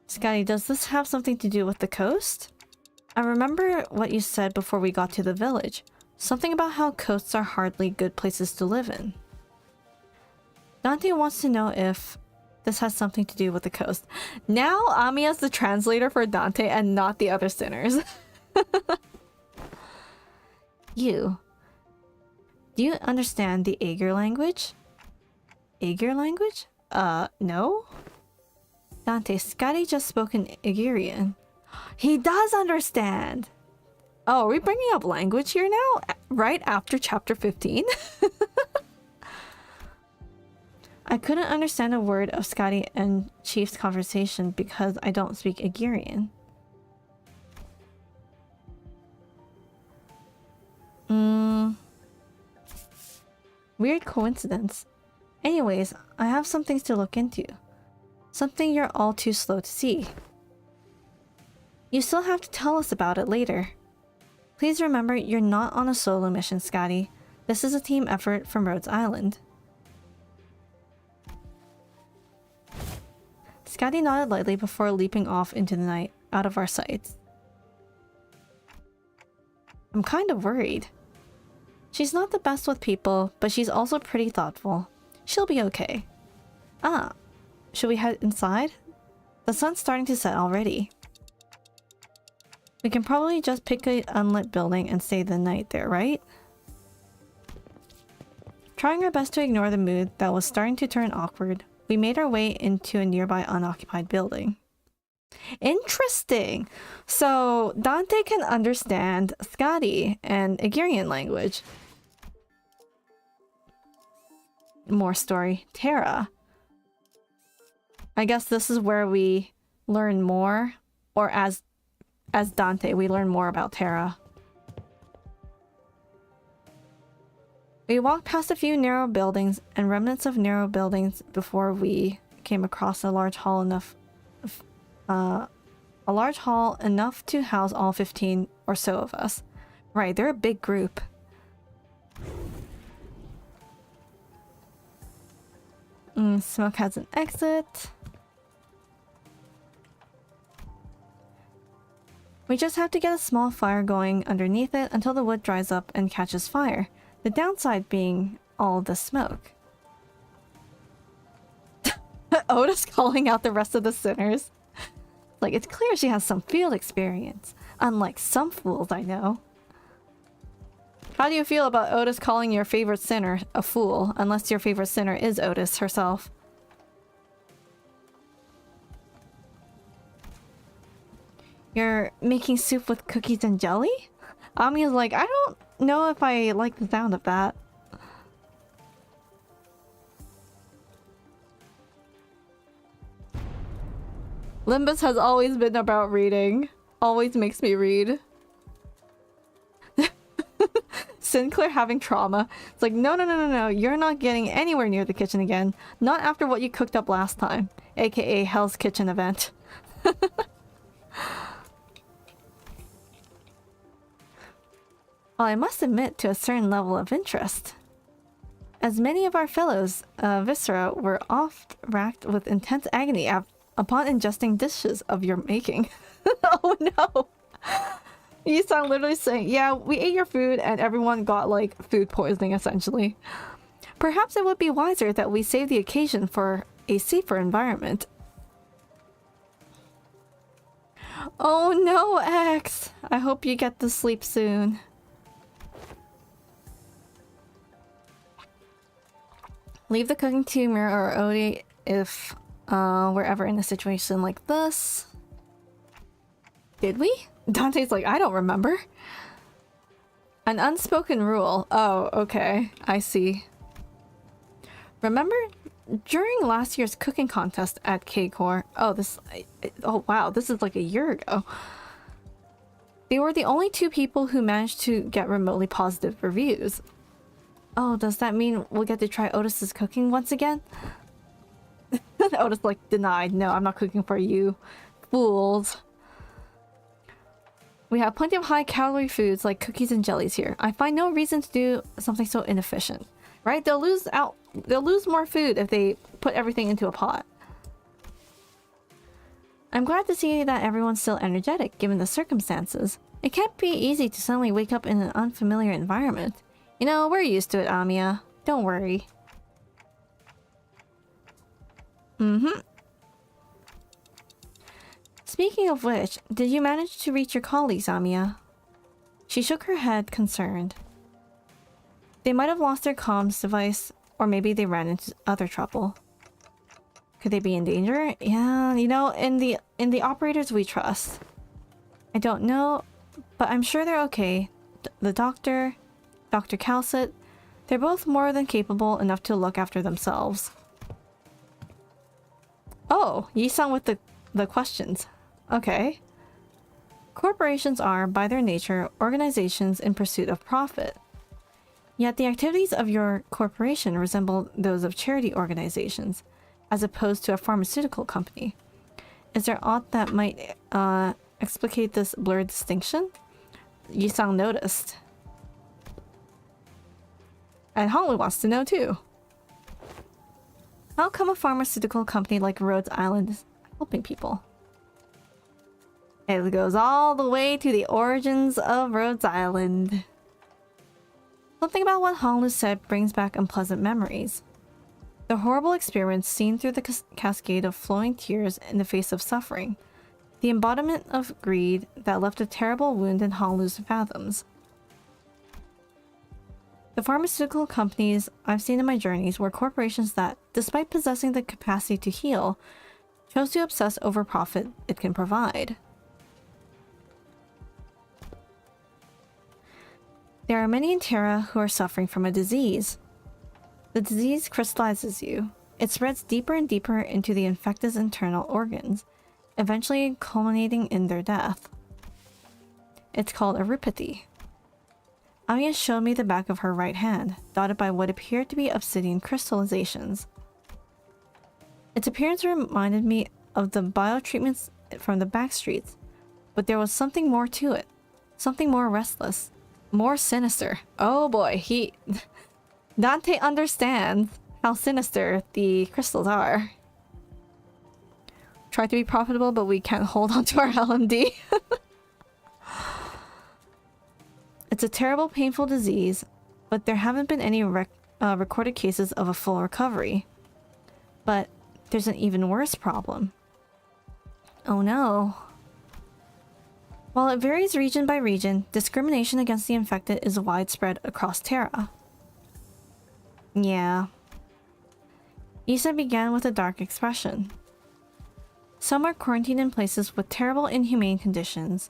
Scotty, does this have something to do with the coast? I remember what you said before we got to the village. Something about how coasts are hardly good places to live in. Dante wants to know if this has something to do with the coast. Now Amiya's the translator for Dante and not the other sinners. Do you understand the Aegir language? Aegir language? No? Dante, Scotty just spoke in Aegirian. He does understand! Oh, are we bringing up language here now? Right after chapter 15? I couldn't understand a word of Scotty and Chief's conversation because I don't speak Aegirian. Weird coincidence. Anyways, I have some things to look into. Something you're all too slow to see. You still have to tell us about it later. Please remember, you're not on a solo mission, Scotty. This is a team effort from Rhodes Island. Scotty nodded lightly before leaping off into the night, out of our sights. I'm kind of worried. She's not the best with people, but she's also pretty thoughtful. She'll be okay. Ah, should we head inside? The sun's starting to set already. We can probably just pick an unlit building and stay the night there, right? Trying our best to ignore the mood that was starting to turn awkward, we made our way into a nearby unoccupied building. Interesting! So, Dante can understand Scotty and Igerian language. More story. Terra. I guess this is where we learn more, or as Dante, we learn more about Terra. We walked past a few narrow buildings and remnants of narrow buildings before we came across a large hall enough to house all 15 or so of us. Right, they're a big group. Smoke has an exit. We just have to get a small fire going underneath it until the wood dries up and catches fire. The downside being all the smoke. Otis calling out the rest of the sinners. Like, it's clear she has some field experience, unlike some fools I know. How do you feel about Otis calling your favorite sinner a fool, unless your favorite sinner is Otis herself? You're making soup with cookies and jelly? Amiya's like, I don't know if I like the sound of that. Limbus has always been about reading. Always makes me read. Sinclair having trauma. It's like, no. You're not getting anywhere near the kitchen again. Not after what you cooked up last time. AKA Hell's Kitchen event. Well, I must admit to a certain level of interest. As many of our fellows, viscera were oft racked with intense agony upon ingesting dishes of your making. Oh no! You sound literally saying, yeah, we ate your food and everyone got like food poisoning essentially. Perhaps it would be wiser that we save the occasion for a safer environment. Oh no, X! I hope you get to sleep soon. Leave the cooking to Mira or Odie if we're ever in a situation like this. Did we? Dante's like, I don't remember. An unspoken rule. Oh, okay. I see. Remember during last year's cooking contest at K-Core? Oh, oh wow, this is like a year ago. They were the only two people who managed to get remotely positive reviews. Oh, does that mean we'll get to try Otis's cooking once again? Otis like, denied. No, I'm not cooking for you. Fools. We have plenty of high-calorie foods like cookies and jellies here. I find no reason to do something so inefficient. Right? They'll lose more food if they put everything into a pot. I'm glad to see that everyone's still energetic given the circumstances. It can't be easy to suddenly wake up in an unfamiliar environment. You know, we're used to it, Amiya. Don't worry. Speaking of which, did you manage to reach your colleagues, Amiya? She shook her head, concerned. They might have lost their comms device, or maybe they ran into other trouble. Could they be in danger? Yeah, you know, in the operators we trust. I don't know, but I'm sure they're okay. The doctor, Dr. Calcit, they're both more than capable enough to look after themselves. Oh, Yi-san with the questions. Okay. Corporations are, by their nature, organizations in pursuit of profit. Yet the activities of your corporation resemble those of charity organizations, as opposed to a pharmaceutical company. Is there aught that might explicate this blurred distinction? Yi-san noticed. And Holly wants to know too. How come a pharmaceutical company like Rhodes Island is helping people? It goes all the way to the origins of Rhodes Island. Something about what Honglu said brings back unpleasant memories. The horrible experience seen through the cascade of flowing tears in the face of suffering. The embodiment of greed that left a terrible wound in Honglu's fathoms. The pharmaceutical companies I've seen in my journeys were corporations that, despite possessing the capacity to heal, chose to obsess over profit it can provide. There are many in Terra who are suffering from a disease. The disease crystallizes you. It spreads deeper and deeper into the infected's internal organs, eventually culminating in their death. It's called erypathy. Anya showed me the back of her right hand, dotted by what appeared to be obsidian crystallizations. Its appearance reminded me of the biotreatments from the back streets, but there was something more to it. Something more restless. More sinister. Oh boy, Dante understands how sinister the crystals are. Try to be profitable, but we can't hold on to our LMD. It's a terrible, painful disease, but there haven't been any recorded cases of a full recovery. But there's an even worse problem. Oh no. While it varies region by region, discrimination against the infected is widespread across Terra. Yeah. Issa began with a dark expression. Some are quarantined in places with terrible, inhumane conditions,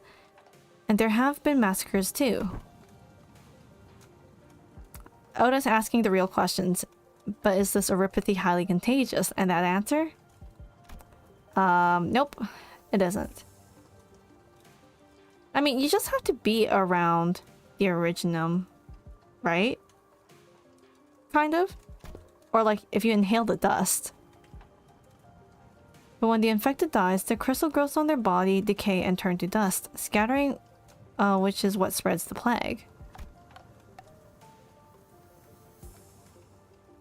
and there have been massacres too. Oda's asking the real questions, but is this erypathy highly contagious? And that answer? Nope, it isn't. I mean, you just have to be around the originum, right? Kind of? Or like, if you inhale the dust. But when the infected dies, the crystal grows on their body, decay, and turn to dust, scattering, which is what spreads the plague.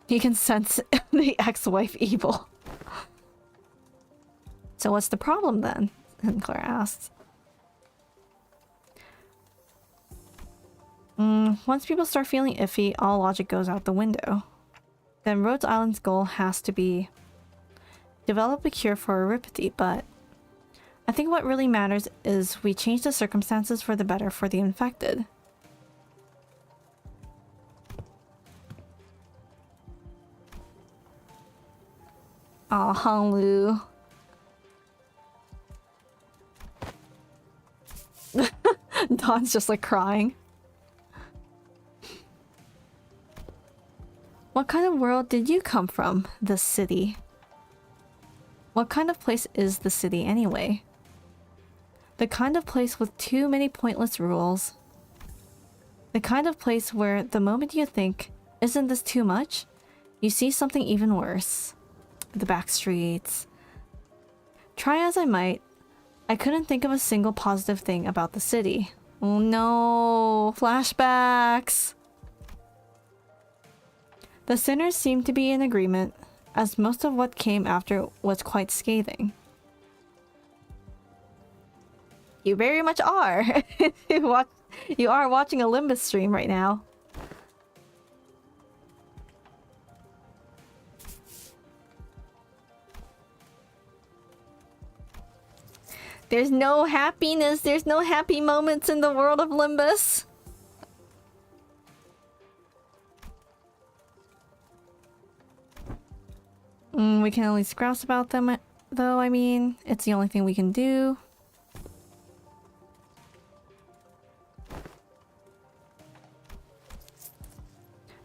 You can sense the ex-wife evil. So what's the problem then? Sinclair asks. Once people start feeling iffy, all logic goes out the window. Then Rhodes Island's goal has to be develop a cure for erypathy, but I think what really matters is we change the circumstances for the better for the infected. Aw, Honglu. Dawn's just like crying. What kind of world did you come from, the city? What kind of place is the city anyway? The kind of place with too many pointless rules. The kind of place where the moment you think, isn't this too much? You see something even worse. The back streets. Try as I might, I couldn't think of a single positive thing about the city. Oh no, flashbacks! The sinners seemed to be in agreement, as most of what came after was quite scathing. You very much are! You are watching a Limbus stream right now. There's no happiness, there's no happy moments in the world of Limbus. We can at least grouse about them, though, I mean, it's the only thing we can do.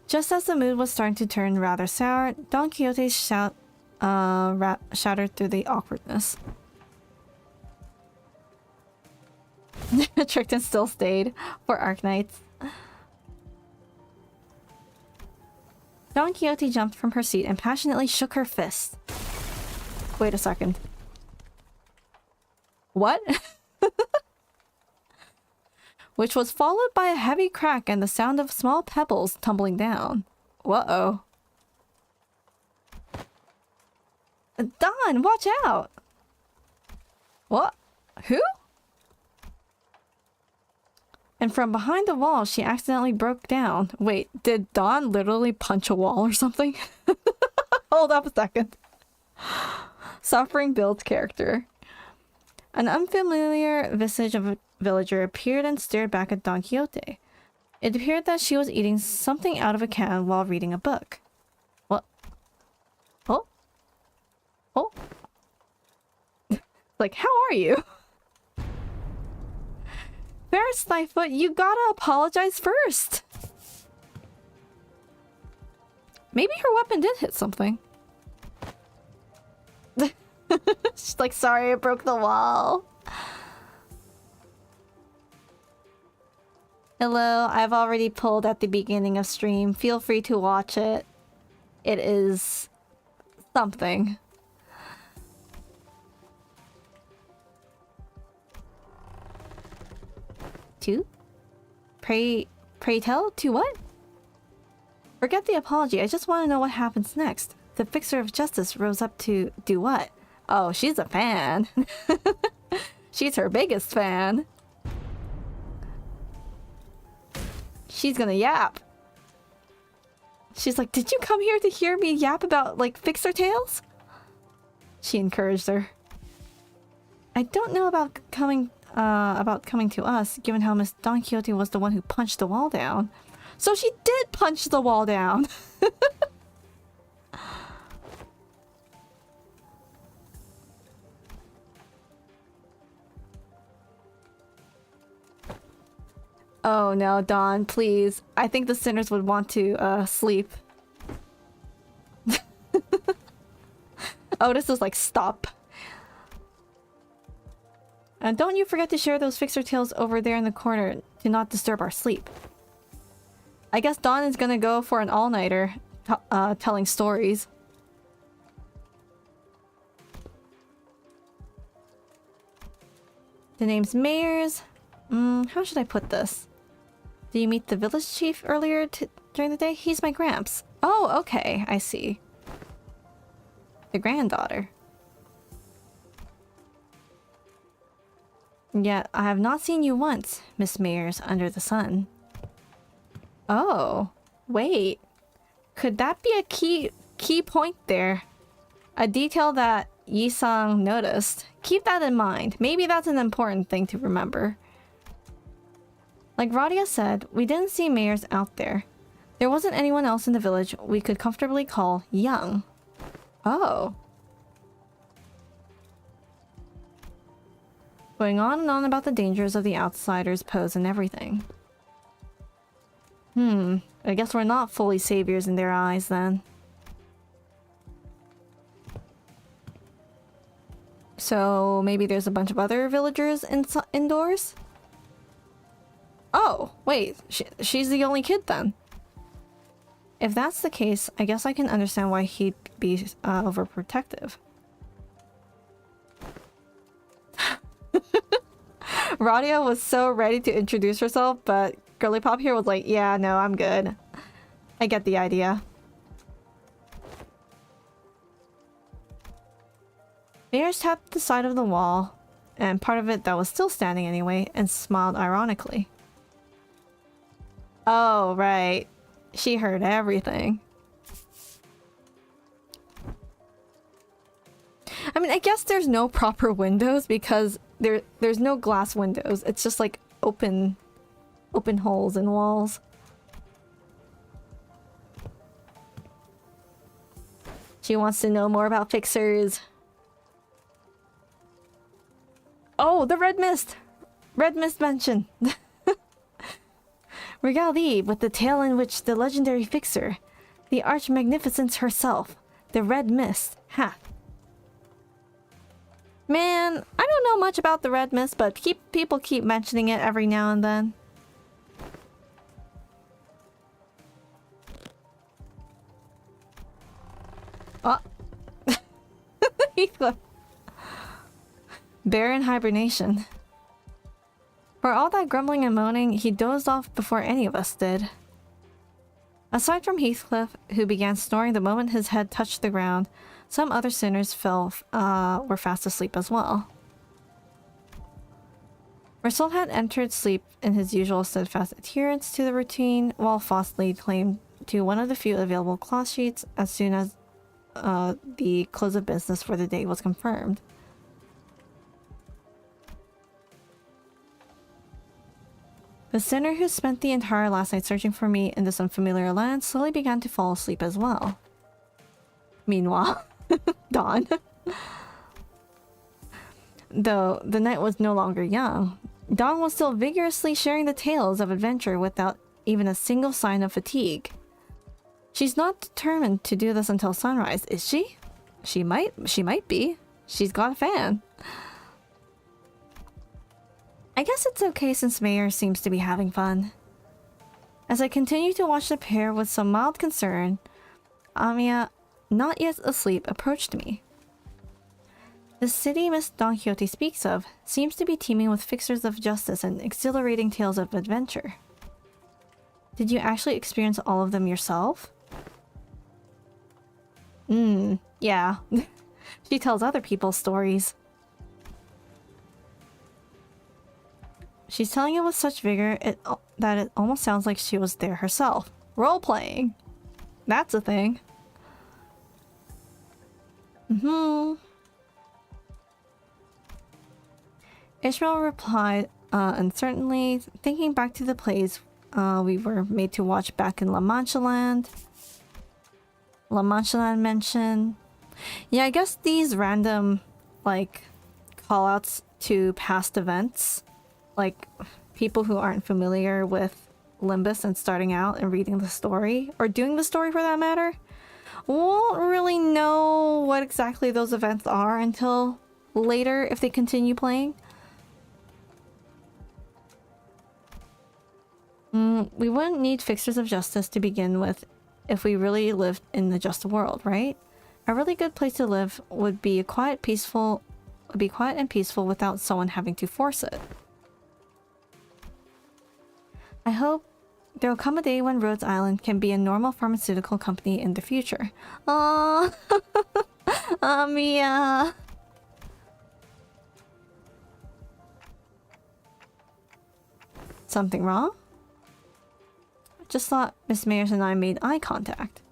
Just as the mood was starting to turn rather sour, Don Quixote's shout shattered through the awkwardness. Trickton still stayed for Arknights. Don Quixote jumped from her seat and passionately shook her fist. Wait a second. What? Which was followed by a heavy crack and the sound of small pebbles tumbling down. Whoa. Dawn, watch out! What? Who? And from behind the wall, she accidentally broke down. Wait, did Dawn literally punch a wall or something? Hold up a second. Suffering builds character. An unfamiliar visage of a villager appeared and stared back at Don Quixote. It appeared that she was eating something out of a can while reading a book. What? Oh? Oh? Like, how are you? Ferris Lightfoot, you gotta apologize first! Maybe her weapon did hit something. She's like, sorry, I broke the wall. Hello, I've already pulled at the beginning of stream. Feel free to watch it. It is something. To? Pray tell? To what? Forget the apology. I just want to know what happens next. The Fixer of Justice rose up to do what? Oh, she's a fan. She's her biggest fan. She's gonna yap. She's like, did you come here to hear me yap about, like, Fixer tales? She encouraged her. I don't know about coming to us, given how Miss Don Quixote was the one who punched the wall down. So she did punch the wall down! Oh no, Dawn, please. I think the sinners would want to, sleep. Otis is like, stop. And don't you forget to share those Fixer tales over there in the corner to not disturb our sleep. I guess Dawn is gonna go for an all-nighter, telling stories. The name's Mayors. How should I put this? Did you meet the village chief earlier during the day? He's my gramps. Oh, okay, I see. The granddaughter. Yet, I have not seen you once, Miss Mayors under the sun. Oh, wait. Could that be a key point there? A detail that Yi-sang noticed. Keep that in mind. Maybe that's an important thing to remember. Like Radia said, we didn't see Mayors out there. There wasn't anyone else in the village we could comfortably call young. Oh. Going on and on about the dangers of the outsiders' pose and everything. I guess we're not fully saviors in their eyes then. So maybe there's a bunch of other villagers indoors? Oh, wait, she's the only kid then. If that's the case, I guess I can understand why he'd be overprotective. Radia was so ready to introduce herself, but Girly Pop here was like, yeah, no, I'm good. I get the idea. Mayors tapped the side of the wall, and part of it that was still standing anyway, and smiled ironically. Oh, right. She heard everything. I mean, I guess there's no proper windows because there's no glass windows. It's just like open holes in walls. She wants to know more about fixers. Oh, the red mist! Red mist mention. Regale thee with the tale in which the legendary fixer, the arch-magnificence herself, the red mist, hath. Man, I don't know much about the red mist, but people keep mentioning it every now and then. Oh. Heathcliff. Bear in hibernation. For all that grumbling and moaning, he dozed off before any of us did. Aside from Heathcliff, who began snoring the moment his head touched the ground, some other sinners were fast asleep as well. Mersault had entered sleep in his usual steadfast adherence to the routine, while Faust laid claim to one of the few available cloth sheets as soon as the close of business for the day was confirmed. The sinner who spent the entire last night searching for me in this unfamiliar land slowly began to fall asleep as well. Meanwhile, dawn. Though the night was no longer young, Dawn was still vigorously sharing the tales of adventure without even a single sign of fatigue. She's not determined to do this until sunrise, is she? She might be. She's got a fan. I guess it's okay since Mayor seems to be having fun. As I continue to watch the pair with some mild concern, Amiya, not yet asleep, approached me. The city Miss Don Quixote speaks of seems to be teeming with fixers of justice and exhilarating tales of adventure. Did you actually experience all of them yourself? Yeah. She tells other people's stories. She's telling it with such vigor that it almost sounds like she was there herself. Role-playing. That's a thing. Ishmael replied, uncertainly, thinking back to the plays we were made to watch back in La Mancha Land. La Mancha Land mention. Yeah, I guess these random, like, callouts to past events, like people who aren't familiar with Limbus and starting out and reading the story, or doing the story for that matter, won't really know what exactly those events are until later if they continue playing. We wouldn't need fixers of justice to begin with if we really lived in the just world, right? A really good place to live would be quiet and peaceful without someone having to force it. I hope there'll come a day when Rhodes Island can be a normal pharmaceutical company in the future. Aww. Mia. Something wrong? Just thought Miss Mayers and I made eye contact.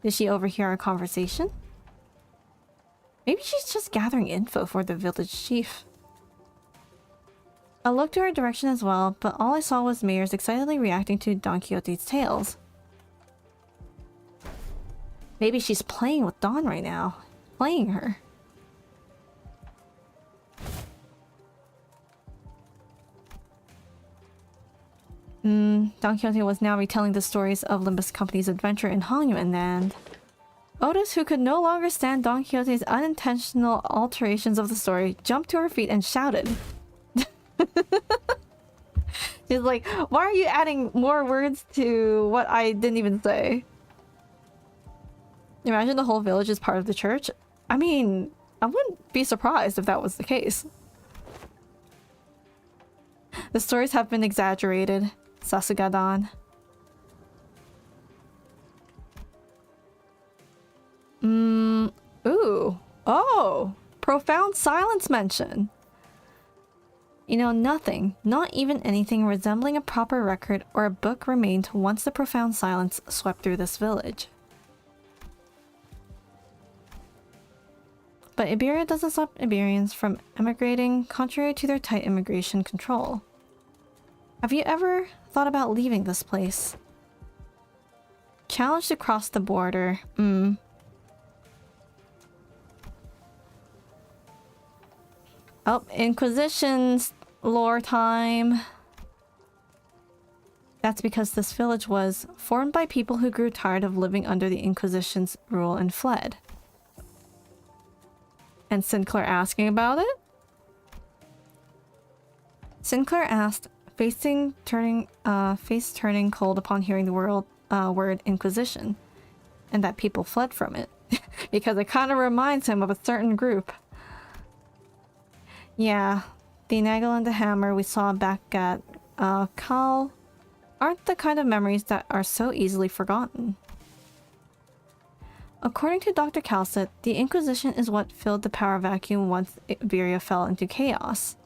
Did she overhear our conversation? Maybe she's just gathering info for the village chief. I looked to her direction as well, but all I saw was Mayers excitedly reacting to Don Quixote's tales. Maybe she's playing with Dawn right now. Playing her. Don Quixote was now retelling the stories of Limbus Company's adventure in Hongyuan Land. Otis, who could no longer stand Don Quixote's unintentional alterations of the story, jumped to her feet and shouted. She's like, why are you adding more words to what I didn't even say? Imagine the whole village is part of the church. I mean, I wouldn't be surprised if that was the case. The stories have been exaggerated. Sasuga-dan. Ooh. Oh! Profound silence mention! You know, nothing, not even anything resembling a proper record or a book remained once the profound silence swept through this village. But Iberia doesn't stop Iberians from emigrating, contrary to their tight immigration control. Have you ever thought about leaving this place? Challenged to cross the border. Oh, Inquisition's lore time. That's because this village was formed by people who grew tired of living under the Inquisition's rule and fled. And Sinclair asking about it? Sinclair asked, face turning cold upon hearing the word Inquisition, and that people fled from it, because it kind of reminds him of a certain group. Yeah, the Nagel and the Hammer we saw back at aren't the kind of memories that are so easily forgotten. According to Dr. Calcet, the Inquisition is what filled the power vacuum once Iberia fell into chaos.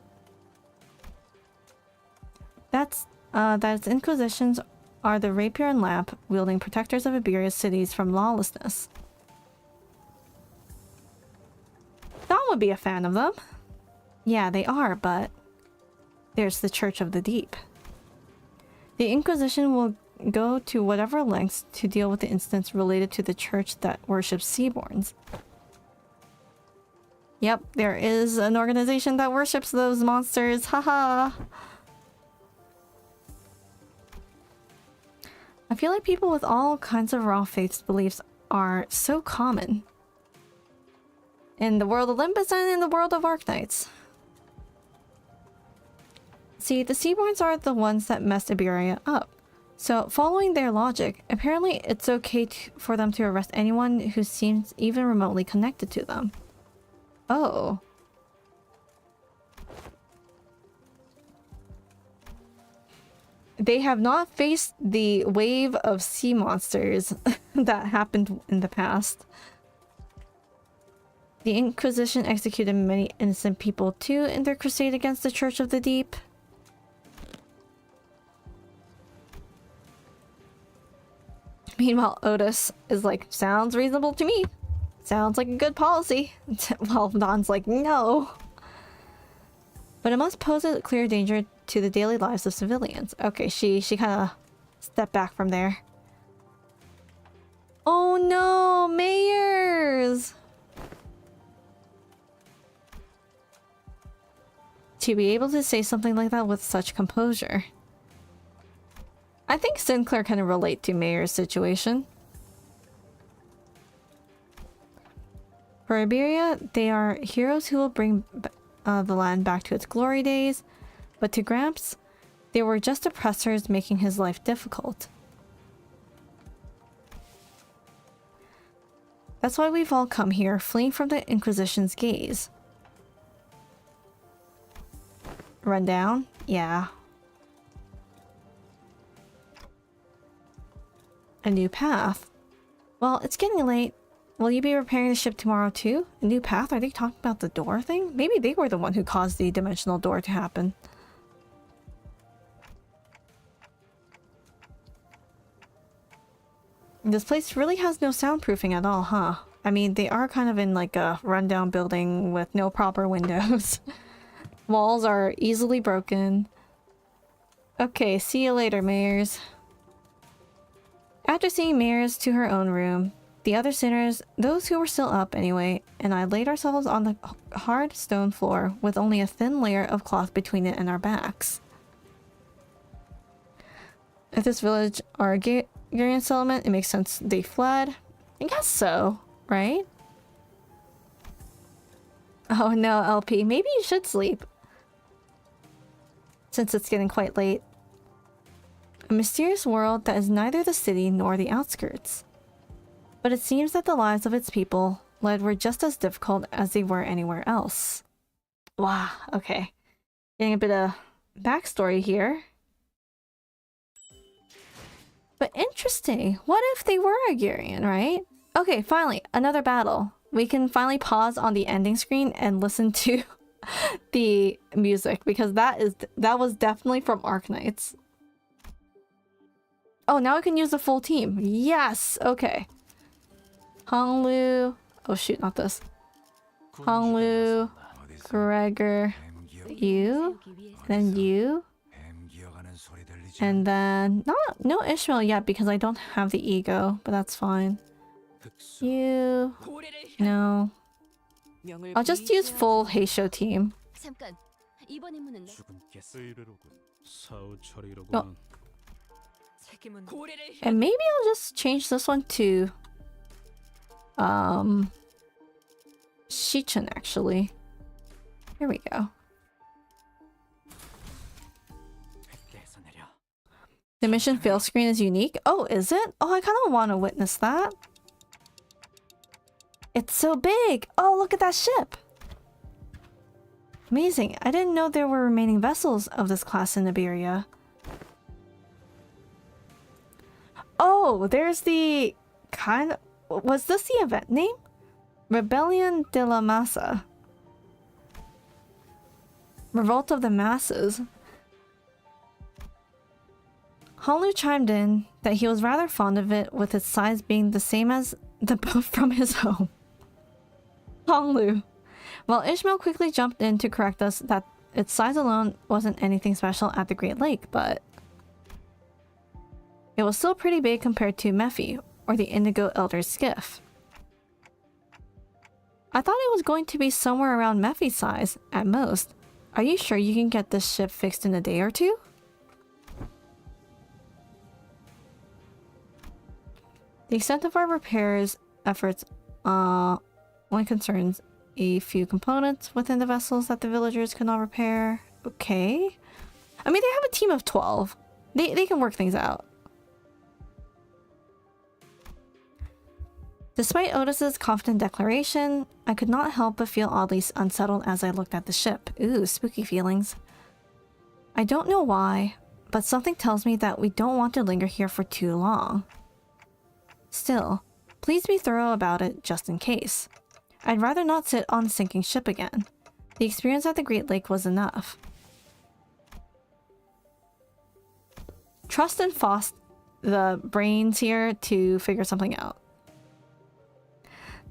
That its Inquisitions are the rapier and lamp wielding protectors of Iberia's cities from lawlessness. Don would be a fan of them. Yeah, they are, but there's the Church of the Deep. The Inquisition will go to whatever lengths to deal with the incidents related to the church that worships Seaborns. Yep, there is an organization that worships those monsters, haha! I feel like people with all kinds of raw faith beliefs are so common. In the world of Limbus and in the world of Arknights. See, the Seaborns are the ones that messed Iberia up. So, following their logic, apparently it's okay for them to arrest anyone who seems even remotely connected to them. Oh. They have not faced the wave of sea monsters that happened in the past. The Inquisition executed many innocent people too in their crusade against the Church of the Deep. Meanwhile, Otis is like, sounds reasonable to me. Sounds like a good policy. Well, Don's like, no. But it must pose a clear danger to the daily lives of civilians. Okay, she kind of stepped back from there. Oh no, mayors! To be able to say something like that with such composure. I think Sinclair can relate to Mayor's situation. For Iberia, they are heroes who will bring the land back to its glory days, but to Gramps, they were just oppressors making his life difficult. That's why we've all come here, fleeing from the Inquisition's gaze. Run down? Yeah. A new path? Well, it's getting late. Will you be repairing the ship tomorrow too? A new path? Are they talking about the door thing? Maybe they were the one who caused the dimensional door to happen. This place really has no soundproofing at all, huh? I mean, they are kind of in like a rundown building with no proper windows. Walls are easily broken. Okay, see you later, Mayors. After seeing Mayors to her own room, the other sinners, those who were still up anyway, and I laid ourselves on the hard stone floor with only a thin layer of cloth between it and our backs. If this village are a Garian settlement, it makes sense they fled. I guess so, right? Oh no, LP, maybe you should sleep. Since it's getting quite late. A mysterious world that is neither the city nor the outskirts. But it seems that the lives of its people led were just as difficult as they were anywhere else. Wow, okay. Getting a bit of backstory here. But interesting. What if they were Agarian, right? Okay, finally, another battle. We can finally pause on the ending screen and listen to the music, because that was definitely from Arknights. Oh, now we can use the full team. Yes! Okay. Honglu. Oh shoot, not this. Honglu, Gregor, you, then you, and then no Ishmael yet because I don't have the ego, but that's fine. You, no. I'll just use full Heisho team. Oh. And maybe I'll just change this one to Shichin, actually. Here we go. The mission fail screen is unique. Oh, is it? Oh, I kind of want to witness that. It's so big. Oh, look at that ship. Amazing. I didn't know there were remaining vessels of this class in Iberia. Oh, there's the kind of... Was this the event name? Rebellion de la Masa. Revolt of the Masses. Honglu chimed in that he was rather fond of it, with its size being the same as the boat from his home. Honglu. While Ishmael quickly jumped in to correct us that its size alone wasn't anything special at the Great Lake, but it was still pretty big compared to Mephi, or the Indigo Elder's skiff. I thought it was going to be somewhere around Mephi's size, at most. Are you sure you can get this ship fixed in a day or two? The extent of our repairs efforts only concerns a few components within the vessels that the villagers could not repair. Okay. I mean, they have a team of 12. They can work things out. Despite Otis's confident declaration, I could not help but feel oddly unsettled as I looked at the ship. Ooh, spooky feelings. I don't know why, but something tells me that we don't want to linger here for too long. Still, please be thorough about it just in case. I'd rather not sit on a sinking ship again. The experience at the Great Lake was enough. Trust and Faust, the brains here, to figure something out.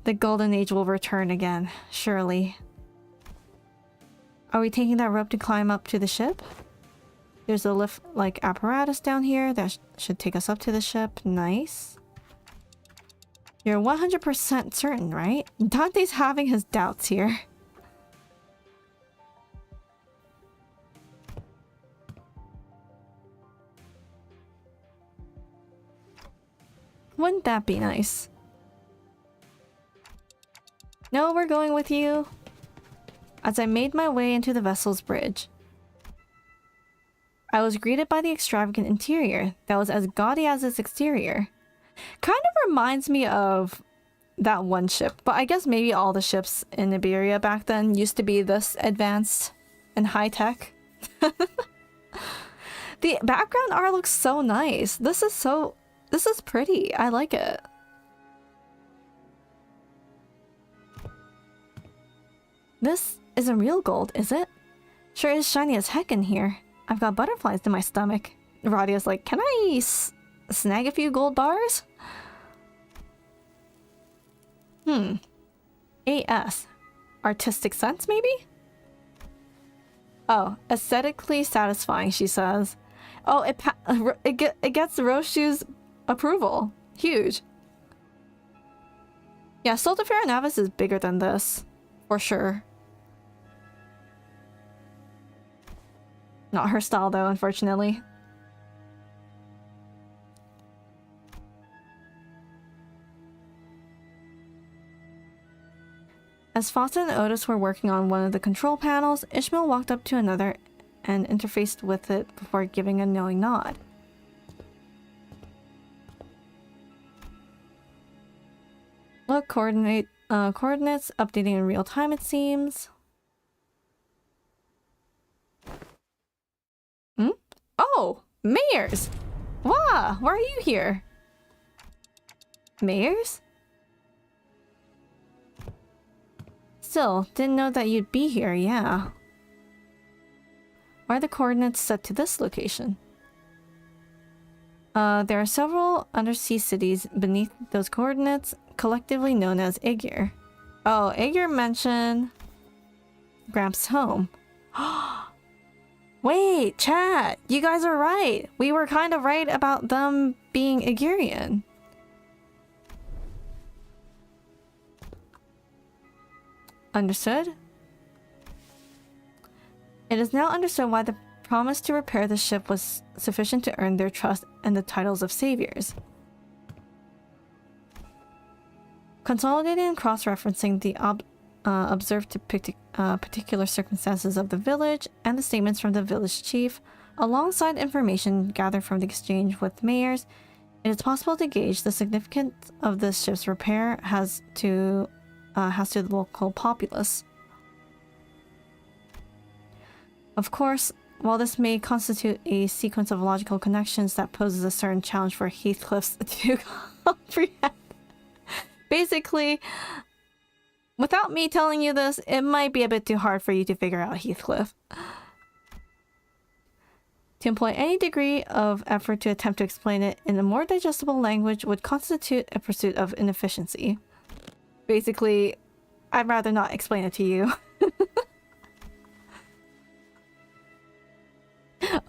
The Golden Age will return again, surely. Are we taking that rope to climb up to the ship? There's a lift-like apparatus down here that should take us up to the ship. Nice. You're 100% certain, right? Dante's having his doubts here. Wouldn't that be nice? No, we're going with you. As I made my way into the vessel's bridge, I was greeted by the extravagant interior that was as gaudy as its exterior. Kind of reminds me of that one ship, but I guess maybe all the ships in Iberia back then used to be this advanced and high-tech. The background art looks so nice. This is pretty. I like it. This isn't real gold, is it? Sure is shiny as heck in here. I've got butterflies in my stomach. Radia's like, can I snag a few gold bars? AS. Artistic sense, maybe? Oh, aesthetically satisfying, she says. Oh, it gets Roshu's approval. Huge. Yeah, Stultifera Navis is bigger than this. For sure. Not her style though, unfortunately. As Foster and Otis were working on one of the control panels, Ishmael walked up to another and interfaced with it before giving a knowing nod. Look, coordinates updating in real time, it seems. Oh, Mayors! Wow, why are you here? Mayors? Still, didn't know that you'd be here, yeah. Why are the coordinates set to this location? There are several undersea cities beneath those coordinates, collectively known as Aegir. Oh, Aegir mentioned Gramps' home. Wait, chat! You guys are right! We were kind of right about them being Aegirian. Understood? It is now understood why the promise to repair the ship was sufficient to earn their trust and the titles of saviors. Consolidating and cross-referencing the observed particular circumstances of the village and the statements from the village chief, alongside information gathered from the exchange with mayors, it is possible to gauge the significance of the ship's repair has to the local populace. Of course, while this may constitute a sequence of logical connections that poses a certain challenge for Heathcliff's to comprehend. Basically, without me telling you this, it might be a bit too hard for you to figure out Heathcliff. To employ any degree of effort to attempt to explain it in a more digestible language would constitute a pursuit of inefficiency. Basically, I'd rather not explain it to you.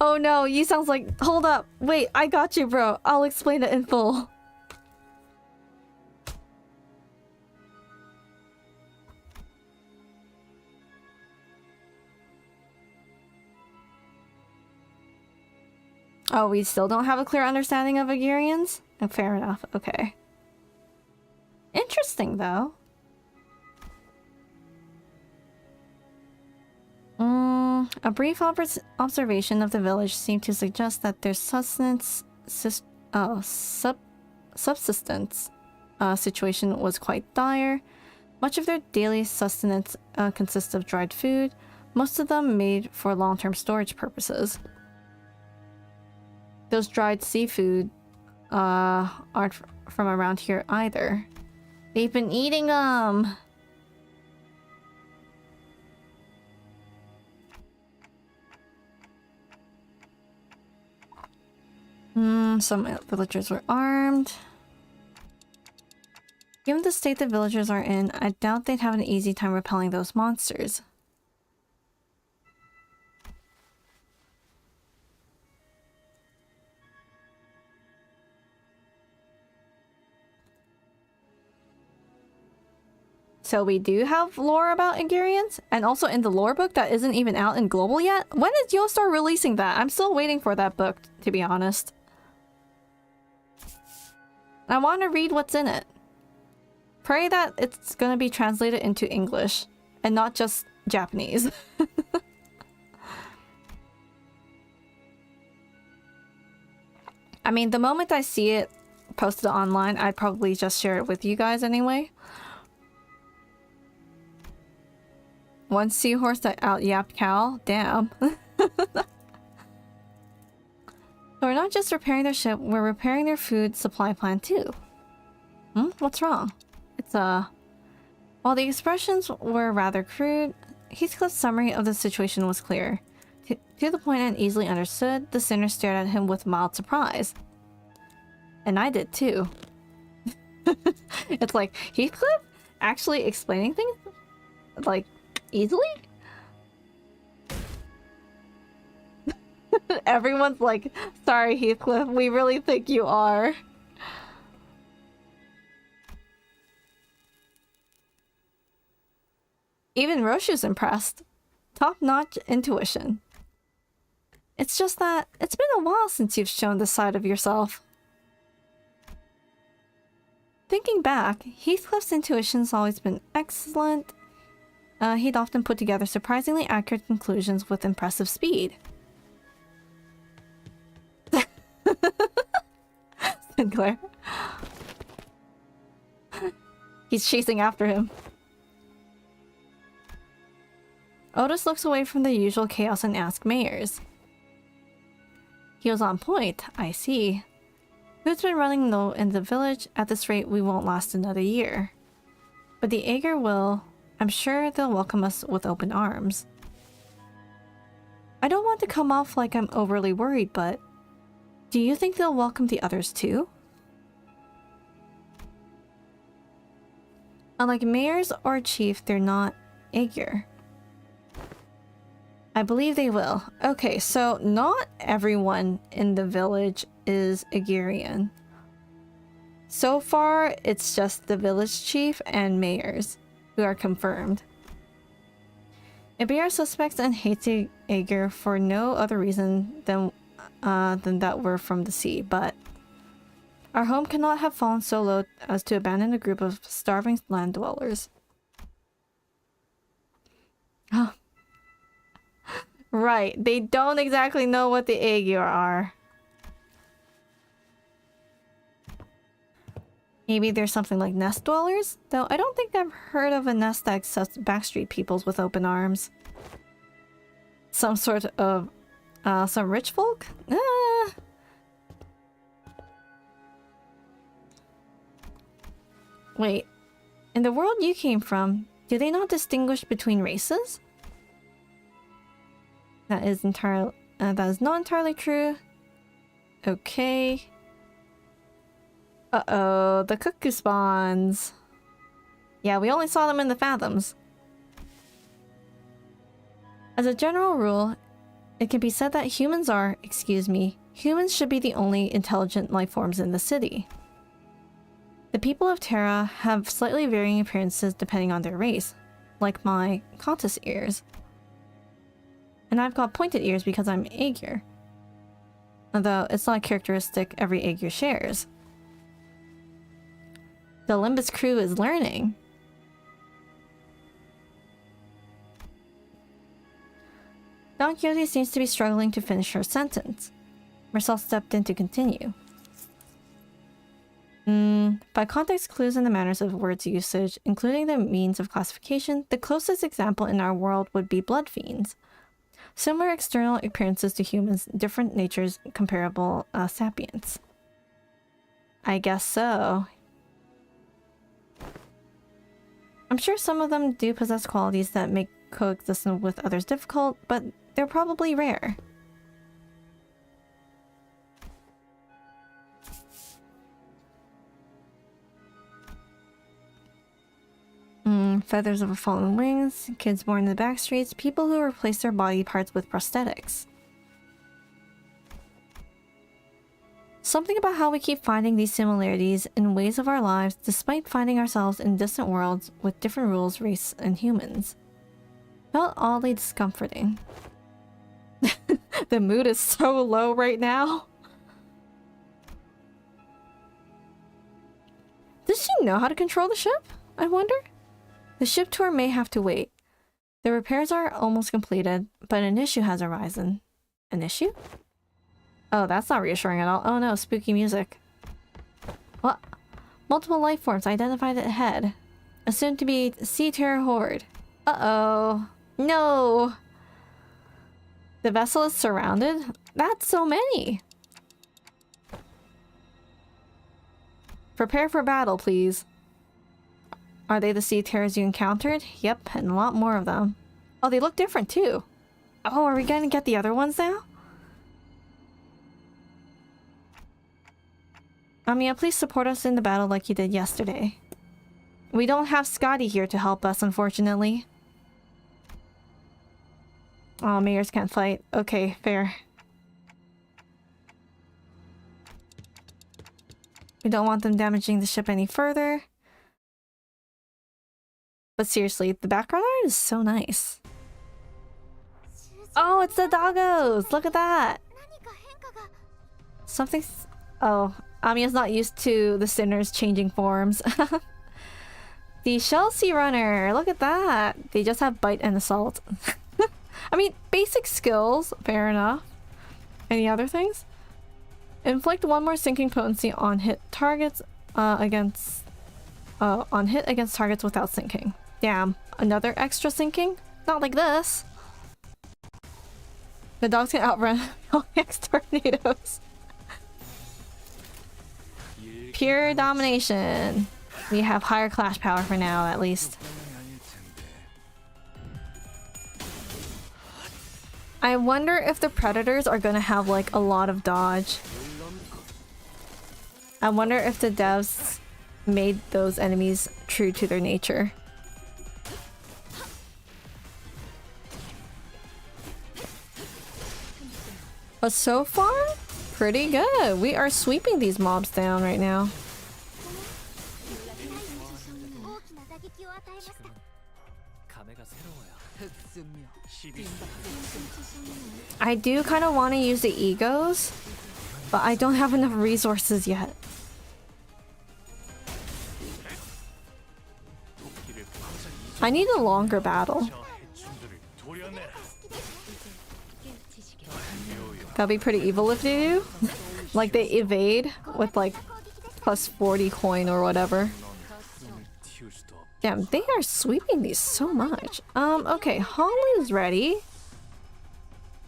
Oh no, you sounds like... Hold up. Wait, I got you, bro. I'll explain it in full. Oh, we still don't have a clear understanding of Agirians? Oh, fair enough. Okay. Interesting, though. A brief observation of the village seemed to suggest that their subsistence situation was quite dire. Much of their daily sustenance consists of dried food, most of them made for long-term storage purposes. Those dried seafood aren't from around here either. They've been eating them! Some villagers were armed. Given the state the villagers are in, I doubt they'd have an easy time repelling those monsters. So we do have lore about Agirians, and also in the lore book that isn't even out in global yet. When is Yoastar releasing that? I'm still waiting for that book, to be honest. I want to read what's in it. Pray that it's gonna be translated into English, and not just Japanese. I mean, the moment I see it posted online, I'd probably just share it with you guys anyway. One seahorse that out-yapped Cal? Damn. So we're not just repairing their ship, we're repairing their food supply plan too. What's wrong? It's While the expressions were rather crude, Heathcliff's summary of the situation was clear. To the point and easily understood, the sinner stared at him with mild surprise. And I did too. It's like, Heathcliff? Actually explaining things? Like, easily? Everyone's like, sorry Heathcliff, we really think you are. Even Roshu's impressed. Top-notch intuition. It's just that it's been a while since you've shown this side of yourself. Thinking back, Heathcliff's intuition's always been excellent. He'd often put together surprisingly accurate conclusions with impressive speed. Sinclair. He's chasing after him. Otis looks away from the usual chaos and asks Mayers. He was on point, I see. Food's been running low in the village. At this rate, we won't last another year. But the Aegir will. I'm sure they'll welcome us with open arms. I don't want to come off like I'm overly worried, but... do you think they'll welcome the others too? Unlike mayors or chief, they're not Aegir. I believe they will. Okay, so not everyone in the village is Aegirian. So far, it's just the village chief and mayors who are confirmed. Ibira suspects and hates the Aegir for no other reason than that we're from the sea, but our home cannot have fallen so low as to abandon a group of starving land dwellers. Oh. Right, they don't exactly know what the Aegir are. Maybe there's something like nest dwellers? Though I don't think I've heard of a nest that accepts backstreet peoples with open arms. Some sort of Some rich folk? Wait. In the world you came from, do they not distinguish between races? That is not entirely true. Okay. Uh-oh, the cuckoo spawns. Yeah, we only saw them in the Fathoms. As a general rule, it can be said that humans should be the only intelligent life forms in the city. The people of Terra have slightly varying appearances depending on their race, like my Contus ears. And I've got pointed ears because I'm Aegir. Although it's not a characteristic every Aegir shares. The Limbus crew is learning. Don Quixote seems to be struggling to finish her sentence. Marcel stepped in to continue. By context clues and the manners of words usage, including the means of classification, the closest example in our world would be blood fiends. Similar external appearances to humans, different natures, comparable sapiens. I guess so. I'm sure some of them do possess qualities that make coexistence with others difficult, but they're probably rare. Feathers over fallen wings, kids born in the back streets, people who replace their body parts with prosthetics. Something about how we keep finding these similarities in ways of our lives despite finding ourselves in distant worlds with different rules, race, and humans. Felt oddly discomforting. The mood is so low right now. Does she know how to control the ship? I wonder? The ship tour may have to wait. The repairs are almost completed, but an issue has arisen. An issue? Oh, that's not reassuring at all. Oh no, spooky music. What? Multiple life forms identified ahead. Assumed to be Sea Terror Horde. Uh-oh. No! The vessel is surrounded? That's so many! Prepare for battle, please. Are they the sea terrors you encountered? Yep, and a lot more of them. Oh, they look different too. Oh, are we gonna get the other ones now? Amiya, please support us in the battle like you did yesterday. We don't have Scotty here to help us, unfortunately. Oh, Mayors can't fight. Okay, fair. We don't want them damaging the ship any further. But seriously, the background art is so nice. Oh, it's the doggos! Look at that! Something's... Oh, Amiya's not used to the sinners changing forms. The Shell Sea Runner! Look at that! They just have bite and assault. I mean, basic skills, fair enough. Any other things? Inflict one more sinking potency on hit targets against targets without sinking. Damn, another extra sinking? Not like this. The dogs can outrun X tornadoes. Pure domination. We have higher clash power for now, at least. I wonder if the predators are gonna have like a lot of dodge. I wonder if the devs made those enemies true to their nature. But so far, pretty good. We are sweeping these mobs down right now. I do kind of want to use the egos, but I don't have enough resources yet. I need a longer battle. That'd be pretty evil if they do. Like they evade with like plus 40 coin or whatever. Damn, they are sweeping these so much. Okay, Holland's ready.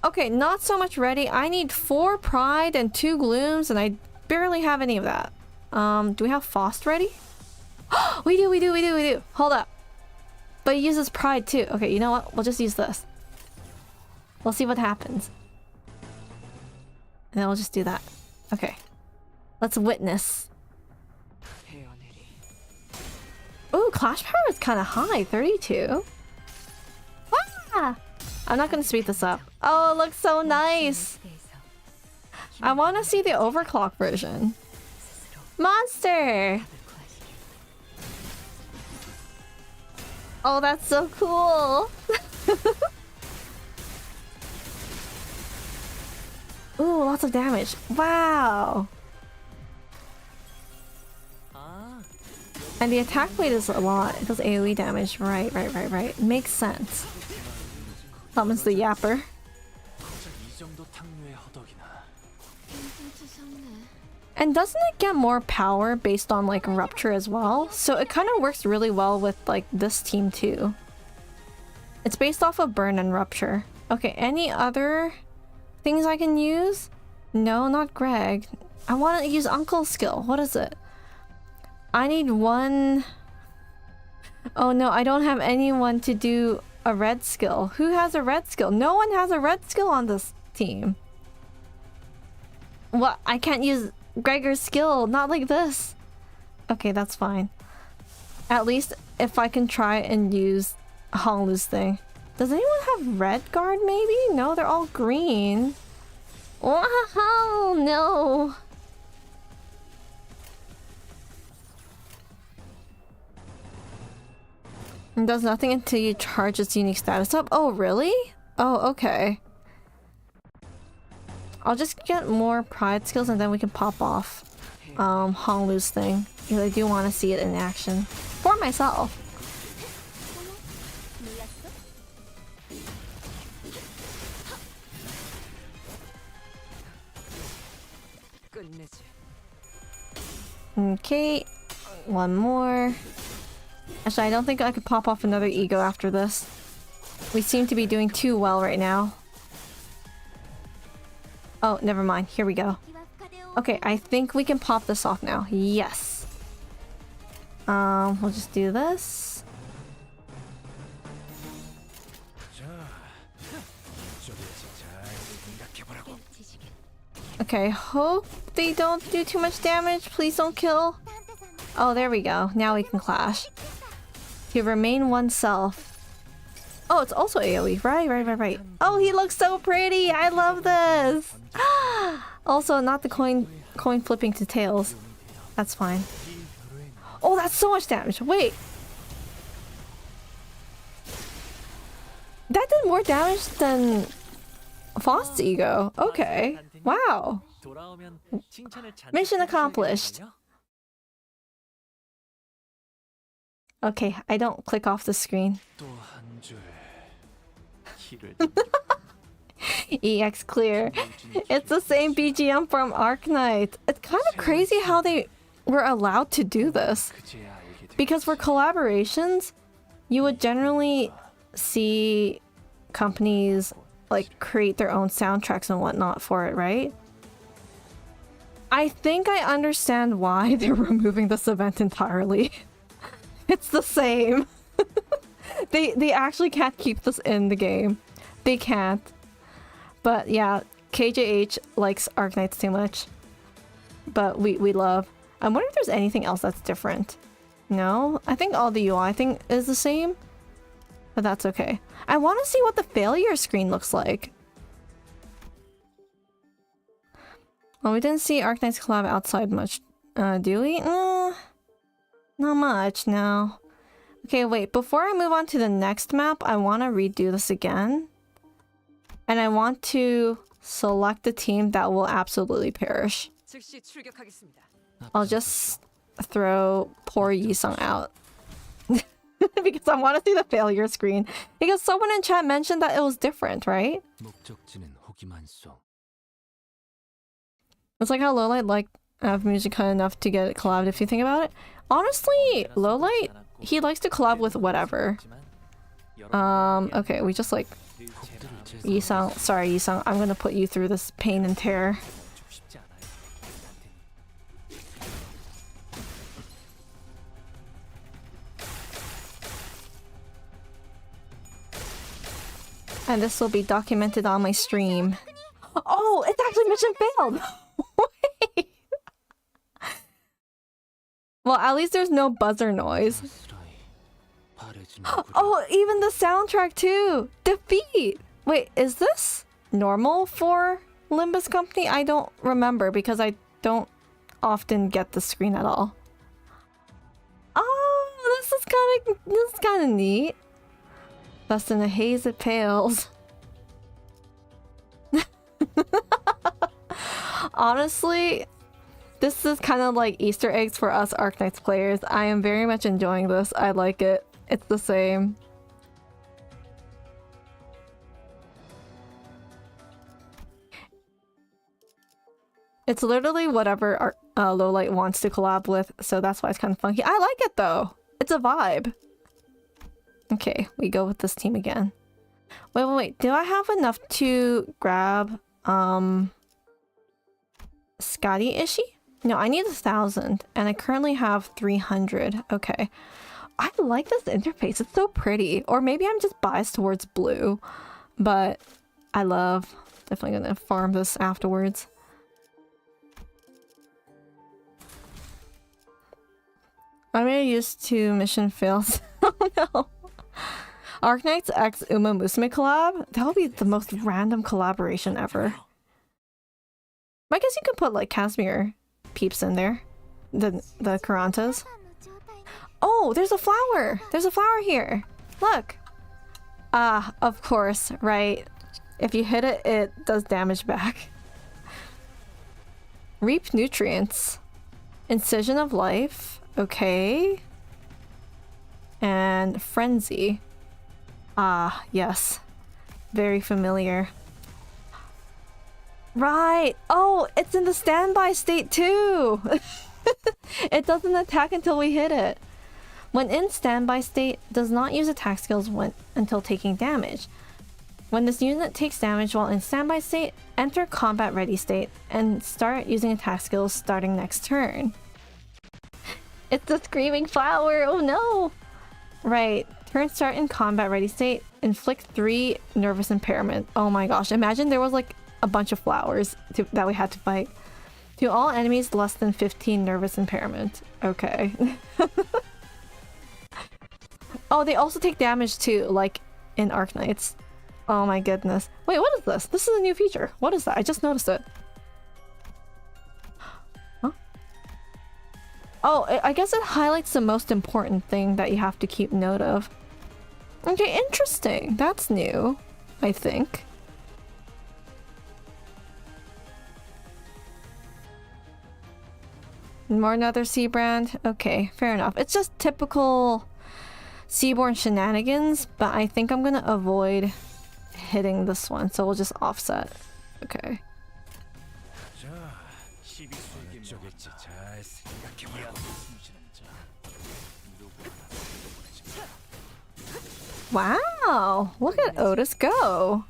Okay, not so much ready. I need 4 pride and 2 glooms, and I barely have any of that. Do we have Faust ready? we do. Hold up. But he uses pride too. Okay, you know what? We'll just use this. We'll see what happens. And then we'll just do that. Okay. Let's witness. Ooh, clash power is kind of high. 32. Ah! I'm not gonna speed this up. Oh, it looks so nice. I want to see the overclock version. Monster! Oh, that's so cool! Ooh, lots of damage. Wow! And the attack weight is a lot. It does AoE damage. Right. Makes sense. Summons the yapper. And doesn't it get more power based on like Rupture as well? So it kind of works really well with like this team too. It's based off of Burn and Rupture. Okay, any other things I can use? No, not Greg. I want to use Uncle's skill. What is it? I need 1... Oh no, I don't have anyone to do a red skill. Who has a red skill? No one has a red skill on this team. What? I can't use Gregor's skill. Not like this. Okay, that's fine. At least if I can try and use Honglu's thing. Does anyone have red guard maybe? No, they're all green. Oh no. It does nothing until you charge its unique status up. Oh, really? Oh, okay. I'll just get more pride skills and then we can pop off Honglu's thing. Because I do want to see it in action. For myself. Okay. One more. Actually, I don't think I could pop off another ego after this. We seem to be doing too well right now. Oh, never mind. Here we go. Okay, I think we can pop this off now. Yes. We'll just do this. Okay, hope they don't do too much damage. Please don't kill. Oh, there we go. Now we can clash. To remain oneself. Oh, it's also AoE. Right. Oh, he looks so pretty. I love this. Also, not the coin flipping to tails. That's fine. Oh, that's so much damage. Wait. That did more damage than Faust's ego. Okay. Wow. Mission accomplished. Okay, I don't click off the screen. EX clear. It's the same BGM from Arknights. It's kind of crazy how they were allowed to do this. Because for collaborations, you would generally see companies like create their own soundtracks and whatnot for it, right? I think I understand why they're removing this event entirely. It's the same. They actually can't keep this in the game. They can't. But yeah, KJH likes Arknights too much. But we love. I wonder if there's anything else that's different. No? I think all the UI thing is the same. But that's okay. I want to see what the failure screen looks like. Well, we didn't see Arknights collab outside much, do we? Not much, no. Okay, wait. Before I move on to the next map, I want to redo this again. And I want to select the team that will absolutely perish. I'll just throw poor Yisung out. Because I want to see the failure screen. Because someone in chat mentioned that it was different, right? It's like how Lowlight liked Musica enough to get it collabed if you think about it. Honestly, Lowlight, he likes to collab with whatever. Okay, we just like Yisung, sorry Yisung, I'm gonna put you through this pain and terror. And this will be documented on my stream. Oh, it's actually mission failed! Wait! Well, at least there's no buzzer noise. Oh, even the soundtrack too! Defeat! Wait, is this normal for Limbus Company? I don't remember because I don't often get the screen at all. Oh, this is kind of neat. Thus in the haze it pales. Honestly, this is kind of like Easter eggs for us Arknights players. I am very much enjoying this. I like it. It's the same. It's literally whatever Lowlight wants to collab with, so that's why it's kind of funky. I like it though. It's a vibe. Okay, we go with this team again. Wait. Do I have enough to grab Scotty Ishii? No, I need 1,000 and I currently have 300. Okay. I like this interface. It's so pretty. Or maybe I'm just biased towards blue, but I love. Definitely gonna farm this afterwards. I'm really used to mission fails. Oh no. Arknights X Uma Musume collab? That would be the most random collaboration ever. I guess you could put like Casimir peeps in there. The Karantas. Oh, there's a flower! There's a flower here! Look! Ah, of course, right. If you hit it, it does damage back. Reap nutrients. Incision of life. Okay. And frenzy. Ah, yes. Very familiar. Right! Oh, it's in the standby state too! It doesn't attack until we hit it. When in standby state, does not use attack skills until taking damage. When this unit takes damage while in standby state, enter combat ready state and start using attack skills starting next turn. It's the screaming flower! Oh no! Right. Turn start in combat ready state. Inflict 3 nervous impairment. Oh my gosh. Imagine there was like a bunch of flowers that we had to fight. To all enemies less than 15 nervous impairment. Okay. Oh, they also take damage too, like in Arknights. Oh my goodness. Wait, what is this? This is a new feature. What is that? I just noticed it. Huh? Oh, I guess it highlights the most important thing that you have to keep note of. Okay, interesting. That's new, I think. More another sea brand? Okay, fair enough. It's just typical Seaborn shenanigans, but I think I'm gonna avoid hitting this one, so we'll just offset. Okay. Wow! Look at Otis go!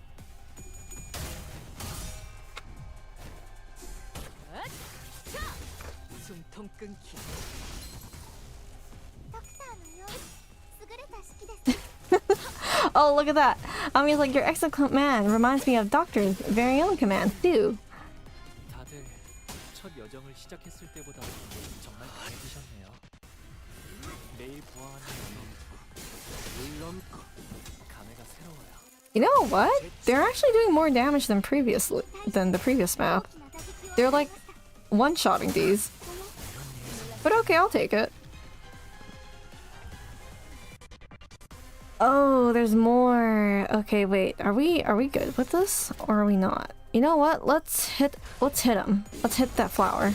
Oh, look at that! Ami's like, your excellent command reminds me of Doctor's very own command, too. You know what? They're actually doing more damage than the previous map. They're like one-shotting these. But okay, I'll take it. Oh, there's more. Okay, wait. Are we good with this or are we not? You know what? Let's hit him. Let's hit that flower.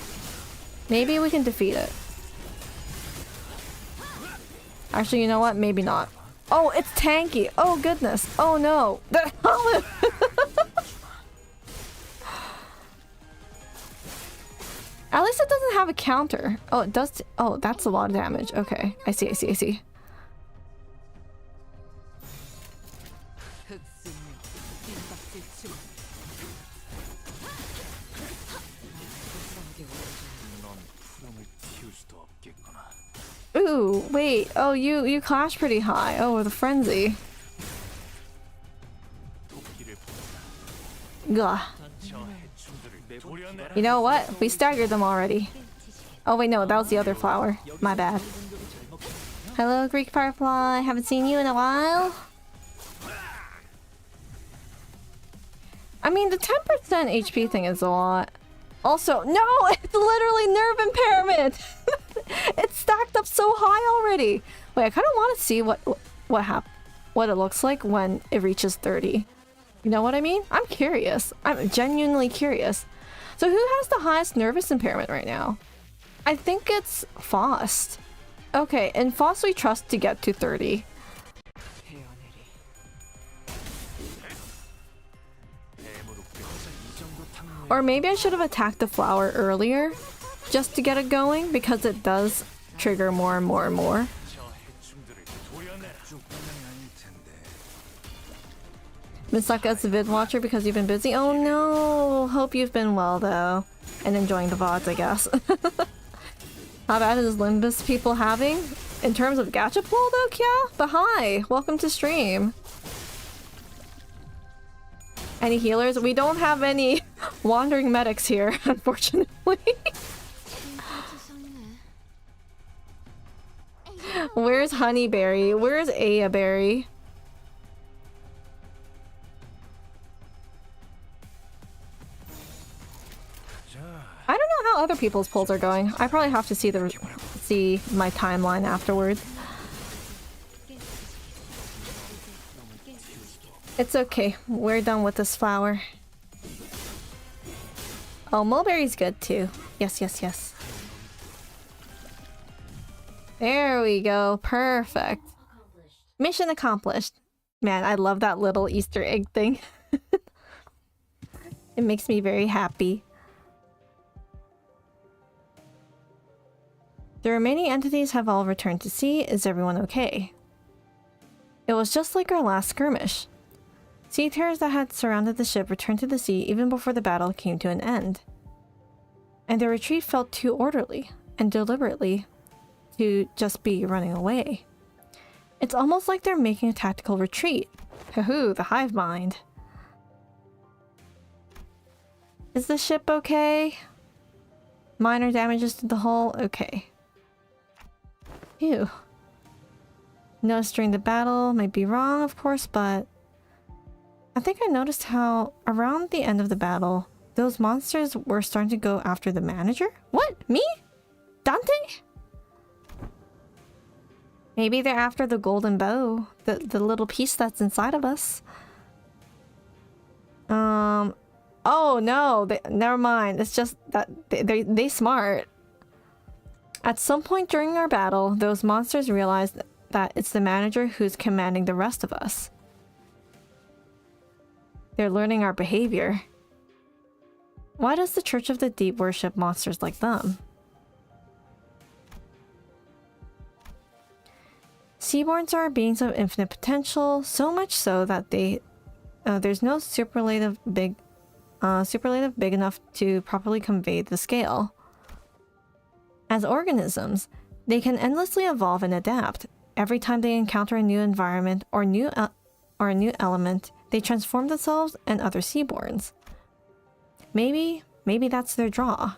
Maybe we can defeat it. Actually, you know what? Maybe not. Oh, it's tanky. Oh goodness. Oh no. The helmet. At least it doesn't have a counter. Oh, it does. Oh, that's a lot of damage. Okay. I see. Ooh, wait. Oh, you clash pretty high. Oh, with a frenzy. Gah. You know what? We staggered them already. Oh wait, no, that was the other flower. My bad. Hello, Greek Firefly. Haven't seen you in a while. I mean, the 10% HP thing is a lot. Also, no! It's literally nerve impairment! It's stacked up so high already! Wait, I kind of want to see what it looks like when it reaches 30. You know what I mean? I'm curious. I'm genuinely curious. So who has the highest nervous impairment right now? I think it's Faust. Okay, in Faust we trust to get to 30. Or maybe I should have attacked the flower earlier, just to get it going, because it does trigger more and more and more. Been stuck as a vid watcher because you've been busy? Oh no! Hope you've been well though. And enjoying the VODs, I guess. How bad is Limbus people having? In terms of gacha pool though, Kya? But hi! Welcome to stream. Any healers? We don't have any wandering medics here, unfortunately. Where's Honeyberry? Where's Ayaberry? I don't know how other people's polls are going. I probably have to see my timeline afterwards. It's okay. We're done with this flower. Oh, mulberry's good too. Yes, yes, yes. There we go. Perfect. Mission accomplished. Man, I love that little Easter egg thing. It makes me very happy. The remaining entities have all returned to sea. Is everyone okay? It was just like our last skirmish. Sea terrors that had surrounded the ship returned to the sea even before the battle came to an end. And their retreat felt too orderly and deliberately to just be running away. It's almost like they're making a tactical retreat. Hoo-hoo, the hive mind. Is the ship okay? Minor damages to the hull? Okay. Ew. Noticed during the battle, might be wrong of course, but I think I noticed how around the end of the battle, those monsters were starting to go after the manager? What? Me? Dante? Maybe they're after the golden bow, the little piece that's inside of us. Oh no, never mind. It's just that they smart. At some point during our battle, those monsters realized that it's the manager who's commanding the rest of us. They're learning our behavior. Why does the Church of the Deep worship monsters like them? Seaborns are beings of infinite potential, so much so that there's no superlative big enough to properly convey the scale. As organisms, they can endlessly evolve and adapt. Every time they encounter a new environment or a new element, they transform themselves and other seaborns. Maybe that's their draw.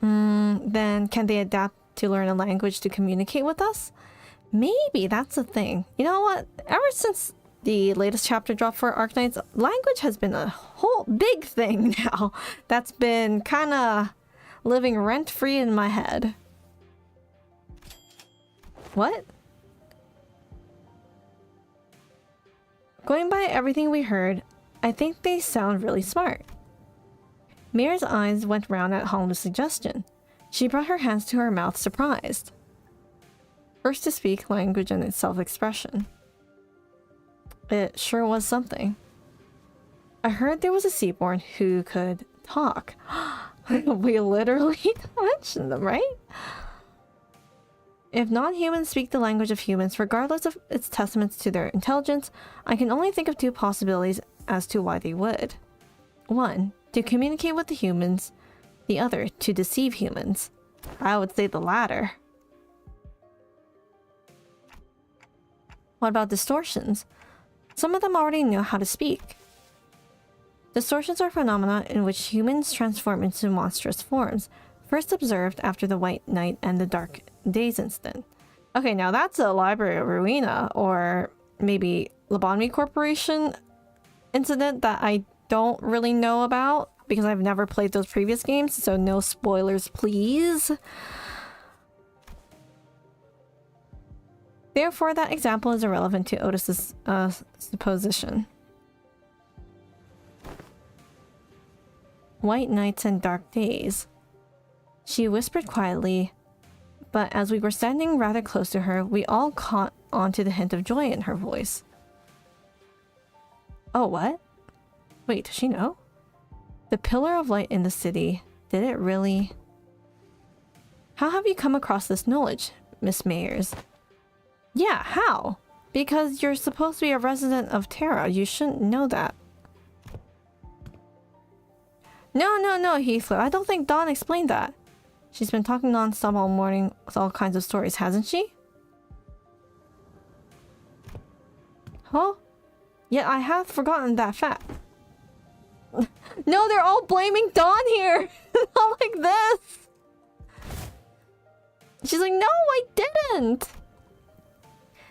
Then can they adapt to learn a language to communicate with us? Maybe that's a thing. You know what? Ever since the latest chapter dropped for Arknights, language has been a whole big thing now. That's been kinda living rent-free in my head. What? Going by everything we heard, I think they sound really smart. Mira's eyes went round at Honglu's suggestion. She brought her hands to her mouth, surprised. First to speak language and its self-expression. It sure was something. I heard there was a seaborn who could talk. We literally mentioned them, right? If non-humans speak the language of humans, regardless of its testaments to their intelligence, I can only think of two possibilities as to why they would. One, to communicate with the humans. The other, to deceive humans. I would say the latter. What about distortions? Some of them already know how to speak. Distortions are phenomena in which humans transform into monstrous forms, first observed after the White Night and the Dark Days incident. Okay, now that's a Library of Ruina, or maybe Lobotomy Corporation incident that I don't really know about because I've never played those previous games, so no spoilers, please. Therefore, that example is irrelevant to Otis's supposition. White nights and dark days. She whispered quietly, but as we were standing rather close to her, we all caught onto the hint of joy in her voice. Oh, what? Wait, does she know? The pillar of light in the city, did it really? How have you come across this knowledge, Miss Mayers? Yeah, how? Because you're supposed to be a resident of Terra, you shouldn't know that. No, Heathcliff, I don't think Dawn explained that. She's been talking non-stop all morning with all kinds of stories, hasn't she? Huh? Yet I have forgotten that fact. No, they're all blaming Dawn here! Not like this! She's like, no, I didn't!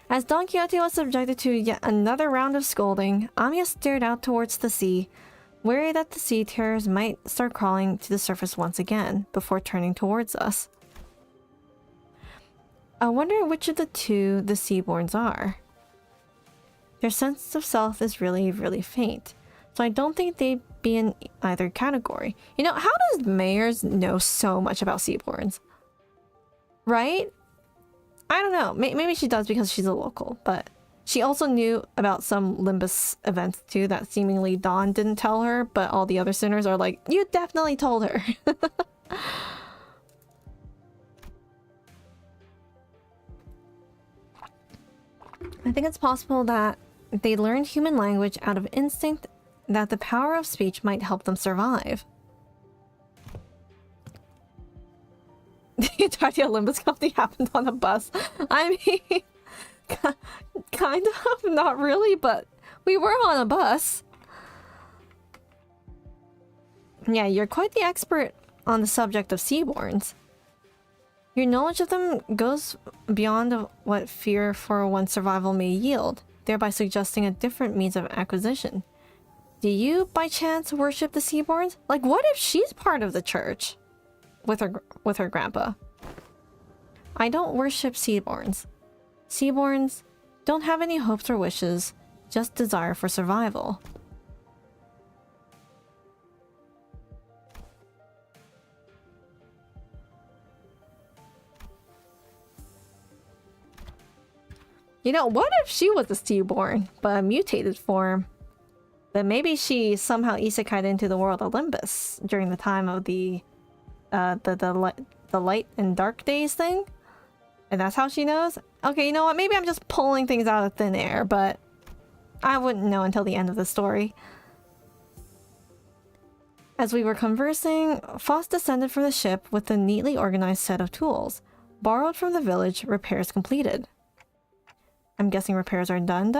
As Don Quixote was subjected to yet another round of scolding, Amiya stared out towards the sea, wary that the sea terrors might start crawling to the surface once again, before turning towards us. I wonder which of the two the Seaborns are. Their sense of self is really, really faint, so I don't think they'd be in either category. You know, how does Mayers know so much about Seaborns? Right? I don't know. Maybe she does because she's a local, but she also knew about some Limbus events too that seemingly Dawn didn't tell her, but all the other sinners are like, you definitely told her. I think it's possible that they learned human language out of instinct, that the power of speech might help them survive. The entirety of Limbus company happened on a bus. I mean, kind of, not really, but we were on a bus. Yeah, you're quite the expert on the subject of Seaborns. Your knowledge of them goes beyond what fear for one's survival may yield, thereby suggesting a different means of acquisition. Do you, by chance, worship the Seaborns? Like, what if she's part of the church? With her grandpa. I don't worship Seaborns. Seaborns don't have any hopes or wishes, just desire for survival. You know, what if she was a Seaborn, but a mutated form? Then maybe she somehow isekai'd into the world of Limbus during the time of the light and dark days thing, and that's how she knows. Okay, you know what, maybe I'm just pulling things out of thin air, but I wouldn't know until the end of the story. As we were conversing, Foss descended from the ship with a neatly organized set of tools, borrowed from the village, repairs completed. I'm guessing repairs are done?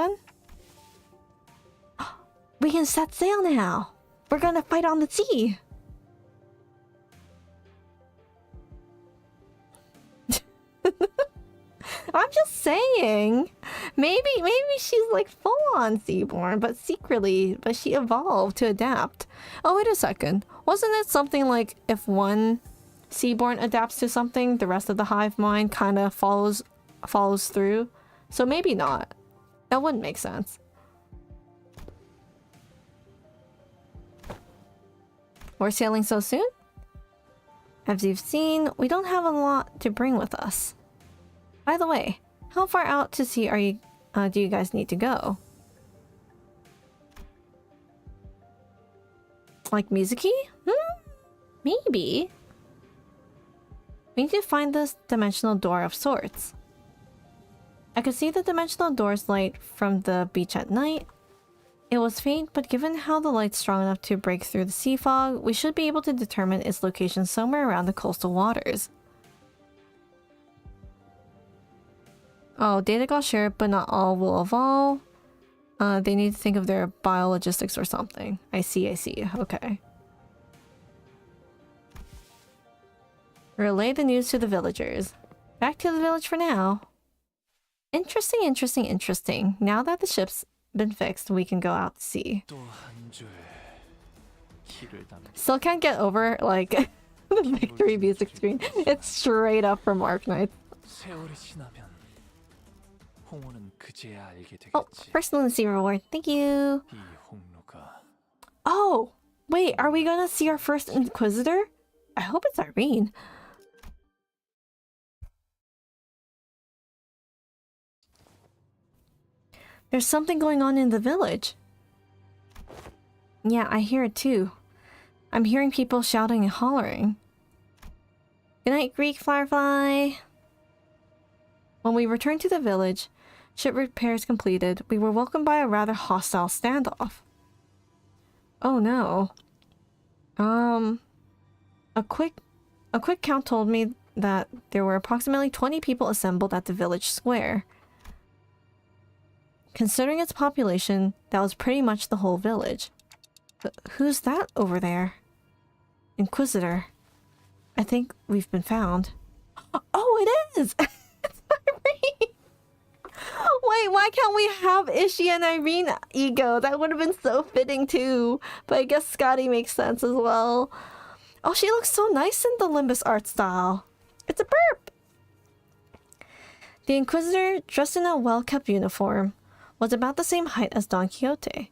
We can set sail now! We're gonna fight on the sea! I'm just saying. Maybe she's like full-on Seaborn, but secretly, but she evolved to adapt. Oh, wait a second. Wasn't it something like if one Seaborn adapts to something, the rest of the hive mind kind of follows through? So maybe not. That wouldn't make sense. We're sailing so soon? As you've seen, we don't have a lot to bring with us. By the way, how far out to sea are you? Do you guys need to go? Like Mizuki? Maybe. We need to find this dimensional door of sorts. I could see the dimensional door's light from the beach at night. It was faint, but given how the light's strong enough to break through the sea fog, we should be able to determine its location somewhere around the coastal waters. Oh, data got shared, but not all will evolve. They need to think of their biologistics or something. I see, okay. Relay the news to the villagers. Back to the village for now. Interesting. Now that the ship's been fixed, we can go out to sea. Still can't get over, like, the victory music screen. It's straight up from Arknights. Oh, personality reward. Thank you. Oh, wait, are we gonna see our first Inquisitor? I hope it's Irene. There's something going on in the village. Yeah, I hear it too. I'm hearing people shouting and hollering. Good night, Greek Firefly. When we returned to the village, ship repairs completed, we were welcomed by a rather hostile standoff. Oh no. A quick count told me that there were approximately 20 people assembled at the village square. Considering its population, that was pretty much the whole village. But who's that over there? Inquisitor. I think we've been found. Oh, it is! It's Irene! Wait, why can't we have Ishii and Irene ego? That would have been so fitting too. But I guess Scotty makes sense as well. Oh, she looks so nice in the Limbus art style. It's a burp! The Inquisitor, dressed in a well-kept uniform, was about the same height as Don Quixote.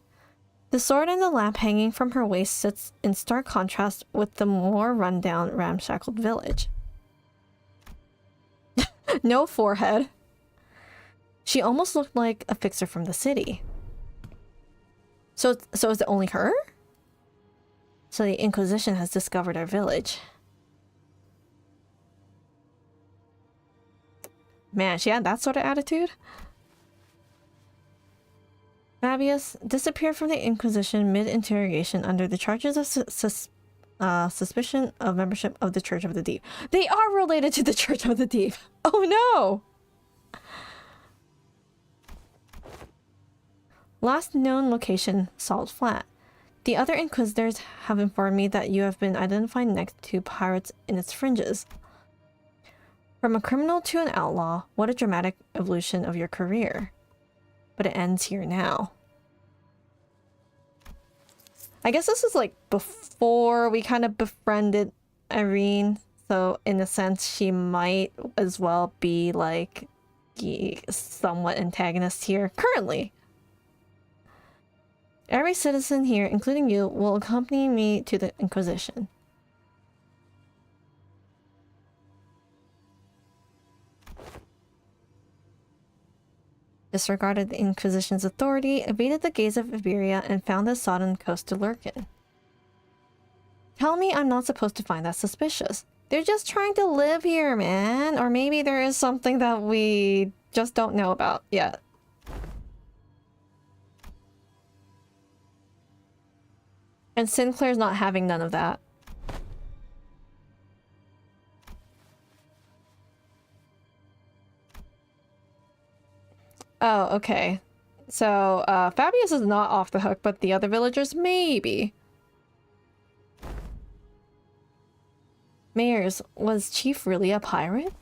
The sword and the lamp hanging from her waist sits in stark contrast with the more run-down, ramshackled village. No forehead. She almost looked like a fixer from the city. So is it only her? So the Inquisition has discovered our village. Man, she had that sort of attitude? Fabius disappeared from the Inquisition mid-interrogation under the charges of suspicion of membership of the Church of the Deep. They are related to the Church of the Deep! Oh no! Last known location, Salt Flat. The other Inquisitors have informed me that you have been identified next to pirates in its fringes. From a criminal to an outlaw, what a dramatic evolution of your career. But it ends here now. I guess this is like before we kind of befriended Irene, so in a sense she might as well be like the somewhat antagonist here currently. Every citizen here, including you, will accompany me to the Inquisition. Disregarded the Inquisition's authority, evaded the gaze of Iberia, and found the sodden coast to lurk in. Tell me I'm not supposed to find that suspicious. They're just trying to live here, man. Or maybe there is something that we just don't know about yet. And Sinclair's not having none of that. Oh, okay. So, Fabius is not off the hook, but the other villagers, maybe. Mayors, was Chief really a pirate?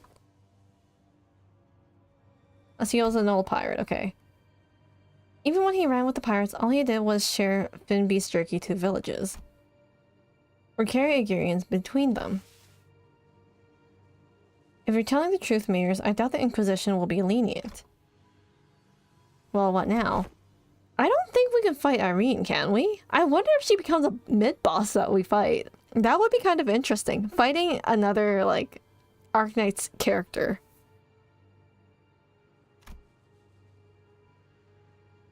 Oh, so he was an old pirate, okay. Even when he ran with the pirates, all he did was share Finbeast jerky to villages. Or carry Agurians between them. If you're telling the truth, Mayors, I doubt the Inquisition will be lenient. Well, what now? I don't think we can fight Irene, can we? I wonder if she becomes a mid-boss that we fight. That would be kind of interesting. Fighting another, like, Arknights character.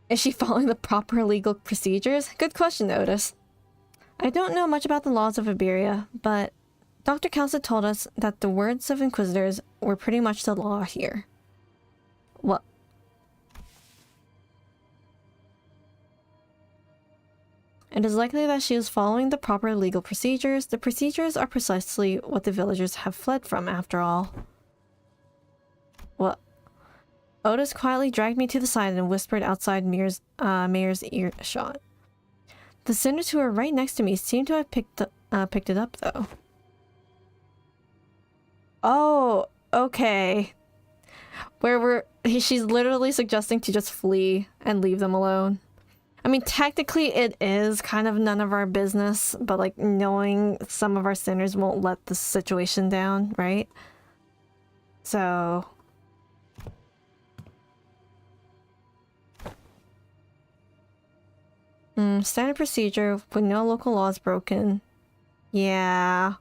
Is she following the proper legal procedures? Good question, Otis. I don't know much about the laws of Iberia, but Dr. Kelsa told us that the words of Inquisitors were pretty much the law here. What? It is likely that she is following the proper legal procedures. The procedures are precisely what the villagers have fled from, after all. What? Otis quietly dragged me to the side and whispered outside Mayor's earshot. The sinners who were right next to me seem to have picked it up, though. Oh, okay. She's literally suggesting to just flee and leave them alone. I mean, technically it is kind of none of our business, but like knowing some of our sinners won't let the situation down, right? So... standard procedure with no local laws broken. Yeah.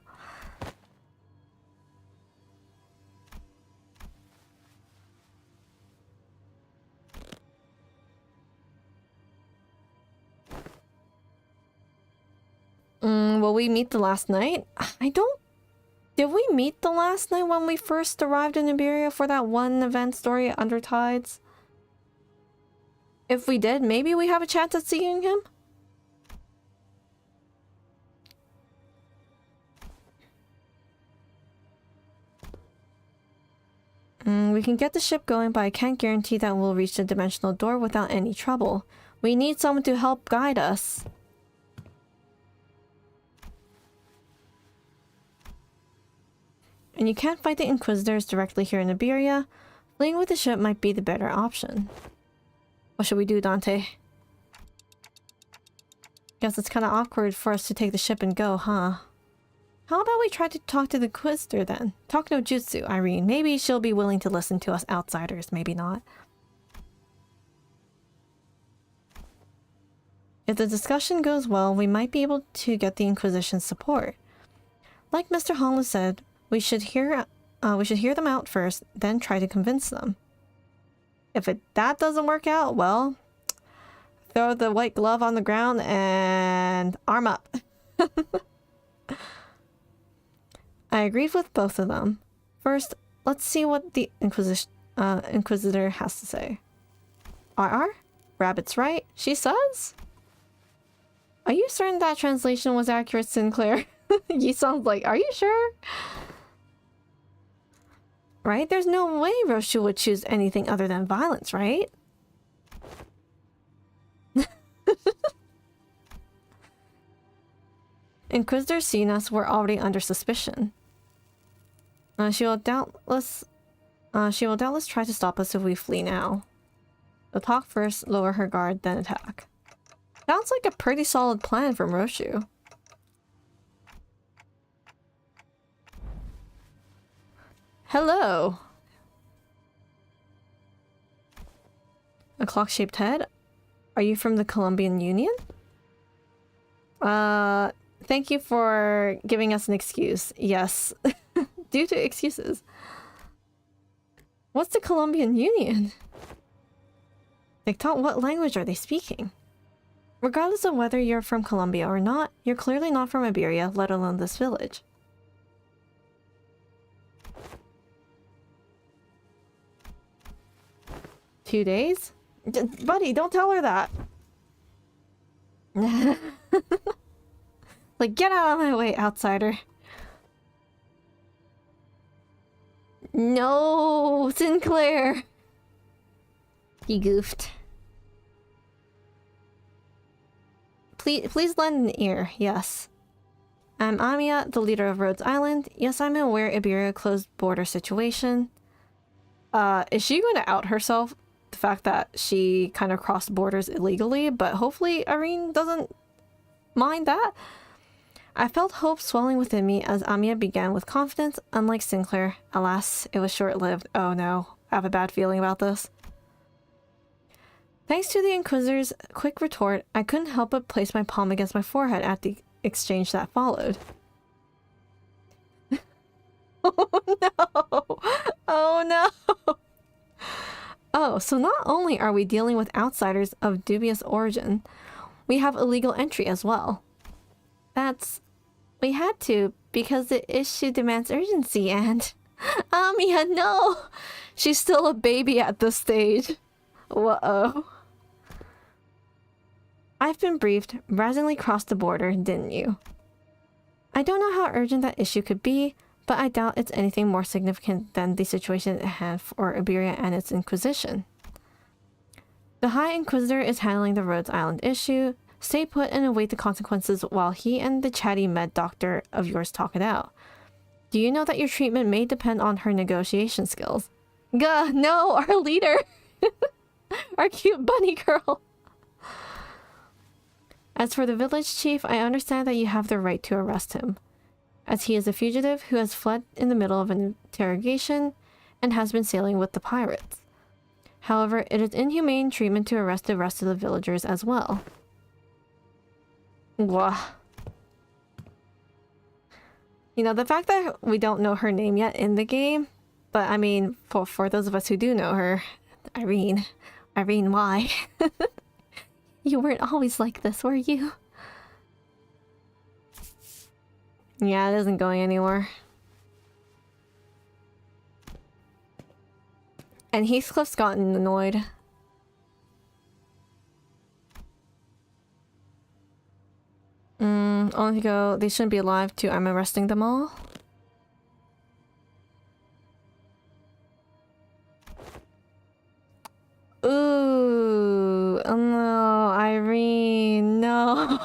Will we meet the last night? Did we meet the last night when we first arrived in Iberia for that one event story at Undertides? If we did, maybe we have a chance at seeing him? We can get the ship going, but I can't guarantee that we'll reach the dimensional door without any trouble. We need someone to help guide us. And you can't fight the Inquisitors directly here in Iberia. Fleeing with the ship might be the better option. What should we do, Dante? Guess it's kind of awkward for us to take the ship and go, huh? How about we try to talk to the Inquisitor then? Talk no jutsu, Irene. Maybe she'll be willing to listen to us outsiders, maybe not. If the discussion goes well, we might be able to get the Inquisition's support. Like Mr. Holland said, we should hear them out first, then try to convince them. If that doesn't work out, well, throw the white glove on the ground and arm up. I agreed with both of them. First, let's see what the Inquisitor has to say. RR? Rabbit's right, she says? Are you certain that translation was accurate, Sinclair? You sound like, are you sure? Right? There's no way Roshu would choose anything other than violence, right? Inquisitors seeing us were already under suspicion. She will doubtless try to stop us if we flee now. They'll talk first, lower her guard, then attack. Sounds like a pretty solid plan from Roshu. Hello! A clock-shaped head? Are you from the Colombian Union? Thank you for giving us an excuse. Yes. Due to excuses. What's the Colombian Union? Dictat, what language are they speaking? Regardless of whether you're from Colombia or not, you're clearly not from Iberia, let alone this village. Two days? Buddy, don't tell her that. Like, get out of my way, outsider. No, Sinclair. He goofed. Please lend an ear, yes. I'm Amiya, the leader of Rhodes Island. Yes, I'm aware Iberia closed border situation. Is she going to out herself? The fact that she kind of crossed borders illegally, but hopefully Irene doesn't mind that. I felt hope swelling within me as Amiya began with confidence, unlike Sinclair. Alas, it was short-lived. Oh no, I have a bad feeling about this. Thanks to the Inquisitor's quick retort, I couldn't help but place my palm against my forehead at the exchange that followed. Oh no! Oh no! Oh, so not only are we dealing with outsiders of dubious origin, we have illegal entry as well. We had to, because the issue demands urgency and... Amiya, no! She's still a baby at this stage. Whoa. I've been briefed. Brazenly crossed the border, didn't you? I don't know how urgent that issue could be, but I doubt it's anything more significant than the situation at hand for Iberia and its Inquisition. The High Inquisitor is handling the Rhodes Island issue. Stay put and await the consequences while he and the chatty med doctor of yours talk it out. Do you know that your treatment may depend on her negotiation skills? Gah, no, our leader! Our cute bunny girl! As for the village chief, I understand that you have the right to arrest him, as he is a fugitive who has fled in the middle of an interrogation and has been sailing with the pirates. However, it is inhumane treatment to arrest the rest of the villagers as well. Wah. You know, the fact that we don't know her name yet in the game, but I mean, for those of us who do know her, Irene, why? You weren't always like this, were you? Yeah, it isn't going anywhere. And Heathcliff's gotten annoyed. Only go. They shouldn't be alive too. I'm arresting them all. Ooh, oh no, Irene, no.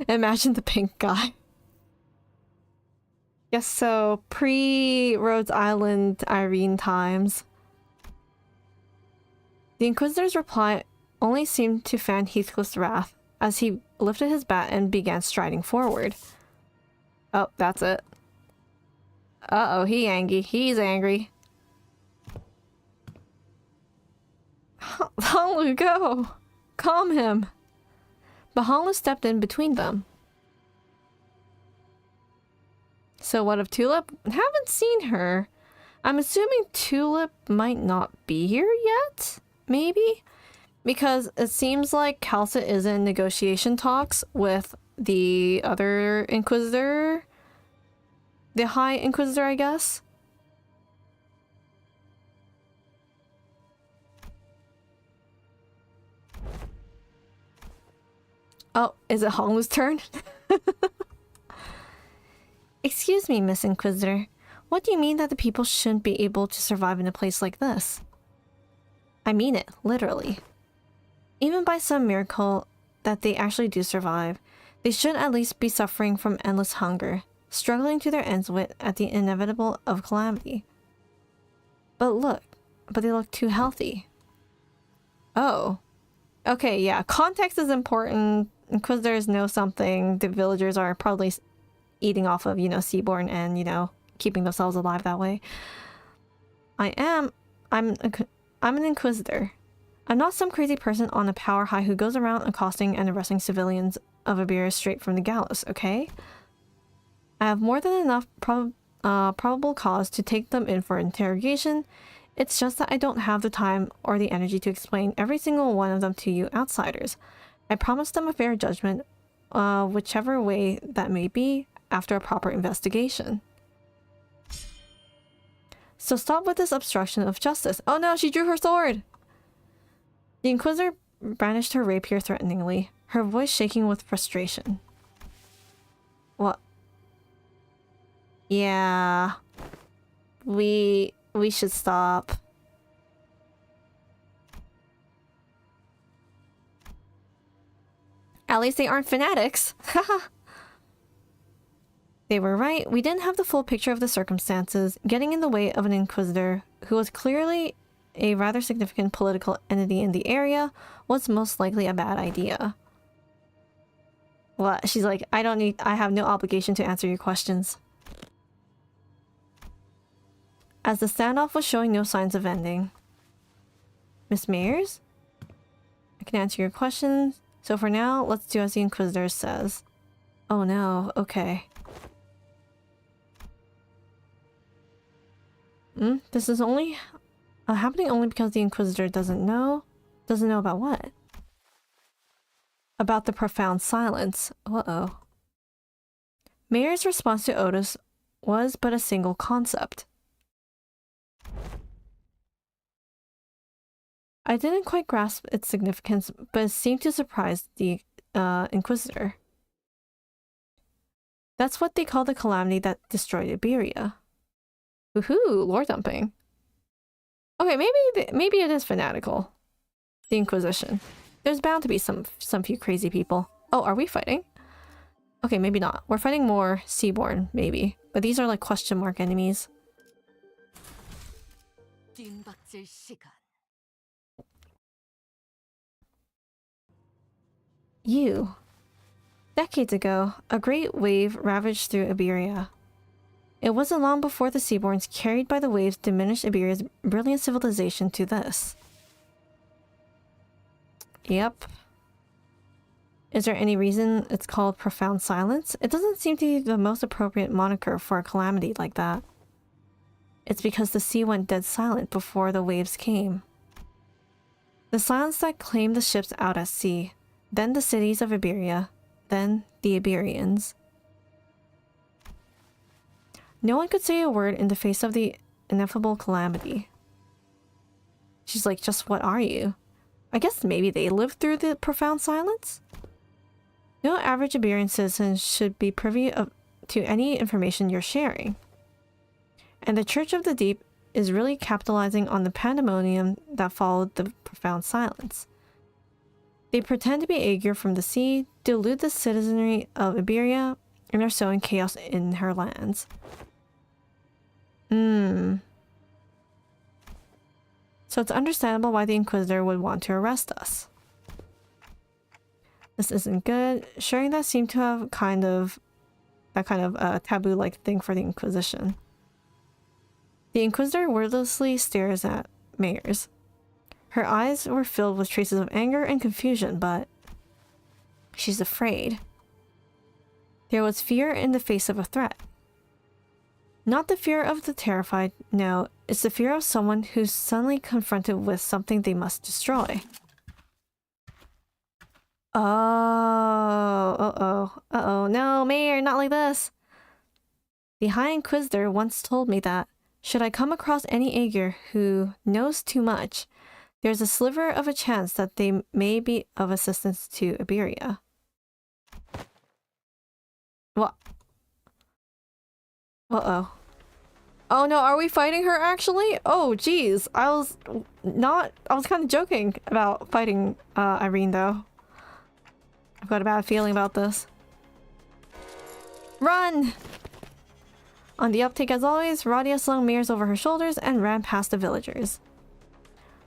Imagine the pink guy. Yes, so pre-Rhodes Island Irene times. The Inquisitor's reply only seemed to fan Heathcliff's wrath as he lifted his bat and began striding forward. Oh, that's it. Uh-oh, he's angry. Honglu, go! Calm him. But Honglu stepped in between them. So what of Tulip? Haven't seen her. I'm assuming Tulip might not be here yet? Maybe? Because it seems like Calcit is in negotiation talks with the other Inquisitor. The High Inquisitor, I guess. Oh, is it Honglu's turn? Excuse me, Miss Inquisitor. What do you mean that the people shouldn't be able to survive in a place like this? I mean it, literally. Even by some miracle that they actually do survive, they should at least be suffering from endless hunger, struggling to their ends with at the inevitable of calamity. But they look too healthy. Oh. Okay, yeah, context is important. Inquisitors know something. The villagers are probably eating off of, seaborn and, keeping themselves alive that way. I'm an Inquisitor. I'm not some crazy person on a power high who goes around accosting and arresting civilians of Iberia straight from the gallows, okay? I have more than enough probable cause to take them in for interrogation. It's just that I don't have the time or the energy to explain every single one of them to you outsiders. I promise them a fair judgment, whichever way that may be, after a proper investigation. So stop with this obstruction of justice. Oh no, she drew her sword! The Inquisitor brandished her rapier threateningly, her voice shaking with frustration. What? Yeah. We should stop. At least they aren't fanatics. Haha. They were right. We didn't have the full picture of the circumstances. Getting in the way of an Inquisitor who was clearly a rather significant political entity in the area was most likely a bad idea. What? She's like, I have no obligation to answer your questions. As the standoff was showing no signs of ending. Miss Mayers? I can answer your questions. So for now, let's do as the Inquisitor says. Oh no, okay. This is only happening only because the Inquisitor doesn't know. Doesn't know about what? About the profound silence. Uh-oh. Mayer's response to Otis was but a single concept. I didn't quite grasp its significance, but it seemed to surprise the Inquisitor. That's what they call the calamity that destroyed Iberia. Woohoo, lore dumping. Okay, maybe it is fanatical. The Inquisition. There's bound to be some few crazy people. Oh, are we fighting? Okay, maybe not. We're fighting more Seaborn, maybe. But these are like question mark enemies. You. Decades ago, a great wave ravaged through Iberia. It wasn't long before the Seaborns carried by the waves diminished Iberia's brilliant civilization to this. Yep. Is there any reason it's called Profound Silence? It doesn't seem to be the most appropriate moniker for a calamity like that. It's because the sea went dead silent before the waves came. The silence that claimed the ships out at sea, then the cities of Iberia, then the Iberians. No one could say a word in the face of the ineffable calamity. She's like, just what are you? I guess maybe they lived through the profound silence? No average Iberian citizen should be privy to any information you're sharing. And the Church of the Deep is really capitalizing on the pandemonium that followed the profound silence. They pretend to be Aegir from the sea, delude the citizenry of Iberia, and are sowing chaos in her lands. So it's understandable why the Inquisitor would want to arrest us. This isn't good. Sharing that seemed to have that kind of taboo-like thing for the Inquisition. The Inquisitor wordlessly stares at Mayers. Her eyes were filled with traces of anger and confusion, but she's afraid. There was fear in the face of a threat. Not the fear of the terrified, no, it's the fear of someone who's suddenly confronted with something they must destroy. Uh-oh, no, Mayor, not like this. The High Inquisitor once told me that, should I come across any Aegir who knows too much, there's a sliver of a chance that they may be of assistance to Iberia. What? Uh-oh. Oh no, are we fighting her actually? Oh geez, I was kind of joking about fighting Irene though. I've got a bad feeling about this. Run! On the uptake as always, Radia slung mirrors over her shoulders and ran past the villagers.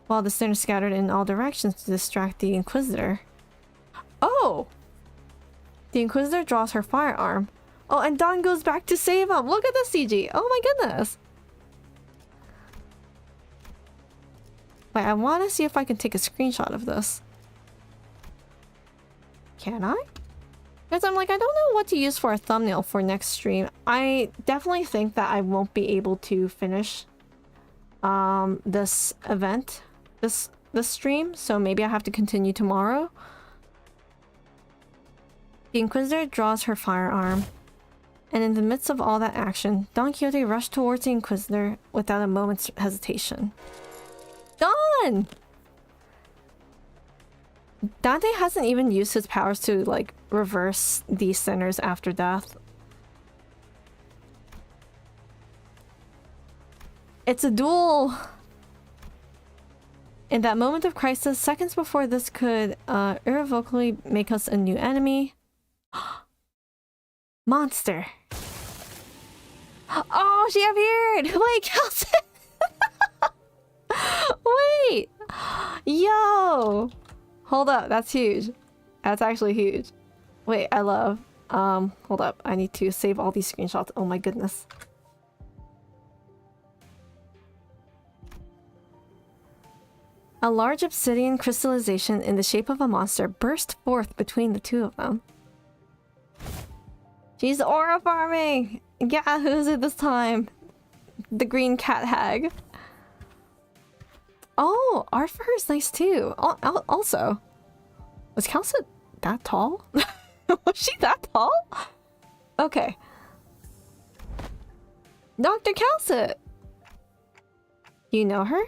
While the sinners scattered in all directions to distract the Inquisitor. Oh! The Inquisitor draws her firearm. Oh, and Dawn goes back to save him! Look at this CG! Oh my goodness! Wait, I want to see if I can take a screenshot of this. Can I? Because I'm like, I don't know what to use for a thumbnail for next stream. I definitely think that I won't be able to finish this event, this stream, so maybe I have to continue tomorrow. The Inquisitor draws her firearm, and in the midst of all that action, Don Quixote rushed towards the Inquisitor without a moment's hesitation. Don! Dante hasn't even used his powers to, like, reverse these sinners after death. It's a duel! In that moment of crisis, seconds before this could irrevocably make us a new enemy. Monster! Oh, she appeared! Wait, Kelson! Wait! Yo! Hold up, that's huge. That's actually huge. Wait, I love. Hold up. I need to save all these screenshots. Oh my goodness. A large obsidian crystallization in the shape of a monster burst forth between the two of them. She's aura farming! Yeah, who is it this time? The green cat hag. Oh, art for her is nice too. Also, was Calcit that tall? Was she that tall? Okay. Dr. Calcit! You know her?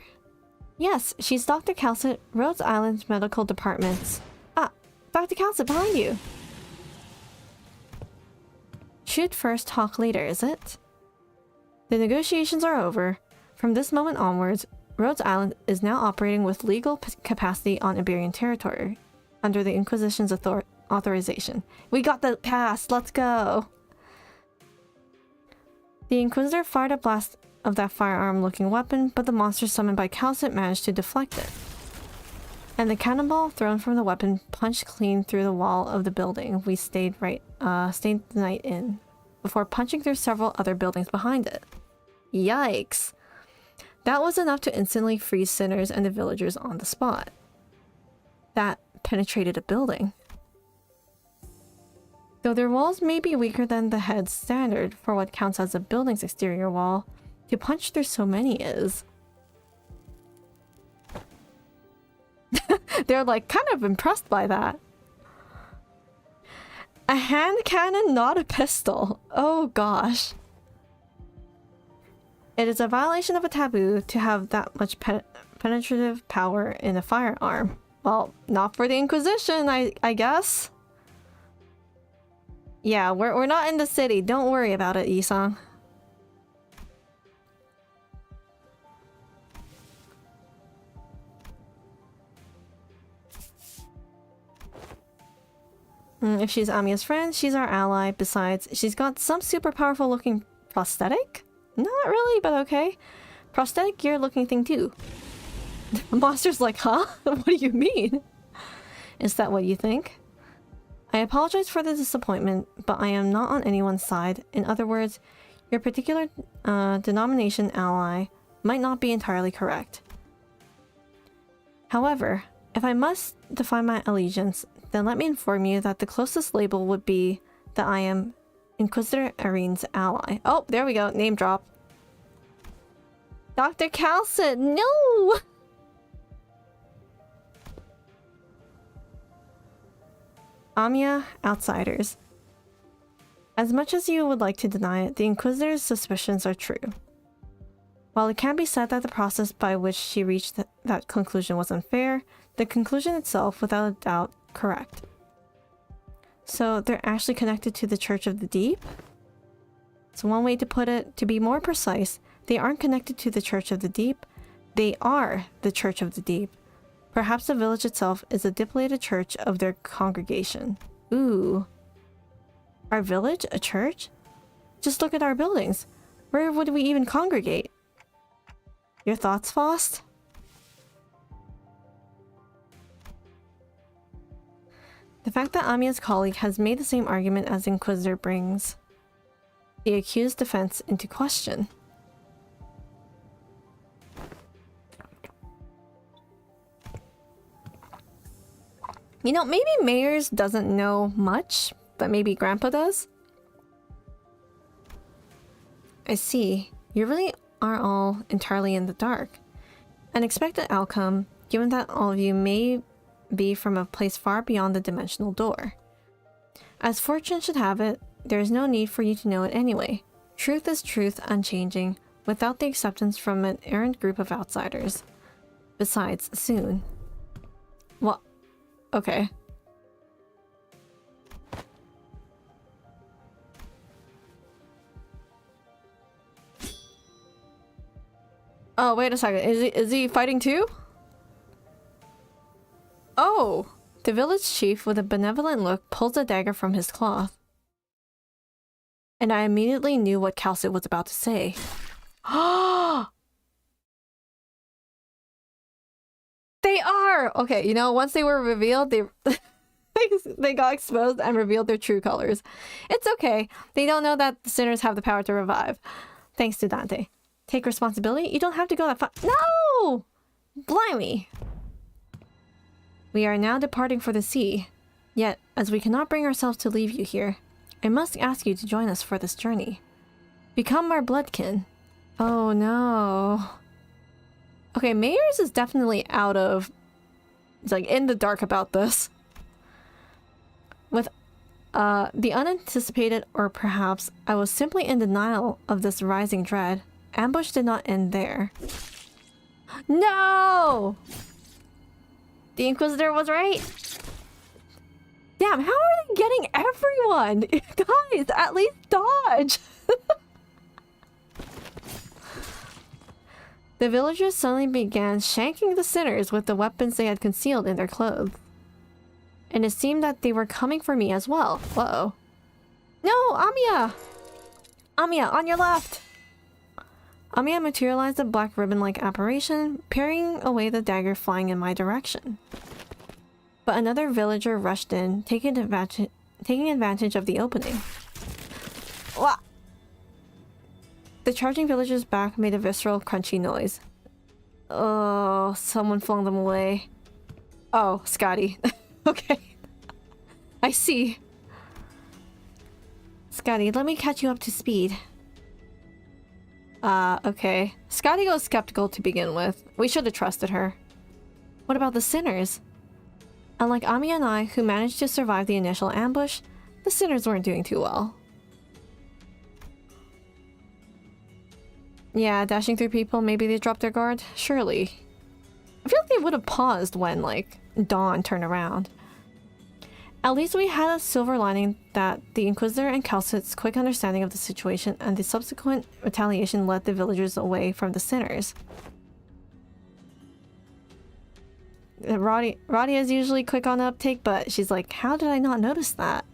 Yes, she's Dr. Calcett, Rhodes Island Medical Department's... Ah, Dr. Calcett, behind you! Shoot first, talk later, is it? The negotiations are over. From this moment onwards, Rhodes Island is now operating with legal capacity on Iberian territory, under the Inquisition's authorization. We got the pass, let's go! The Inquisitor fired a blast of that firearm-looking weapon, but the monster summoned by Calcett managed to deflect it. And the cannonball thrown from the weapon punched clean through the wall of the building we stayed the night in, before punching through several other buildings behind it. Yikes! That was enough to instantly freeze sinners and the villagers on the spot. That penetrated a building. Though their walls may be weaker than the head's standard for what counts as a building's exterior wall, to punch through so many is... They're like kind of impressed by that. A hand cannon, not a pistol. Oh gosh. It is a violation of a taboo to have that much penetrative power in a firearm. Well, not for the Inquisition, I guess. Yeah, we're not in the city. Don't worry about it, Yi-san. If she's Amiya's friend, she's our ally. Besides, she's got some super powerful looking prosthetic? Not really, but okay. Prosthetic gear looking thing too. The monster's like, huh? What do you mean? Is that what you think? I apologize for the disappointment, but I am not on anyone's side. In other words, your particular denomination ally might not be entirely correct. However, if I must define my allegiance, then let me inform you that the closest label would be that I am Inquisitor Irene's ally. Oh, there we go. Name drop. Dr. Calcett, no! Amiya, outsiders. As much as you would like to deny it, the Inquisitor's suspicions are true. While it can be said that the process by which she reached that conclusion was unfair, the conclusion itself, without a doubt, correct. So they're actually connected to the Church of the Deep? So one way to put it, to be more precise, they aren't connected to the Church of the Deep, they are the Church of the Deep. Perhaps the village itself is a diplomated church of their congregation. Ooh. Our village? A church? Just look at our buildings. Where would we even congregate? Your thoughts, Faust? The fact that Amiya's colleague has made the same argument as Inquisitor brings the accused's defense into question. You know, maybe Mayers doesn't know much, but maybe Grandpa does? I see. You really are all entirely in the dark. An expected outcome, given that all of you may be from a place far beyond the dimensional door. As fortune should have it, there is no need for you to know it anyway. Truth is truth, unchanging, without the acceptance from an errant group of outsiders. Besides, soon. What? Okay. Oh, wait a second. Is he fighting too? Oh! The village chief, with a benevolent look, pulls a dagger from his cloth. And I immediately knew what Calcett was about to say. They are! Okay, you know, once they were revealed, they got exposed and revealed their true colors. It's okay. They don't know that the sinners have the power to revive. Thanks to Dante. Take responsibility? You don't have to go that far. No! Blimey! We are now departing for the sea. Yet, as we cannot bring ourselves to leave you here, I must ask you to join us for this journey. Become our bloodkin. Oh no. Okay, Mayers is definitely out of... It's like in the dark about this. With the unanticipated, or perhaps I was simply in denial of this rising dread, ambush did not end there. No! The Inquisitor was right. Damn, how are they getting everyone? Guys, at least dodge! The villagers suddenly began shanking the sinners with the weapons they had concealed in their clothes. And it seemed that they were coming for me as well. Whoa. No, Amiya! Amiya, on your left! Amiya materialized a black ribbon-like apparition, parrying away the dagger flying in my direction. But another villager rushed in, taking advantage of the opening. Wah! The charging villager's back made a visceral, crunchy noise. Oh, someone flung them away. Oh, Scotty. Okay. I see. Scotty, let me catch you up to speed. Okay. Scotty was skeptical to begin with. We should have trusted her. What about the sinners? Unlike Ami and I, who managed to survive the initial ambush, the sinners weren't doing too well. Yeah, dashing through people, maybe they dropped their guard? Surely. I feel like they would have paused when, like, Dawn turned around. At least we had a silver lining that the Inquisitor and Calcit's quick understanding of the situation and the subsequent retaliation led the villagers away from the sinners. Roddy is usually quick on uptake, but she's like, how did I not notice that?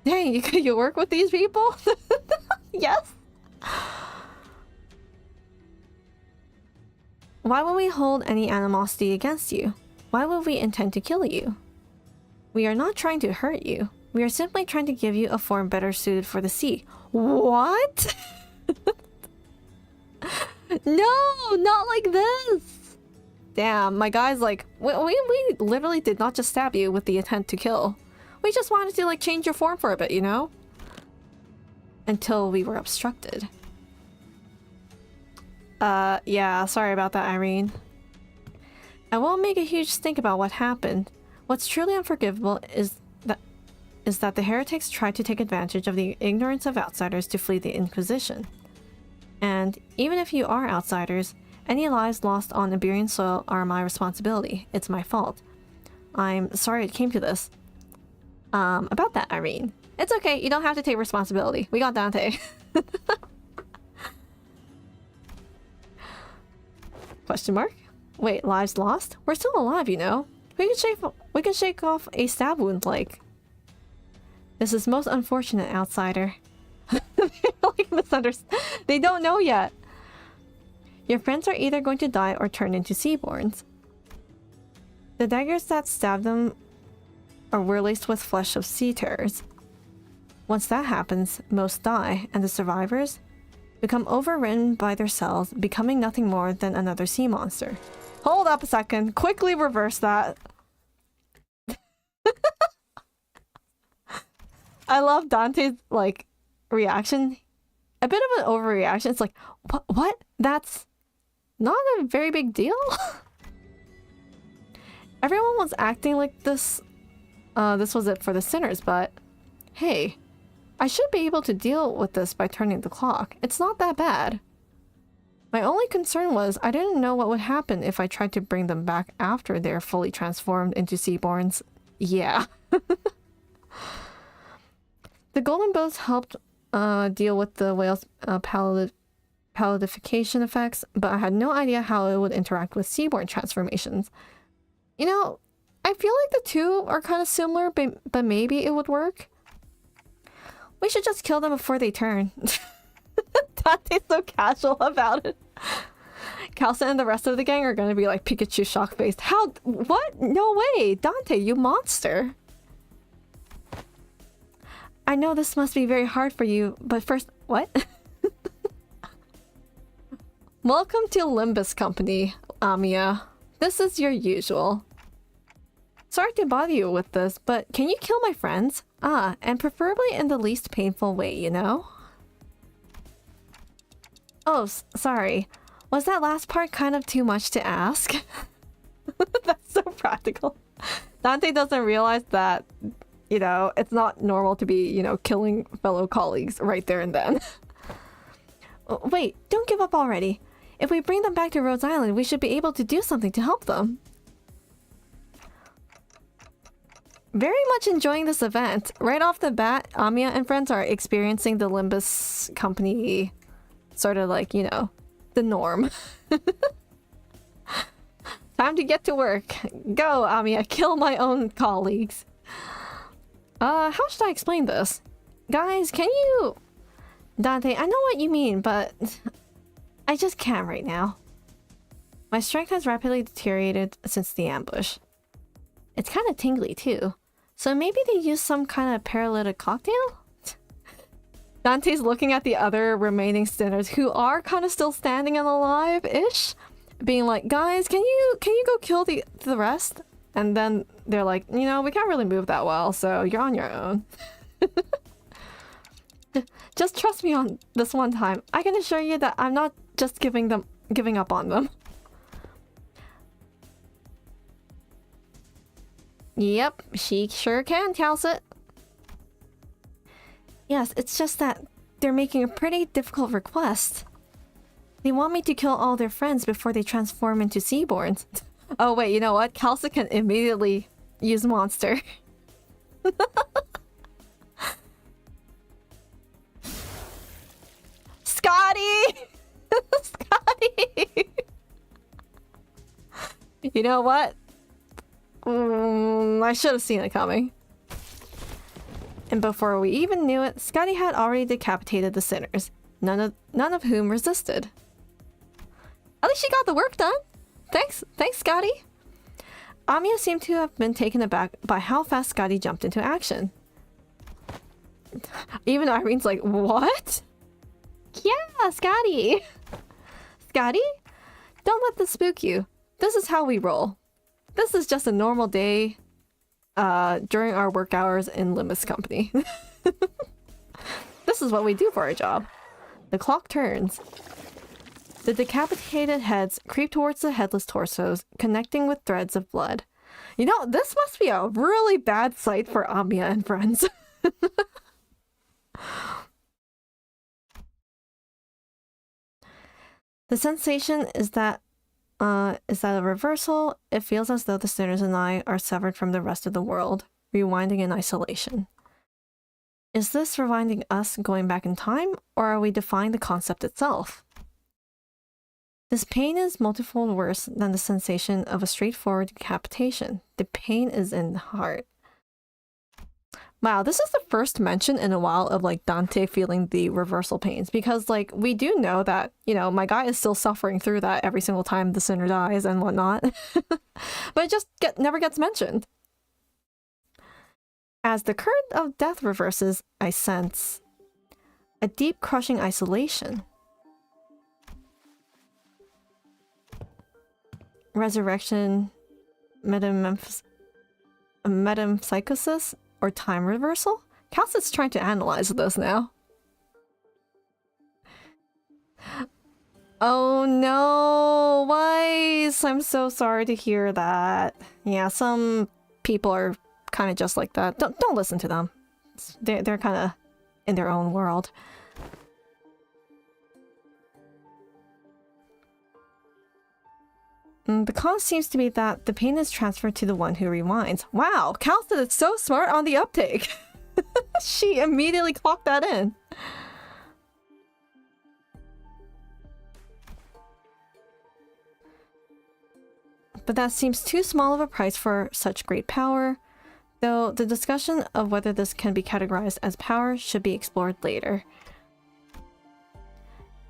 Dang, you work with these people? Yes? Why would we hold any animosity against you? Why would we intend to kill you? We are not trying to hurt you. We are simply trying to give you a form better suited for the sea. What? No, not like this! Damn, my guy's like, we literally did not just stab you with the intent to kill. We just wanted to, like, change your form for a bit, you know? Until we were obstructed. Yeah, sorry about that, Irene. I won't make a huge stink about what happened. What's truly unforgivable is that the heretics tried to take advantage of the ignorance of outsiders to flee the Inquisition. And even if you are outsiders, any lives lost on Iberian soil are my responsibility. It's my fault. I'm sorry it came to this. About that, Irene. It's okay, you don't have to take responsibility. We got Dante. Question mark? Wait, lives lost? We're still alive, you know? We can shake off a stab wound, like... This is most unfortunate, outsider. They're like misunderstood. They don't know yet. Your friends are either going to die or turn into seaborns. The daggers that stabbed them were laced with flesh of sea terrors. Once that happens, most die, and the survivors become overridden by their cells, becoming nothing more than another sea monster. Hold up a second. Quickly reverse that. I love Dante's, like, reaction. A bit of an overreaction. It's like, what? That's not a very big deal? Everyone was acting like this. This was it for the sinners, but hey, I should be able to deal with this by turning the clock. It's not that bad. My only concern was I didn't know what would happen if I tried to bring them back after they're fully transformed into seaborns. Yeah. The golden bows helped deal with the whale's palidification effects, but I had no idea how it would interact with seaborn transformations. You know, I feel like the two are kind of similar, but maybe it would work. We should just kill them before they turn. Dante's so casual about it. Calcit and the rest of the gang are gonna be like Pikachu shock-faced. How? What? No way! Dante, you monster! I know this must be very hard for you, but first... What? Welcome to Limbus Company, Amiya. This is your usual. Sorry to bother you with this, but can you kill my friends? And preferably in the least painful way, you know? Oh, sorry. Was that last part kind of too much to ask? That's so practical. Dante doesn't realize that, you know, it's not normal to be, you know, killing fellow colleagues right there and then. Wait, don't give up already. If we bring them back to Rhodes Island, we should be able to do something to help them. Very much enjoying this event. Right off the bat, Amiya and friends are experiencing the Limbus company sort of like, you know, the norm. Time to get to work. Go, Amiya, kill my own colleagues. How should I explain this? Guys, can you... Dante, I know what you mean, but... I just can't right now. My strength has rapidly deteriorated since the ambush. It's kind of tingly too. So maybe they used some kind of paralytic cocktail? Dante's looking at the other remaining sinners who are kind of still standing and alive-ish. Being like, guys, can you go kill the rest? And then they're like, you know, we can't really move that well, so you're on your own. Just trust me on this one time. I can assure you that I'm not just giving up on them. Yep, she sure can, Calcit. Yes, it's just that they're making a pretty difficult request. They want me to kill all their friends before they transform into Seaborns. Oh wait, you know what? Calcit can immediately use monster. Scotty! Scotty! You know what? I should have seen it coming. And before we even knew it, Scotty had already decapitated the sinners, none of whom resisted. At least she got the work done. Thanks, Scotty. Amiya seemed to have been taken aback by how fast Scotty jumped into action. Even Irene's like, what? Yeah, Scotty. Scotty? Don't let this spook you. This is how we roll. This is just a normal day during our work hours in Limbus Company. This is what we do for our job. The clock turns. The decapitated heads creep towards the headless torsos, connecting with threads of blood. You know, this must be a really bad sight for Amiya and friends. The sensation is that a reversal? It feels as though the sinners and I are severed from the rest of the world, rewinding in isolation. Is this rewinding us going back in time, or are we defying the concept itself? This pain is multifold worse than the sensation of a straightforward decapitation. The pain is in the heart. Wow, this is the first mention in a while of like Dante feeling the reversal pains, because like we do know that, you know, my guy is still suffering through that every single time the sinner dies and whatnot. But it just never gets mentioned. As the current of death reverses, I sense a deep crushing isolation. Resurrection, metempsychosis, or time reversal? Calcit's trying to analyze this now. Oh no, Weiss! I'm so sorry to hear that. Yeah, some people are kind of just like that. Don't listen to them. They're kind of in their own world. The cause seems to be that the pain is transferred to the one who rewinds. Wow, Calcit is so smart on the uptake. She immediately clocked that in. But that seems too small of a price for such great power, though the discussion of whether this can be categorized as power should be explored later.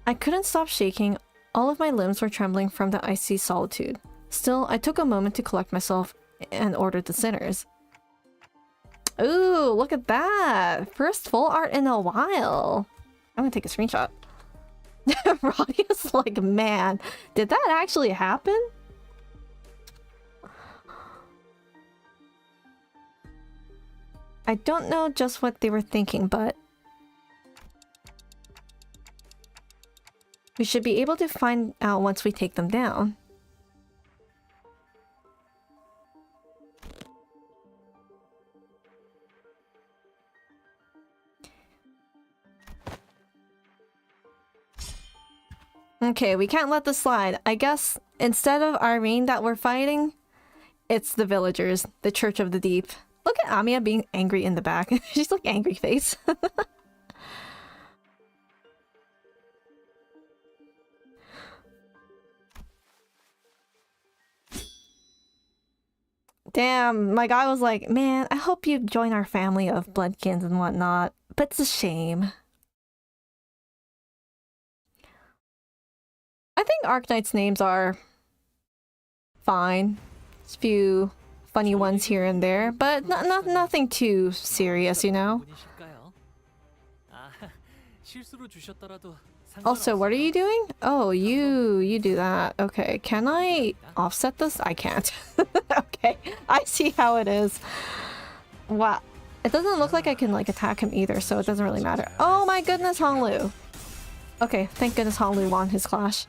I couldn't stop shaking. All of my limbs were trembling from the icy solitude. Still, I took a moment to collect myself and ordered the sinners. Ooh, look at that! First full art in a while. I'm gonna take a screenshot. Rodia's like, man, did that actually happen? I don't know just what they were thinking, but we should be able to find out once we take them down. Okay, we can't let this slide. I guess instead of our main that we're fighting, it's the villagers, the Church of the Deep. Look at Amiya being angry in the back. She's like angry face. Damn, my guy was like, man, I hope you join our family of bloodkins and whatnot, but it's a shame. I think Arknights' names are fine. There's a few funny ones here and there, but nothing too serious, you know? Also, what are you doing? Oh, you do that. Okay, can I offset this? I can't. Okay, I see how it is. Wow. It doesn't look like I can like attack him either, so it doesn't really matter. Oh my goodness, Honglu. Okay, thank goodness Honglu won his clash.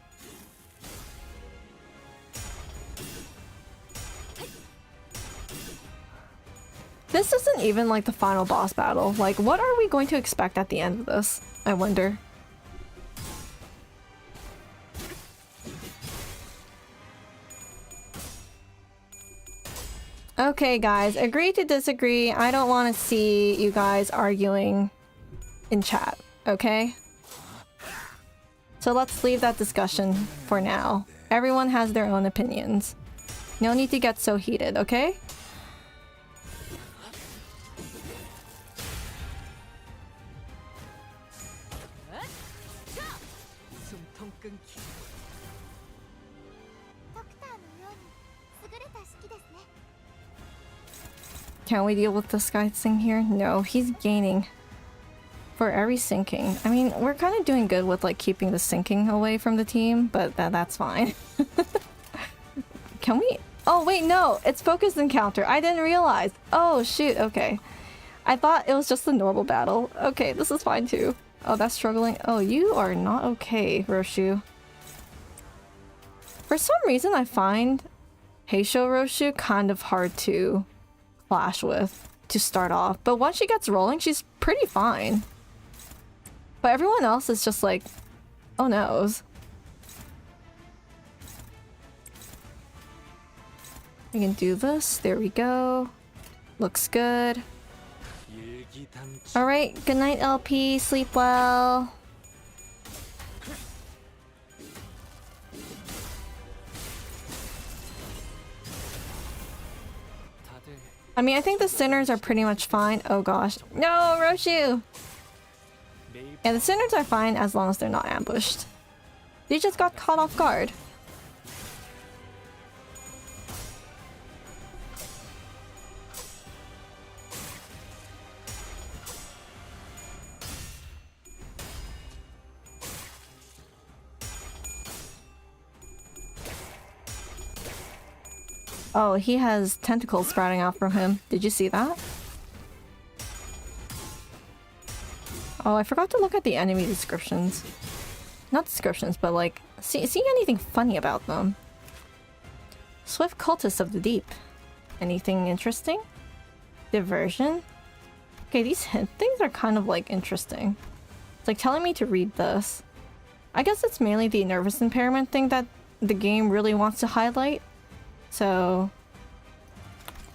This isn't even like the final boss battle. Like, what are we going to expect at the end of this? I wonder. Okay, guys, agree to disagree. I don't want to see you guys arguing in chat, okay? So let's leave that discussion for now. Everyone has their own opinions. No need to get so heated, okay? Can we deal with this guy's thing here? No, he's gaining for every sinking. I mean, we're kind of doing good with like keeping the sinking away from the team, but that's fine. Can we? Oh wait, no, it's focused encounter. I didn't realize. Oh shoot, okay. I thought it was just a normal battle. Okay, this is fine too. Oh, that's struggling. Oh, you are not okay, Roshu. For some reason, I find Heisho Roshu kind of hard to clash with to start off, but once she gets rolling, she's pretty fine. But everyone else is just like, oh noes. We can do this. There we go. Looks good. Alright, good night LP, sleep well. I mean, I think the sinners are pretty much fine. Oh gosh. No, Roshu! Yeah, the sinners are fine as long as they're not ambushed. They just got caught off guard. Oh, he has tentacles sprouting out from him. Did you see that? Oh, I forgot to look at the enemy descriptions. Not descriptions, but like, see anything funny about them. Swift cultists of the deep. Anything interesting? Diversion? Okay, these hint things are kind of like interesting. It's like telling me to read this. I guess it's mainly the nervous impairment thing that the game really wants to highlight. So,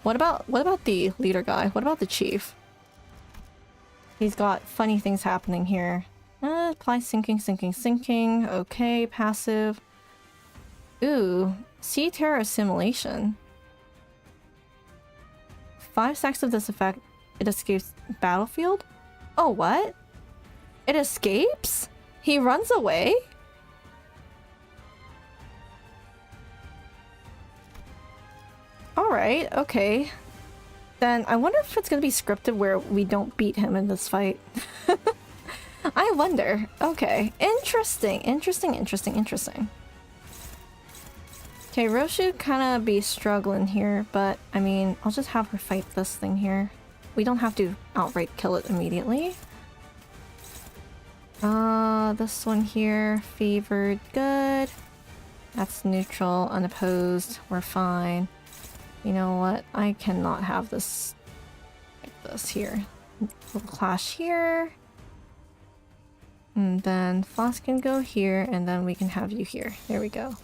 what about the leader guy? What about the chief? He's got funny things happening here. Apply sinking, sinking, sinking. Okay, passive. Ooh, sea terror assimilation. 5 stacks of this effect. It escapes battlefield? Oh, what? It escapes? He runs away? Alright, okay. Then I wonder if it's gonna be scripted where we don't beat him in this fight. I wonder. Okay. Interesting. Interesting, interesting, interesting. Okay, Roshu kinda be struggling here, but I mean, I'll just have her fight this thing here. We don't have to outright kill it immediately. This one here, favored, good. That's neutral, unopposed, we're fine. You know what? I cannot have this like this here. Little clash here. And then Foss can go here, and then we can have you here. There we go.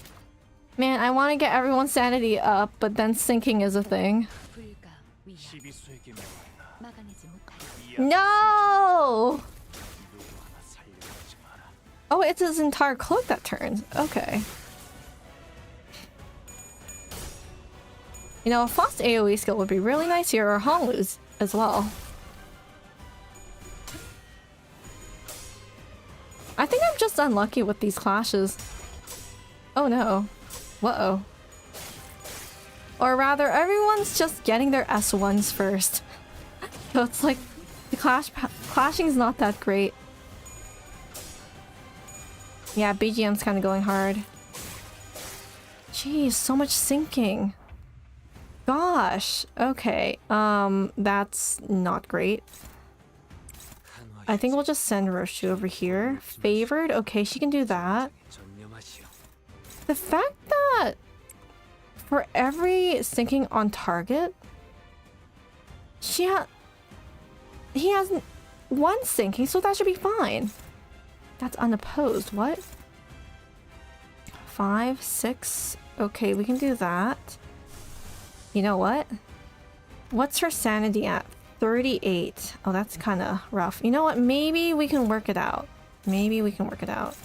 Man, I want to get everyone's sanity up, but then sinking is a thing. No! Oh, it's his entire cloak that turns. Okay. You know, a Foss AoE skill would be really nice here, or Honglu's as well. I think I'm just unlucky with these clashes. Oh no. Whoa. Or rather, everyone's just getting their S1s first. So it's like, the clashing is not that great. Yeah, BGM's kind of going hard. Jeez, so much sinking. Gosh. Okay, that's not great. I think we'll just send Roshu over here. Favored? Okay, she can do that. The fact that for every sinking on target, he has one sinking, so that should be fine. That's unopposed. What? 5, 6. Okay, we can do that. You know what? What's her sanity at? 38. Oh, that's kind of rough. You know what? Maybe we can work it out. Maybe we can work it out.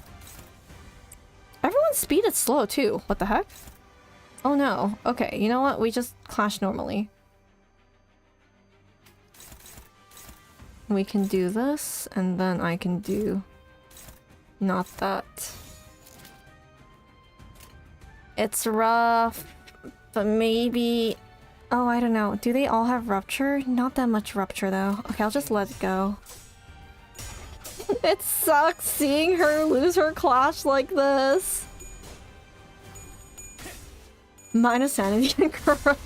Everyone's speed is slow too. What the heck? Oh no. Okay, you know what? We just clash normally. We can do this, and then I can do... not that. It's rough, but maybe... oh, I don't know. Do they all have rupture? Not that much rupture though. Okay, I'll just let it go. It sucks seeing her lose her clash like this. Minus sanity and corrode.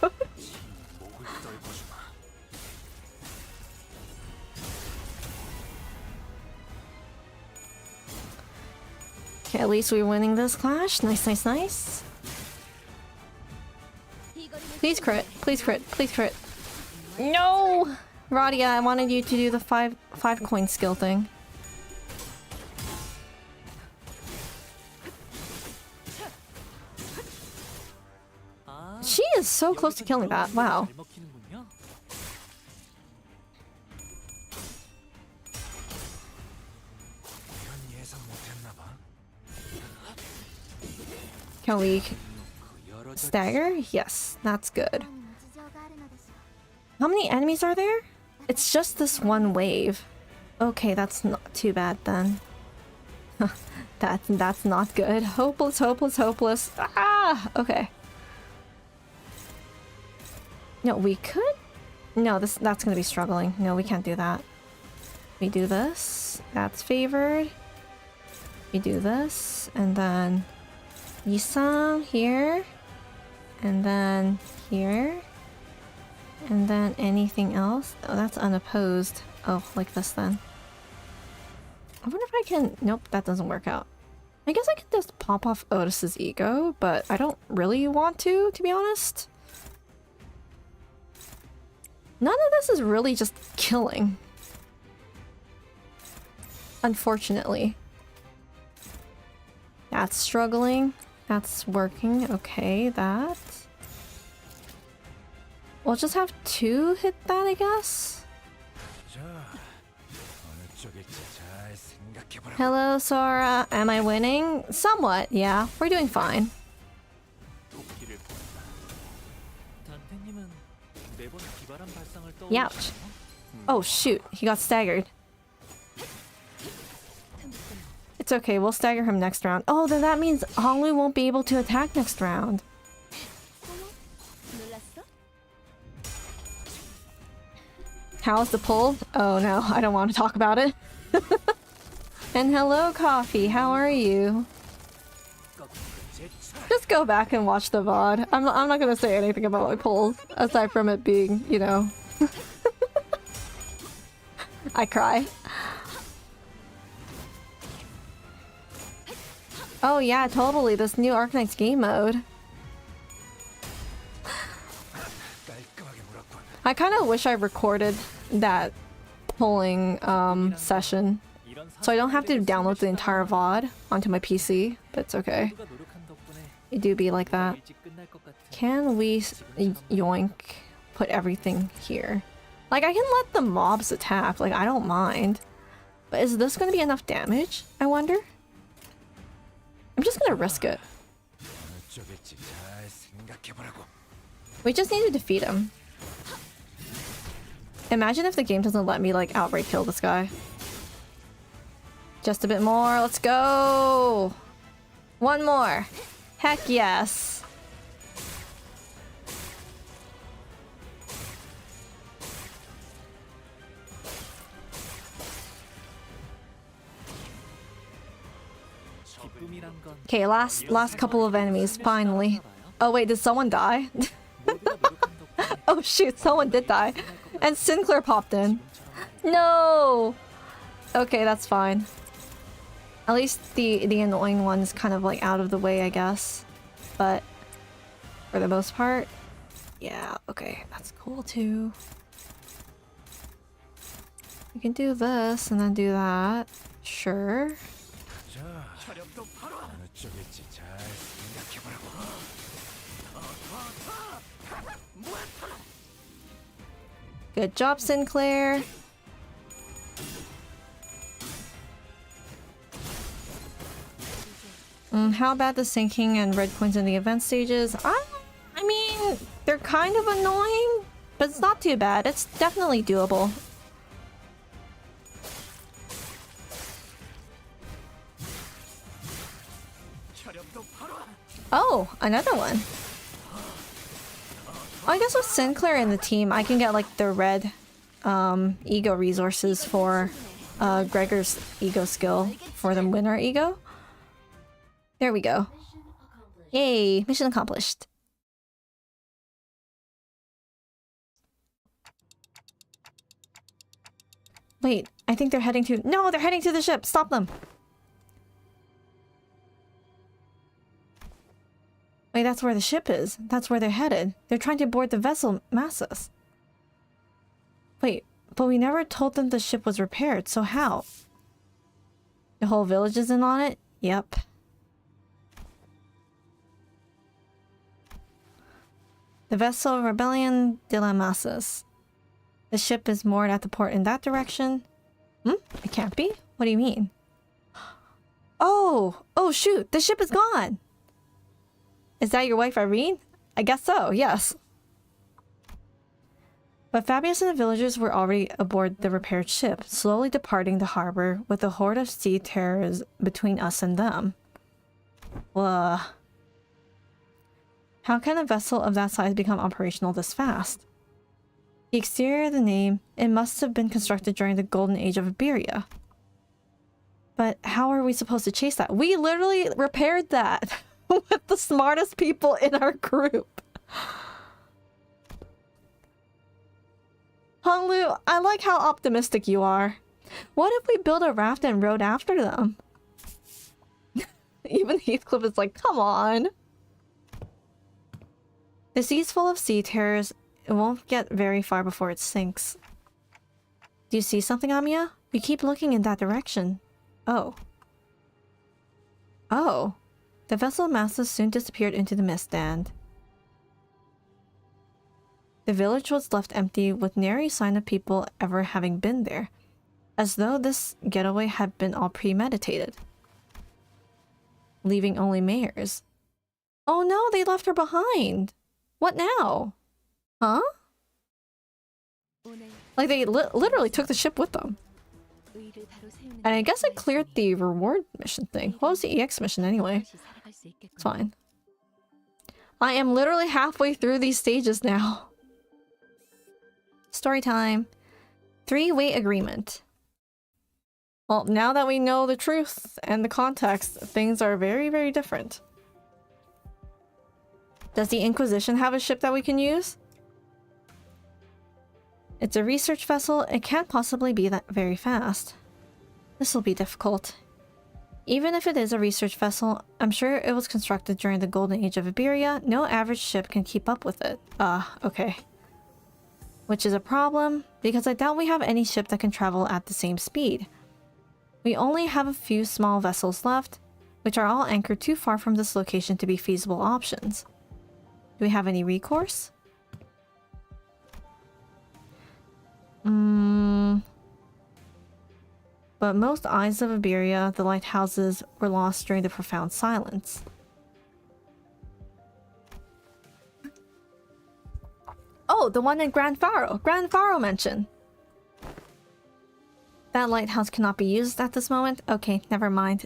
Okay, at least we're winning this clash. Nice, nice, nice. Please crit. Please crit. Please crit. No! Radia, I wanted you to do the 5 coin skill thing. She is so close to killing that. Wow. Can we stagger? Yes, that's good. How many enemies are there? It's just this one wave. Okay, that's not too bad then. That's not good. Hopeless, hopeless, hopeless. Ah! Okay. No, we could? No, that's gonna be struggling. No, we can't do that. We do this. That's favored. We do this, and then Yisam here, and then here, and then anything else. Oh, that's unopposed. Oh, like this then. I wonder if I can... nope, that doesn't work out. I guess I could just pop off Otis's ego, but I don't really want to be honest. None of this is really just killing. Unfortunately. That's struggling. That's working. Okay, that. We'll just have 2 hit that, I guess. Hello, Sora. Am I winning? Somewhat, yeah. We're doing fine. Youch. Oh shoot, he got staggered. It's okay, we'll stagger him next round. Oh, then that means Honglu won't be able to attack next round. How's the pull? Oh no, I don't want to talk about it. And hello, Coffee, how are you? Just go back and watch the VOD. I'm not gonna say anything about my pulls, aside from it being, you know... I cry. Oh yeah, totally, this new Arknights game mode. I kind of wish I recorded that polling session. So I don't have to download the entire VOD onto my PC, but it's okay. It do be like that. Can we yoink put everything here? Like, I can let the mobs attack, like, I don't mind. But is this gonna be enough damage, I wonder? I'm just gonna risk it. We just need to defeat him. Imagine if the game doesn't let me, like, outright kill this guy. Just a bit more, let's go! One more! Heck yes! Okay, last couple of enemies, finally. Oh wait, did someone die? Oh shoot, someone did die. And Sinclair popped in. No! Okay, that's fine. At least the annoying one's kind of like out of the way, I guess. But for the most part, yeah, okay, that's cool too. We can do this and then do that. Sure. Good job, Sinclair. How about the sinking and red coins in the event stages? I mean, they're kind of annoying, but it's not too bad. It's definitely doable. Oh, another one. I guess with Sinclair in the team, I can get like the red ego resources for Gregor's ego skill for the winner ego. There we go. Yay, mission accomplished. Wait, I think they're heading to... No, they're heading to the ship! Stop them! Wait, that's where the ship is. That's where they're headed. They're trying to board the vessel Massus. Wait, but we never told them the ship was repaired, so how? The whole village is in on it? Yep. The vessel Rebellion de la Massus. The ship is moored at the port in that direction. It can't be? What do you mean? Oh! Oh shoot! The ship is gone! Is that your wife Irene? I guess so, yes. But Fabius and the villagers were already aboard the repaired ship, slowly departing the harbor with a horde of sea terrors between us and them. Whoa. How can a vessel of that size become operational this fast? The exterior of the name, it must have been constructed during the golden age of Iberia. But how are we supposed to chase that? We literally repaired that with the smartest people in our group. Honglu, I like how optimistic you are. What if we build a raft and rode after them? Even Heathcliff is like, come on. The sea's full of sea terrors. It won't get very far before it sinks. Do you see something, Amiya? We keep looking in that direction. Oh. Oh. The vessel Massus soon disappeared into the mist and... The village was left empty with nary sign of people ever having been there, as though this getaway had been all premeditated. Leaving only Mayors. Oh no, they left her behind! What now? Huh? Like they literally took the ship with them. And I guess I cleared the reward mission thing. What was the EX mission anyway? It's fine. I am literally halfway through these stages now. Story time. 3-way agreement. Well, now that we know the truth and the context, things are very, very different. Does the Inquisition have a ship that we can use? It's a research vessel. It can't possibly be that very fast. This will be difficult. Even if it is a research vessel, I'm sure it was constructed during the golden age of Iberia. No average ship can keep up with it. Okay. Which is a problem, because I doubt we have any ship that can travel at the same speed. We only have a few small vessels left, which are all anchored too far from this location to be feasible options. Do we have any recourse? But most eyes of Iberia, the lighthouses, were lost during the profound silence. Oh, the one in Grand Faro! Grand Faro mention! That lighthouse cannot be used at this moment? Okay, never mind.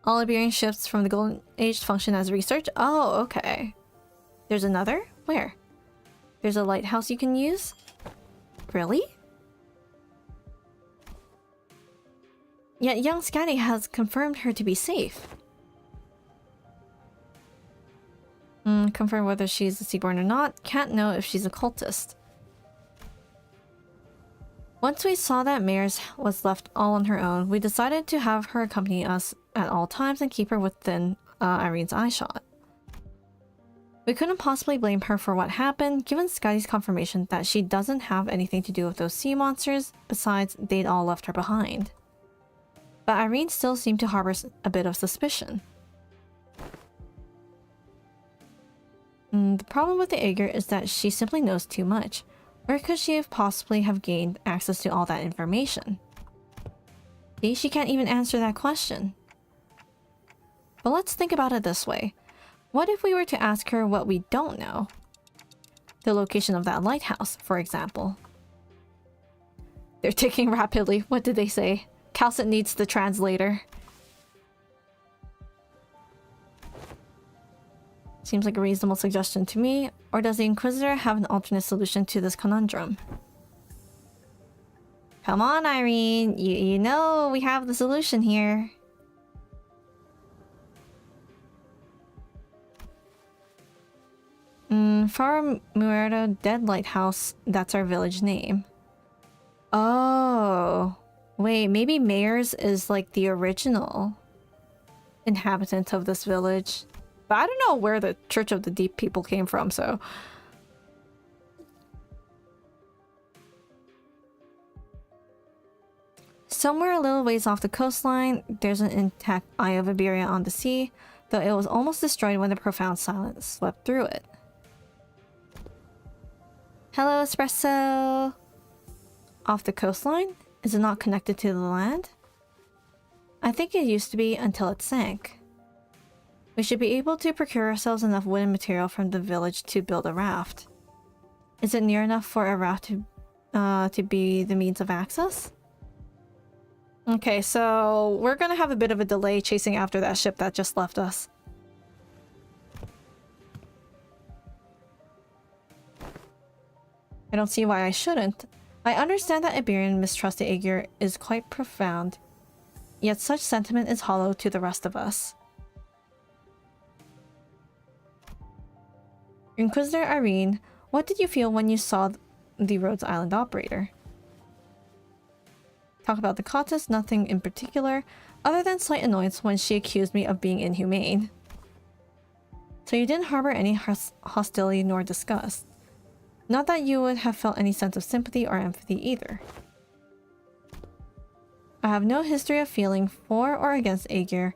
All Iberian ships from the Golden Age function as research? Oh, okay. There's another? Where? There's a lighthouse you can use? Really? Yet young Scotty has confirmed her to be safe. Confirm whether she's a Seaborn or not. Can't know if she's a cultist. Once we saw that Mares was left all on her own, we decided to have her accompany us at all times and keep her within Irene's eyeshot. We couldn't possibly blame her for what happened, given Scotty's confirmation that she doesn't have anything to do with those sea monsters, besides they'd all left her behind. But Irene still seemed to harbor a bit of suspicion. The problem with the Aegir is that she simply knows too much. Where could she possibly have gained access to all that information? See, she can't even answer that question. But let's think about it this way. What if we were to ask her what we don't know? The location of that lighthouse, for example. They're ticking rapidly. What did they say? Calcit needs the translator. Seems like a reasonable suggestion to me. Or does the Inquisitor have an alternate solution to this conundrum? Come on, Irene. You know we have the solution here. Far Muerto Dead Lighthouse. That's our village name. Oh. Wait, maybe Mares is like the original inhabitant of this village. But I don't know where the Church of the Deep people came from, so... Somewhere a little ways off the coastline, there's an intact Eye of Iberia on the sea, though it was almost destroyed when the profound silence swept through it. Hello, Espresso! Off the coastline? Is it not connected to the land? I think it used to be until it sank. We should be able to procure ourselves enough wooden material from the village to build a raft. Is it near enough for a raft to be the means of access? Okay, so we're gonna have a bit of a delay chasing after that ship that just left us. I don't see why I shouldn't. I understand that Iberian mistrust to Aegir is quite profound, yet such sentiment is hollow to the rest of us. Inquisitor Irene, what did you feel when you saw the Rhodes Island operator? Talk about the cultist, nothing in particular, other than slight annoyance when she accused me of being inhumane. So you didn't harbor any hostility nor disgust. Not that you would have felt any sense of sympathy or empathy either. I have no history of feeling for or against Aegir.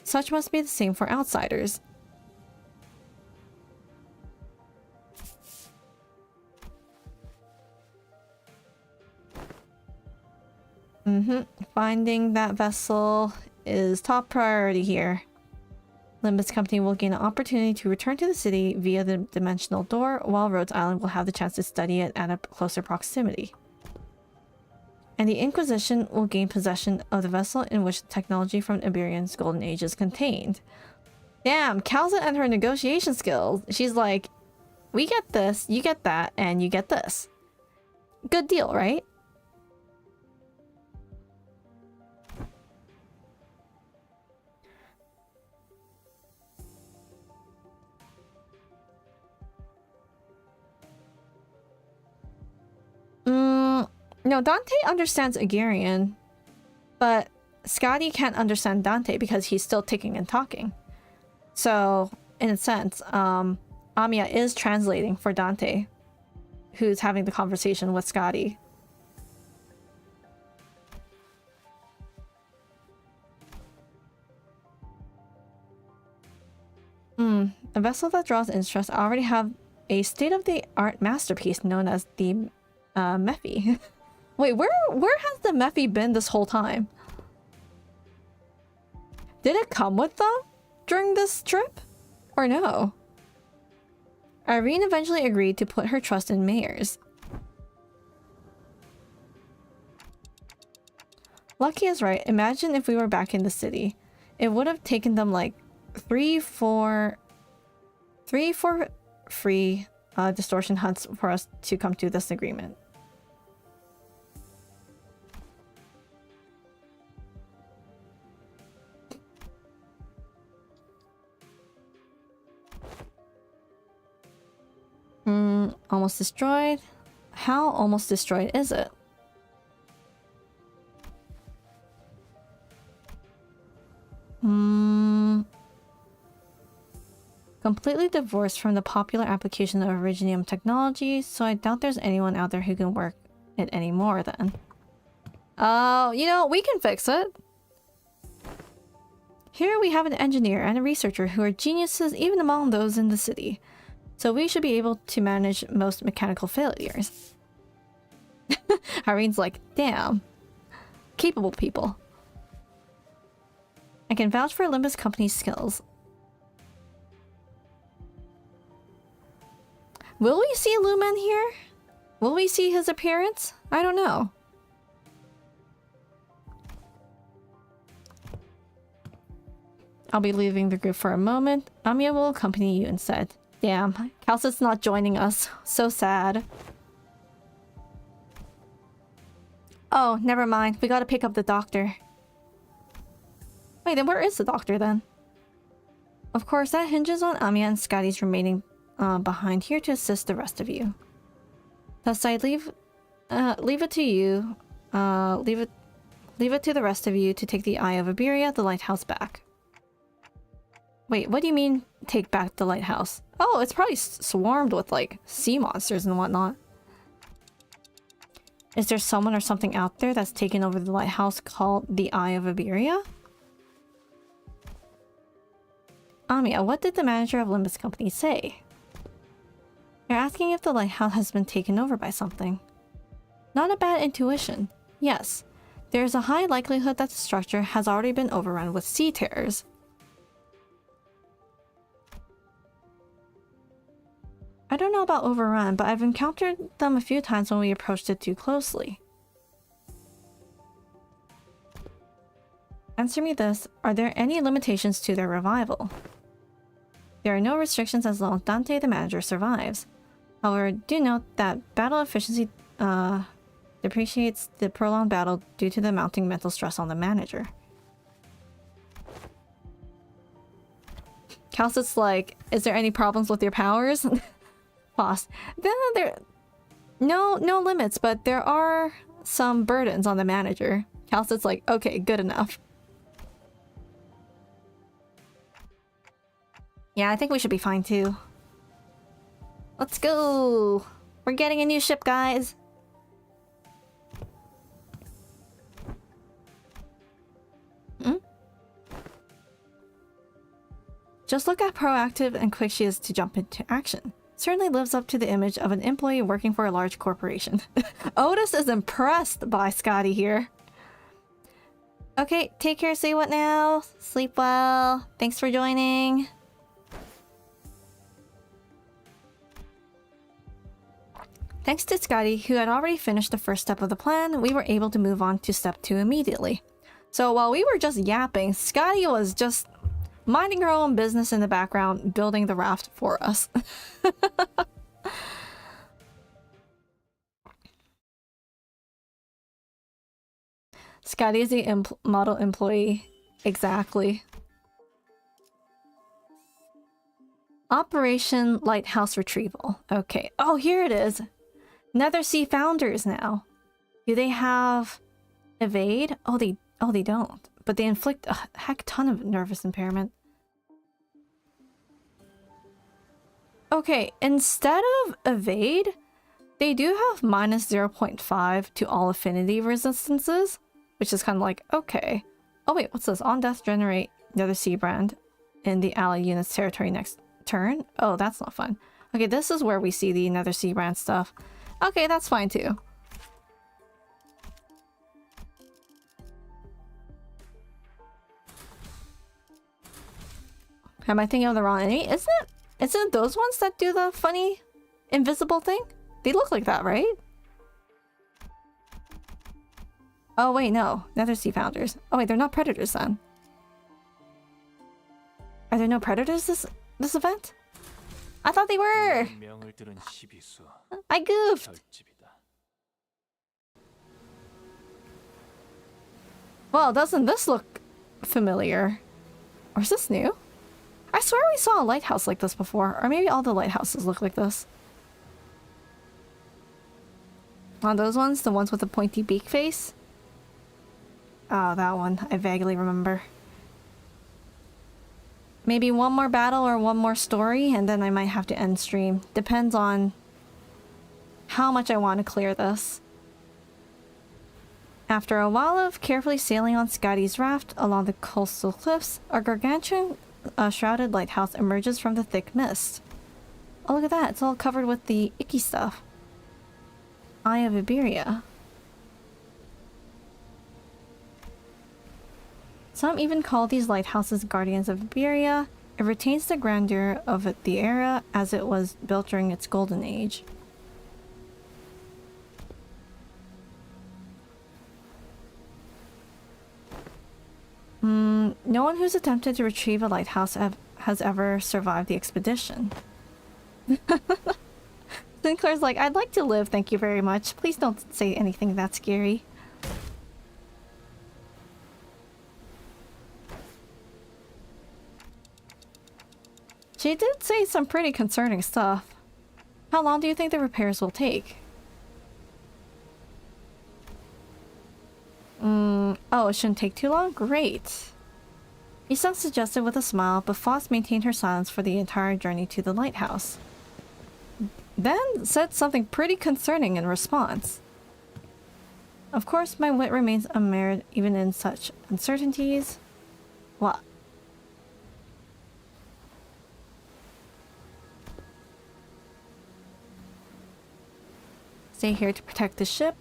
Such must be the same for outsiders. Finding that vessel is top priority here. Limbus Company will gain an opportunity to return to the city via the dimensional door, while Rhodes Island will have the chance to study it at a closer proximity. And the Inquisition will gain possession of the vessel in which the technology from Iberian's Golden Age is contained. Damn, Calza and her negotiation skills. She's like, we get this, you get that, and you get this. Good deal, right? No, Dante understands Aegirian, but Scotty can't understand Dante because he's still ticking and talking. So, in a sense, Amiya is translating for Dante, who's having the conversation with Scotty. A vessel that draws interest. I already have a state-of-the-art masterpiece known as the Mephi. Wait, where has the Mephi been this whole time? Did it come with them during this trip? Or no? Irene eventually agreed to put her trust in mayors. Lucky is right. Imagine if we were back in the city. It would have taken them like 3-4 free distortion hunts for us to come to this agreement. Almost destroyed. How almost destroyed is it? Completely divorced from the popular application of Originium technology, so I doubt there's anyone out there who can work it anymore then. Oh, you know, we can fix it. Here we have an engineer and a researcher who are geniuses even among those in the city. So we should be able to manage most mechanical failures. Irene's like, damn. Capable people. I can vouch for Limbus company's skills. Will we see Lumen here? Will we see his appearance? I don't know. I'll be leaving the group for a moment. Amiya will accompany you instead. Damn, Calcit's not joining us. So sad. Oh, never mind. We gotta pick up the doctor. Wait, then where is the doctor then? Of course, that hinges on Amiya and Scotty's remaining behind here to assist the rest of you. Thus, I leave it to you. Leave it to the rest of you to take the Eye of Iberia, the lighthouse, back. Wait, what do you mean, take back the lighthouse? Oh, it's probably swarmed with, like, sea monsters and whatnot. Is there someone or something out there that's taken over the lighthouse called the Eye of Iberia? Amiya, what did the manager of Limbus Company say? You're asking if the lighthouse has been taken over by something. Not a bad intuition. Yes, there is a high likelihood that the structure has already been overrun with sea terrors. I don't know about overrun, but I've encountered them a few times when we approached it too closely. Answer me this, are there any limitations to their revival? There are no restrictions as long as Dante the manager survives. However, do note that battle efficiency depreciates the prolonged battle due to the mounting mental stress on the manager. Calcit's like, is there any problems with your powers? Boss. There no limits, but there are some burdens on the manager. Calcit's like, okay, good enough. Yeah, I think we should be fine too. Let's go! We're getting a new ship, guys! Just look how proactive and quick she is to jump into action. Certainly lives up to the image of an employee working for a large corporation. Otis is impressed by Scotty here. Okay, take care, say what now? Sleep well. Thanks for joining. Thanks to Scotty, who had already finished the first step of the plan, we were able to move on to step 2 immediately. So while we were just yapping, Scotty was just minding her own business in the background, building the raft for us. Scotty is the model employee. Exactly. Operation Lighthouse Retrieval. Okay. Oh, here it is. Nether Sea Founders now. Do they have evade? Oh, they don't. But they inflict a heck ton of nervous impairment. Okay, instead of evade, they do have minus 0.5 to all affinity resistances, which is kind of like, okay. Oh wait, what's this? On death, generate Nether Sea brand in the ally unit's territory next Turn? Oh, that's not fun. Okay, this is where we see the Nether Sea brand stuff. Okay, that's fine too. Am I thinking of the wrong enemy? Isn't it those ones that do the funny invisible thing? They look like that, right? Oh wait, no. Nether Sea Founders. Oh wait, they're not predators then. Are there no predators this event? I thought they were! I goofed! Well, doesn't this look familiar? Or is this new? I swear we saw a lighthouse like this before. Or maybe all the lighthouses look like this. On those ones? The ones with the pointy beak face? Oh, that one. I vaguely remember. Maybe one more battle or one more story, and then I might have to end stream. Depends on how much I want to clear this. After a while of carefully sailing on Scotty's raft along the coastal cliffs, a gargantuan shrouded lighthouse emerges from the thick mist. Oh, look at that. It's all covered with the icky stuff. Eye of Iberia. Some even call these lighthouses Guardians of Iberia. It retains the grandeur of the era as it was built during its golden age. No one who's attempted to retrieve a lighthouse has ever survived the expedition. Sinclair's like, I'd like to live, thank you very much. Please don't say anything that scary. She did say some pretty concerning stuff. How long do you think the repairs will take? Oh, it shouldn't take too long? Great. Isak suggested with a smile, but Foss maintained her silence for the entire journey to the lighthouse. Then said something pretty concerning in response. Of course, my wit remains unmarred even in such uncertainties. What? Stay here to protect the ship.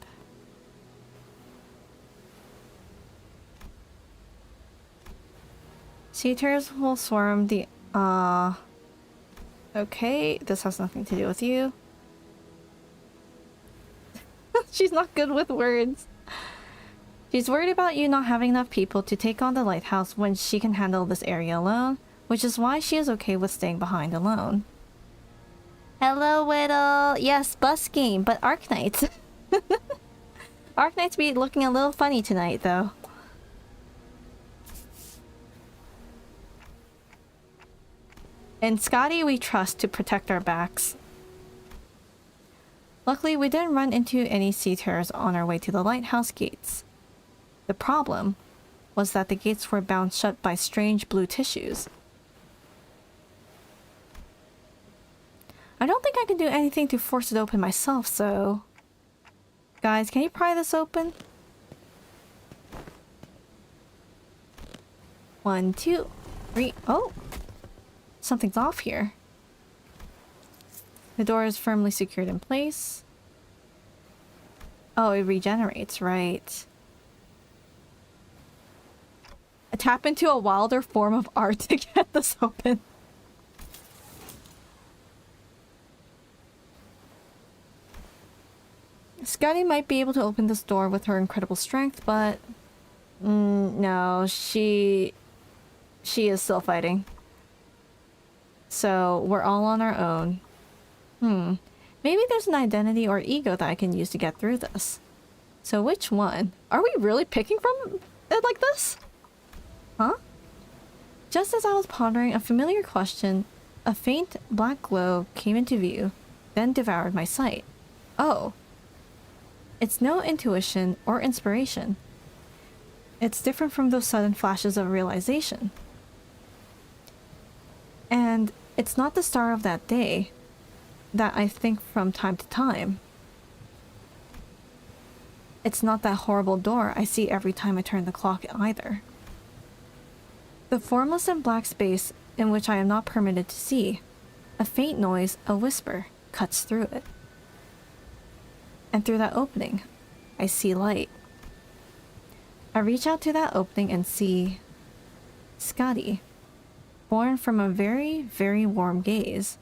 Sea turtles will swarm the... Okay, this has nothing to do with you. She's not good with words. She's worried about you not having enough people to take on the lighthouse when she can handle this area alone, which is why she is okay with staying behind alone. Hello, Whittle! Yes, busking, but Arknights. Arknights be looking a little funny tonight, though. In Scotty, we trust to protect our backs. Luckily, we didn't run into any sea terrors on our way to the lighthouse gates. The problem was that the gates were bound shut by strange blue tissues. I don't think I can do anything to force it open myself, so... Guys, can you pry this open? 1, 2, 3... Oh! Something's off here. The door is firmly secured in place. Oh, it regenerates, right. Tap into a wilder form of art to get this open. Scotty might be able to open this door with her incredible strength, but... no, she is still fighting. So, we're all on our own. Maybe there's an identity or ego that I can use to get through this. So which one? Are we really picking from it like this? Huh? Just as I was pondering a familiar question, a faint black glow came into view, then devoured my sight. Oh. It's no intuition or inspiration. It's different from those sudden flashes of realization. And it's not the star of that day that I think from time to time. It's not that horrible door I see every time I turn the clock either. The formless and black space in which I am not permitted to see A faint noise, a whisper, cuts through it. And through that opening, I see light. I reach out to that opening and see Scotty, born from a very, very warm gaze.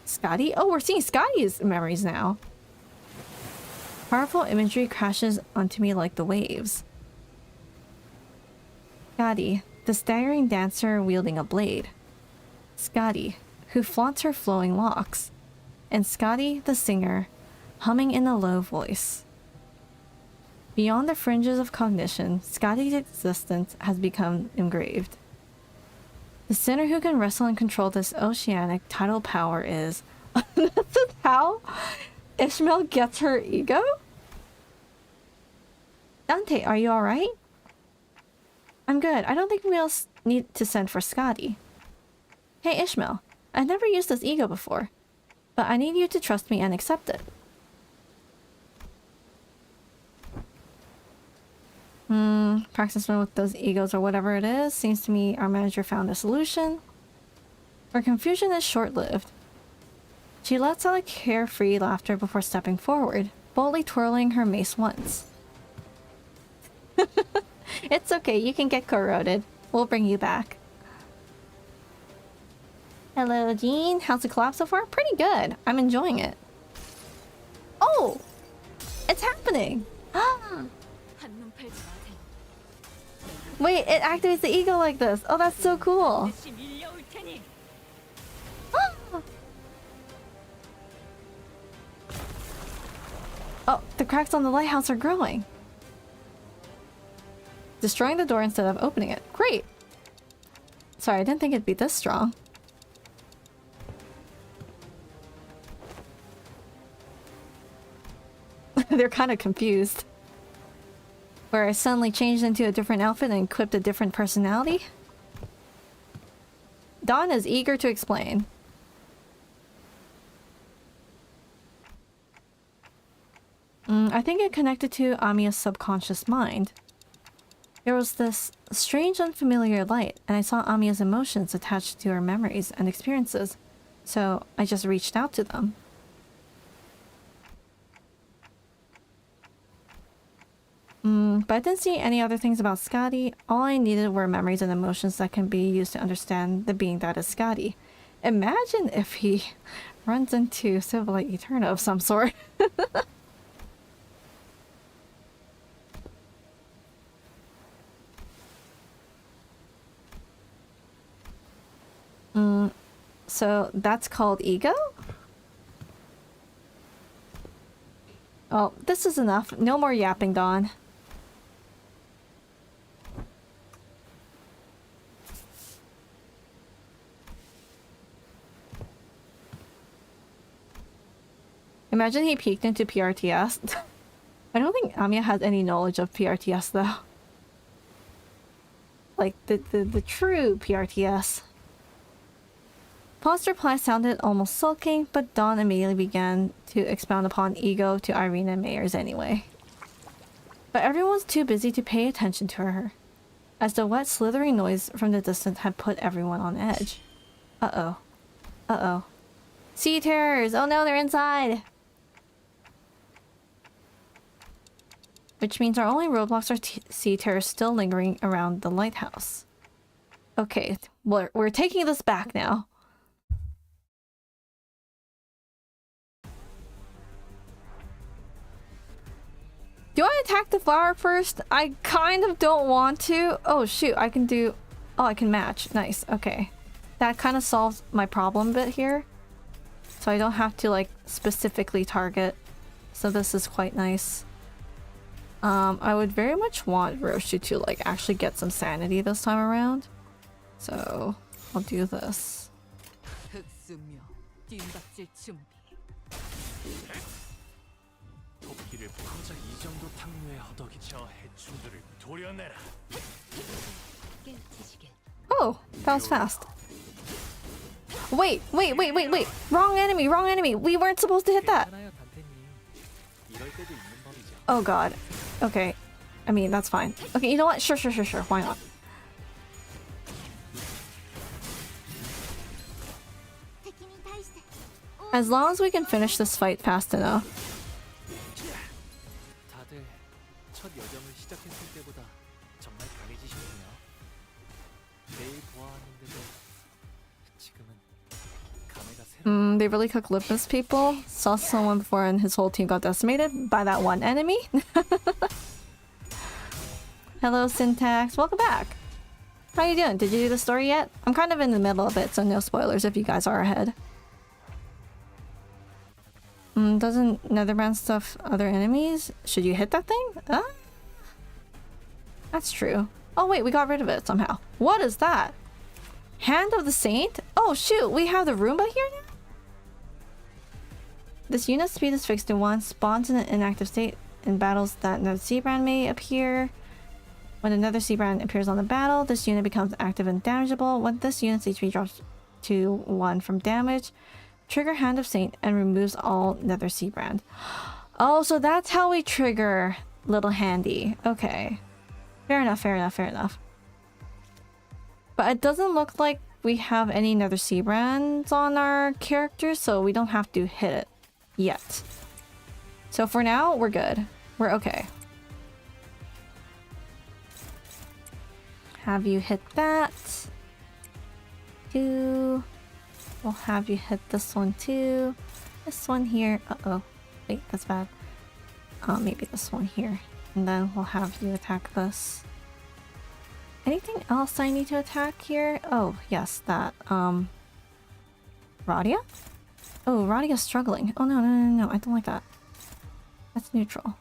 Scotty? Oh, we're seeing Scotty's memories now. Powerful imagery crashes onto me like the waves. Scotty, the staggering dancer wielding a blade. Scotty, who flaunts her flowing locks. And Scotty, the singer, humming in a low voice. Beyond the fringes of cognition, Scotty's existence has become engraved. The sinner who can wrestle and control this oceanic tidal power is... This is how Ishmael gets her ego? Dante, are you alright? I'm good. I don't think we else need to send for Scotty. Hey Ishmael, I've never used this ego before, but I need you to trust me and accept it. Practicing with those egos or whatever it is. Seems to me our manager found a solution. Her confusion is short-lived. She lets out a carefree laughter before stepping forward, boldly twirling her mace once. It's okay, you can get corroded. We'll bring you back. Hello, Jean. How's the collab so far? Pretty good. I'm enjoying it. Oh! It's happening! Wait, it activates the ego like this. Oh, that's so cool. Oh, the cracks on the lighthouse are growing. Destroying the door instead of opening it. Great. Sorry, I didn't think it'd be this strong. They're kind of confused. Where I suddenly changed into a different outfit and equipped a different personality? Dawn is eager to explain. I think it connected to Amiya's subconscious mind. There was this strange unfamiliar light, and I saw Amiya's emotions attached to her memories and experiences, so I just reached out to them. But I didn't see any other things about Scotty. All I needed were memories and emotions that can be used to understand the being that is Scotty. Imagine if he runs into Civilite Eterna of some sort. So that's called ego? Oh, this is enough. No more yapping, Dawn. Imagine he peeked into PRTS. I don't think Amiya has any knowledge of PRTS though. Like the true PRTS. Paul's reply sounded almost sulking, but Dawn immediately began to expound upon ego to Irene and Mayers anyway. But everyone was too busy to pay attention to her, as the wet slithering noise from the distance had put everyone on edge. Uh-oh. Uh-oh. Sea terrors! Oh no, they're inside! Which means our only roadblocks are sea terrors still lingering around the lighthouse. Okay, we're taking this back now. Do I attack the flower first? I kind of don't want to. Oh shoot, I can do... Oh, I can match. Nice, okay. That kind of solves my problem bit here. So I don't have to like specifically target. So this is quite nice. I would very much want Roshu to like actually get some sanity this time around. So I'll do this. Oh, that was fast. Wait. Wrong enemy. We weren't supposed to hit that. Oh god. Okay. I mean, that's fine. Okay, you know what? Sure. Why not? As long as we can finish this fight fast enough. 다들 첫 여정을 시작했을 때보다 정말 강해지셨네요. 매일 보아왔는데도 지금은 감회가 새로운. They really cook Limbus people. Saw someone before and his whole team got decimated by that one enemy. Hello, Syntax. Welcome back. How you doing? Did you do the story yet? I'm kind of in the middle of it, so no spoilers if you guys are ahead. Doesn't Netherbrand stuff other enemies? Should you hit that thing? That's true. Oh wait, we got rid of it somehow. What is that? Hand of the Saint? Oh shoot, we have the Roomba here now? This unit's speed is fixed to 1, spawns in an inactive state in battles that another Seabrand may appear. When another Seabrand appears on the battle, this unit becomes active and damageable. When this unit's HP drops to 1 from damage, trigger Hand of Saint and removes all Nether Seabrand. Oh, so that's how we trigger Little Handy. Okay. Fair enough, fair enough, fair enough. But it doesn't look like we have any Nether Seabrands on our character, so we don't have to hit it yet. So for now, we're good. We're okay. Have you hit that? 2. We'll have you hit this one too. This one here. Uh-oh. Wait, that's bad. Maybe this one here. And then we'll have you attack this. Anything else I need to attack here? Oh, yes, that. Radia? Oh, Radia's struggling. Oh, no, no, no, no. I don't like that. That's neutral.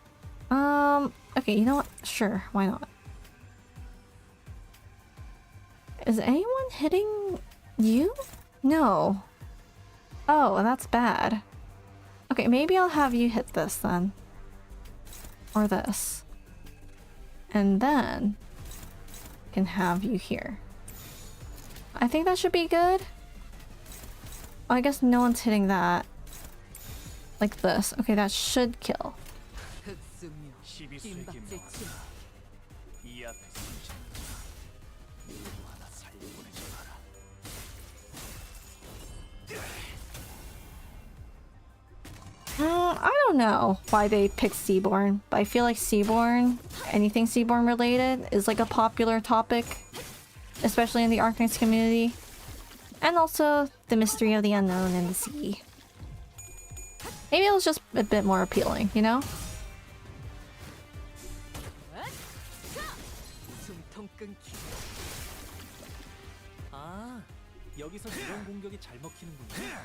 Okay, you know what? Sure, why not? Is anyone hitting you? No. Oh, that's bad. Okay, maybe I'll have you hit this then. Or this. And then I can have you here. I think that should be good. Oh, I guess no one's hitting that. Like this. Okay, that should kill. I don't know why they picked Seaborn, but I feel like Seaborn, anything Seaborn related, is like a popular topic, especially in the Arknights community. And also the mystery of the unknown in the sea. Maybe it was just a bit more appealing, you know? 아, 여기서 이런 공격이 잘 먹히는군요.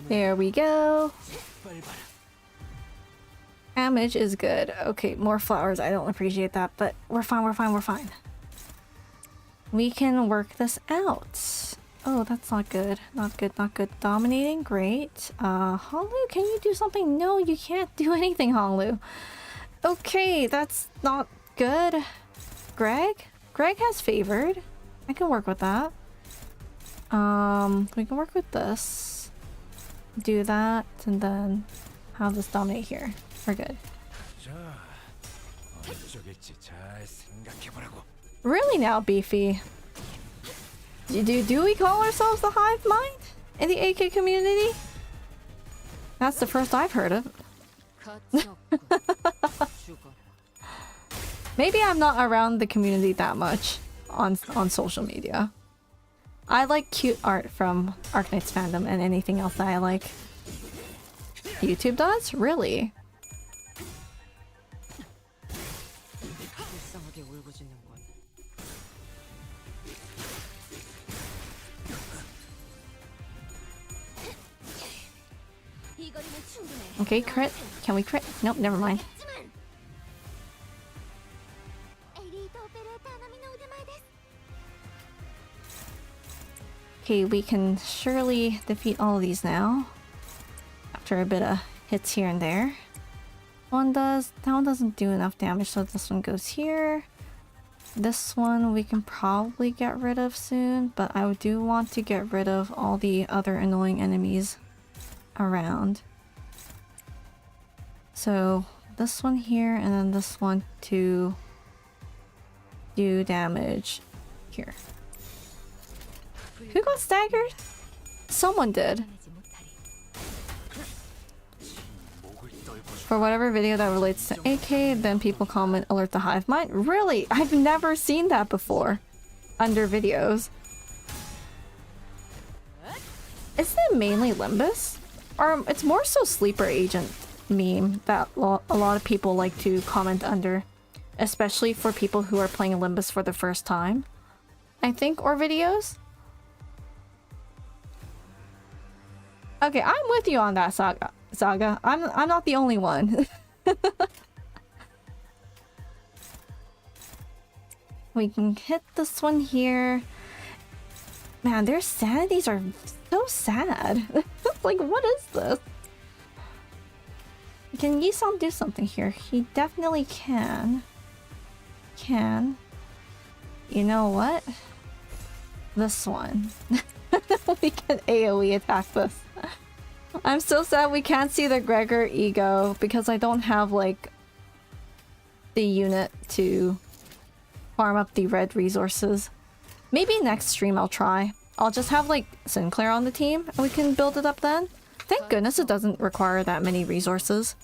There we go. Damage is good. Okay, more flowers. I don't appreciate that, but we're fine, we're fine, we're fine. We can work this out. Oh, that's not good. Not good, not good. Dominating, great. Honglu, can you do something? No, you can't do anything, Honglu. Okay, that's not good. Greg? Greg has favored. I can work with that. We can work with this. Do that, and then have this dominate here. We're good. Really now, Beefy? Do we call ourselves the Hive Mind in the AK community? That's the first I've heard of. Maybe I'm not around the community that much on social media. I like cute art from Arknights fandom and anything else that I like. YouTube does? Really? Okay, crit. Can we crit? Nope, never mind. Okay, we can surely defeat all of these now. After a bit of hits here and there. That one doesn't do enough damage, so this one goes here. This one we can probably get rid of soon, but I do want to get rid of all the other annoying enemies around. So this one here, and then this one to do damage here. Who got staggered? Someone did. For whatever video that relates to AK, then people comment alert the hive mind. Really? I've never seen that before. Under videos. Isn't it mainly Limbus? Or it's more so sleeper agent meme that a lot of people like to comment under. Especially for people who are playing Limbus for the first time. I think, or videos. Okay, I'm with you on that, Saga. I'm not the only one. We can hit this one here. Man, their sanities are so sad. Like, what is this? Can Yi-san do something here? He definitely can. You know what? This one. We can AoE attack this. I'm so sad we can't see the Gregor ego because I don't have like the unit to farm up the red resources. Maybe next stream I'll try. I'll just have like Sinclair on the team and we can build it up then. Thank goodness it doesn't require that many resources.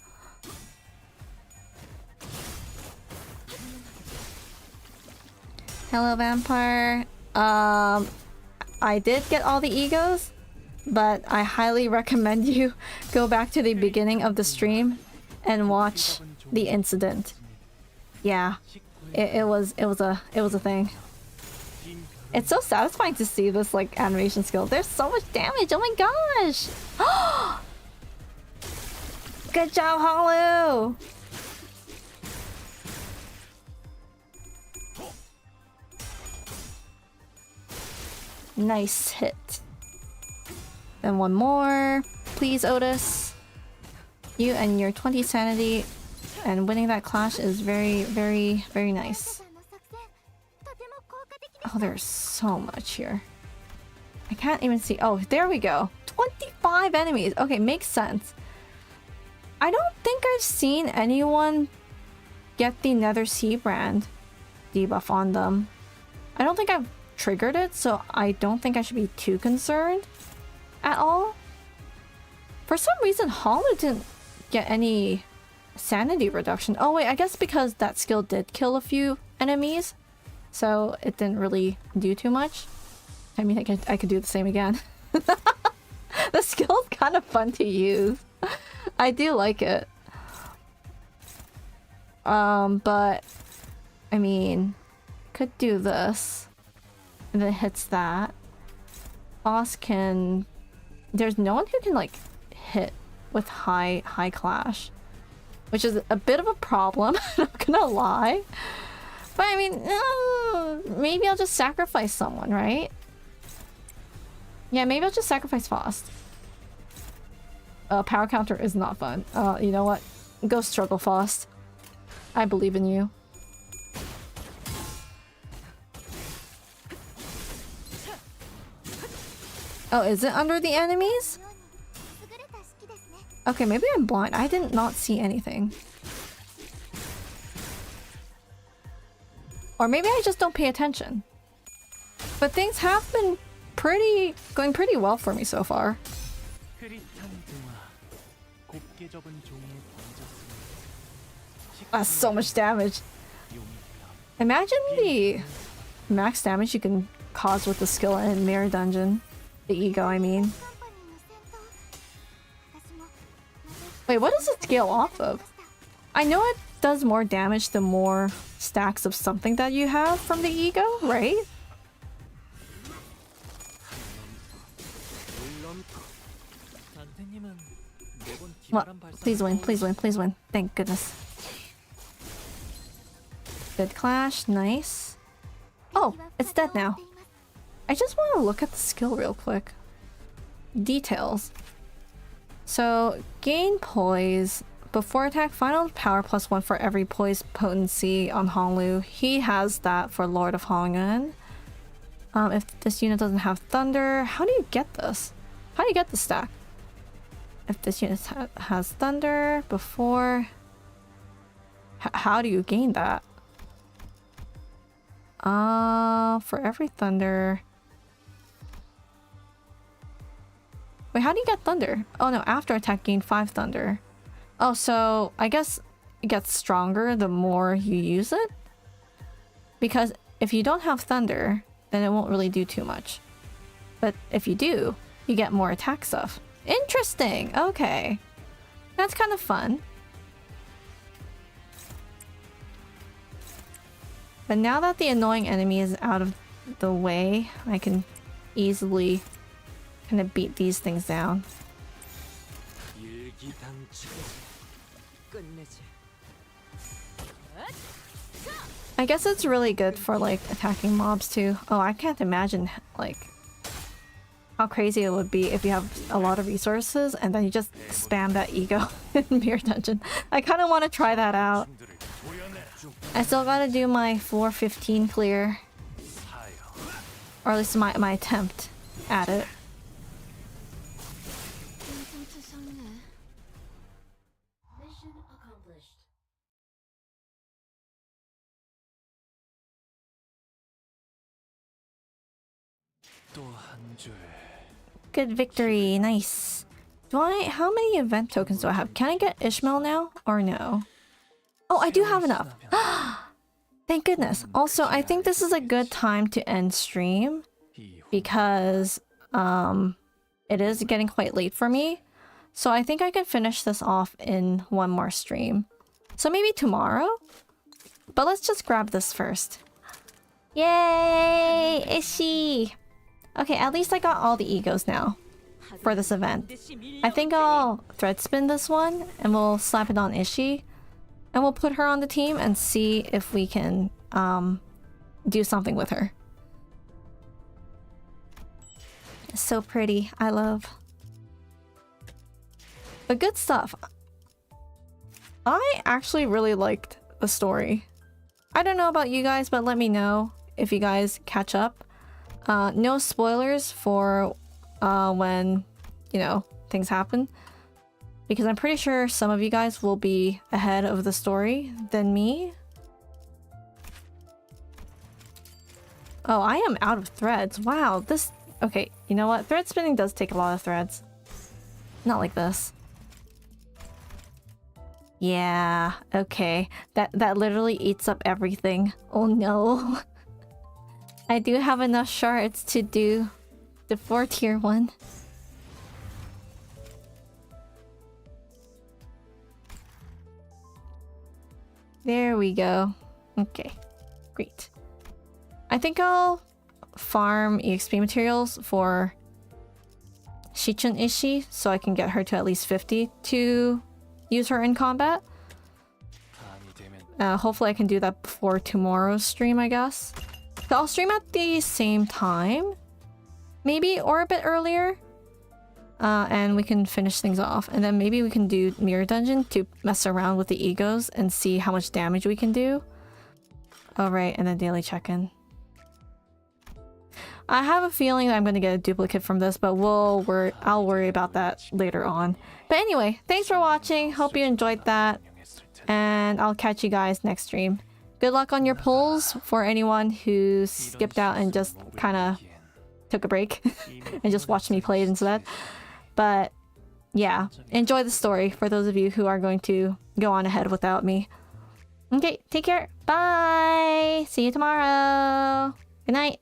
Hello, Vampire. I did get all the egos, but I highly recommend you go back to the beginning of the stream and watch the incident. Yeah, it was a thing. It's so satisfying to see this like animation skill. There's so much damage. Oh my gosh! Good job, Halu! Nice hit. Then one more. Please, Otis. You and your 20 sanity and winning that clash is very, very, very nice. Oh, there's so much here. I can't even see. Oh, there we go. 25 enemies. Okay, makes sense. I don't think I've seen anyone get the Nether Sea brand debuff on them. I don't think I've triggered it, so I don't think I should be too concerned at all. For some reason, Hollow didn't get any sanity reduction. Oh wait, I guess because that skill did kill a few enemies, so it didn't really do too much. I mean, I could do the same again. The skill's kind of fun to use. I do like it. But I mean, could do this. And then it hits that. Boss can... There's no one who can like hit with high clash. Which is a bit of a problem, I'm not gonna lie. But I mean, maybe I'll just sacrifice someone, right? Yeah, maybe I'll just sacrifice Faust. Power counter is not fun. You know what? Go struggle, Faust. I believe in you. Oh, is it under the enemies? Okay, maybe I'm blind. I did not see anything. Or maybe I just don't pay attention. But things have been going pretty well for me so far. That's so much damage. Imagine the max damage you can cause with the skill in Mirror Dungeon. The ego, I mean. Wait, what does it scale off of? I know it does more damage the more stacks of something that you have from the ego, right? What? Please win, please win, please win. Thank goodness. Good clash, nice. Oh, it's dead now. I just want to look at the skill real quick. Details. So, gain poise. Before attack, final power +1 for every poise potency on Honglu. He has that for Lord of Hongun. If this unit doesn't have thunder, how do you get this? How do you get the stack? If this unit has thunder before... how do you gain that? For every thunder. Wait, how do you get thunder? Oh no, after attack gain 5 thunder. Oh, so I guess it gets stronger the more you use it? Because if you don't have thunder, then it won't really do too much. But if you do, you get more attack stuff. Interesting! Okay. That's kind of fun. But now that the annoying enemy is out of the way, I can easily kind of beat these things down. I guess it's really good for like attacking mobs too. Oh, I can't imagine like how crazy it would be if you have a lot of resources and then you just spam that ego in Mirror Dungeon. I kind of want to try that out. I still gotta do my floor 15 clear. Or at least my attempt at it. Good victory, nice. How many event tokens do I have? Can I get Ishmael now or no? Oh, I do have enough. Thank goodness. Also, I think this is a good time to end stream because it is getting quite late for me. So I think I can finish this off in one more stream. So maybe tomorrow? But let's just grab this first. Yay! Ishi! Okay, at least I got all the egos now for this event. I think I'll thread spin this one and we'll slap it on Ishi. And we'll put her on the team and see if we can do something with her. It's so pretty. I love. But good stuff. I actually really liked the story. I don't know about you guys, but let me know if you guys catch up. No spoilers for when, you know, things happen. Because I'm pretty sure some of you guys will be ahead of the story than me. Oh, I am out of threads. Wow, this... Okay, you know what? Thread spinning does take a lot of threads. Not like this. Yeah, okay. That literally eats up everything. Oh no. I do have enough shards to do the 4-tier one. There we go. Okay, great. I think I'll farm EXP materials for Shichun Ishi so I can get her to at least 50 to use her in combat. Hopefully I can do that before tomorrow's stream, I guess. So I'll stream at the same time, maybe, or a bit earlier. And we can finish things off. And then maybe we can do Mirror Dungeon to mess around with the egos and see how much damage we can do. Alright, and then daily check-in. I have a feeling that I'm going to get a duplicate from this, but I'll worry about that later on. But anyway, thanks for watching. Hope you enjoyed that. And I'll catch you guys next stream. Good luck on your polls for anyone who skipped out and just kind of took a break and just watched me play it instead. But yeah, enjoy the story for those of you who are going to go on ahead without me. Okay, take care. Bye. See you tomorrow. Good night.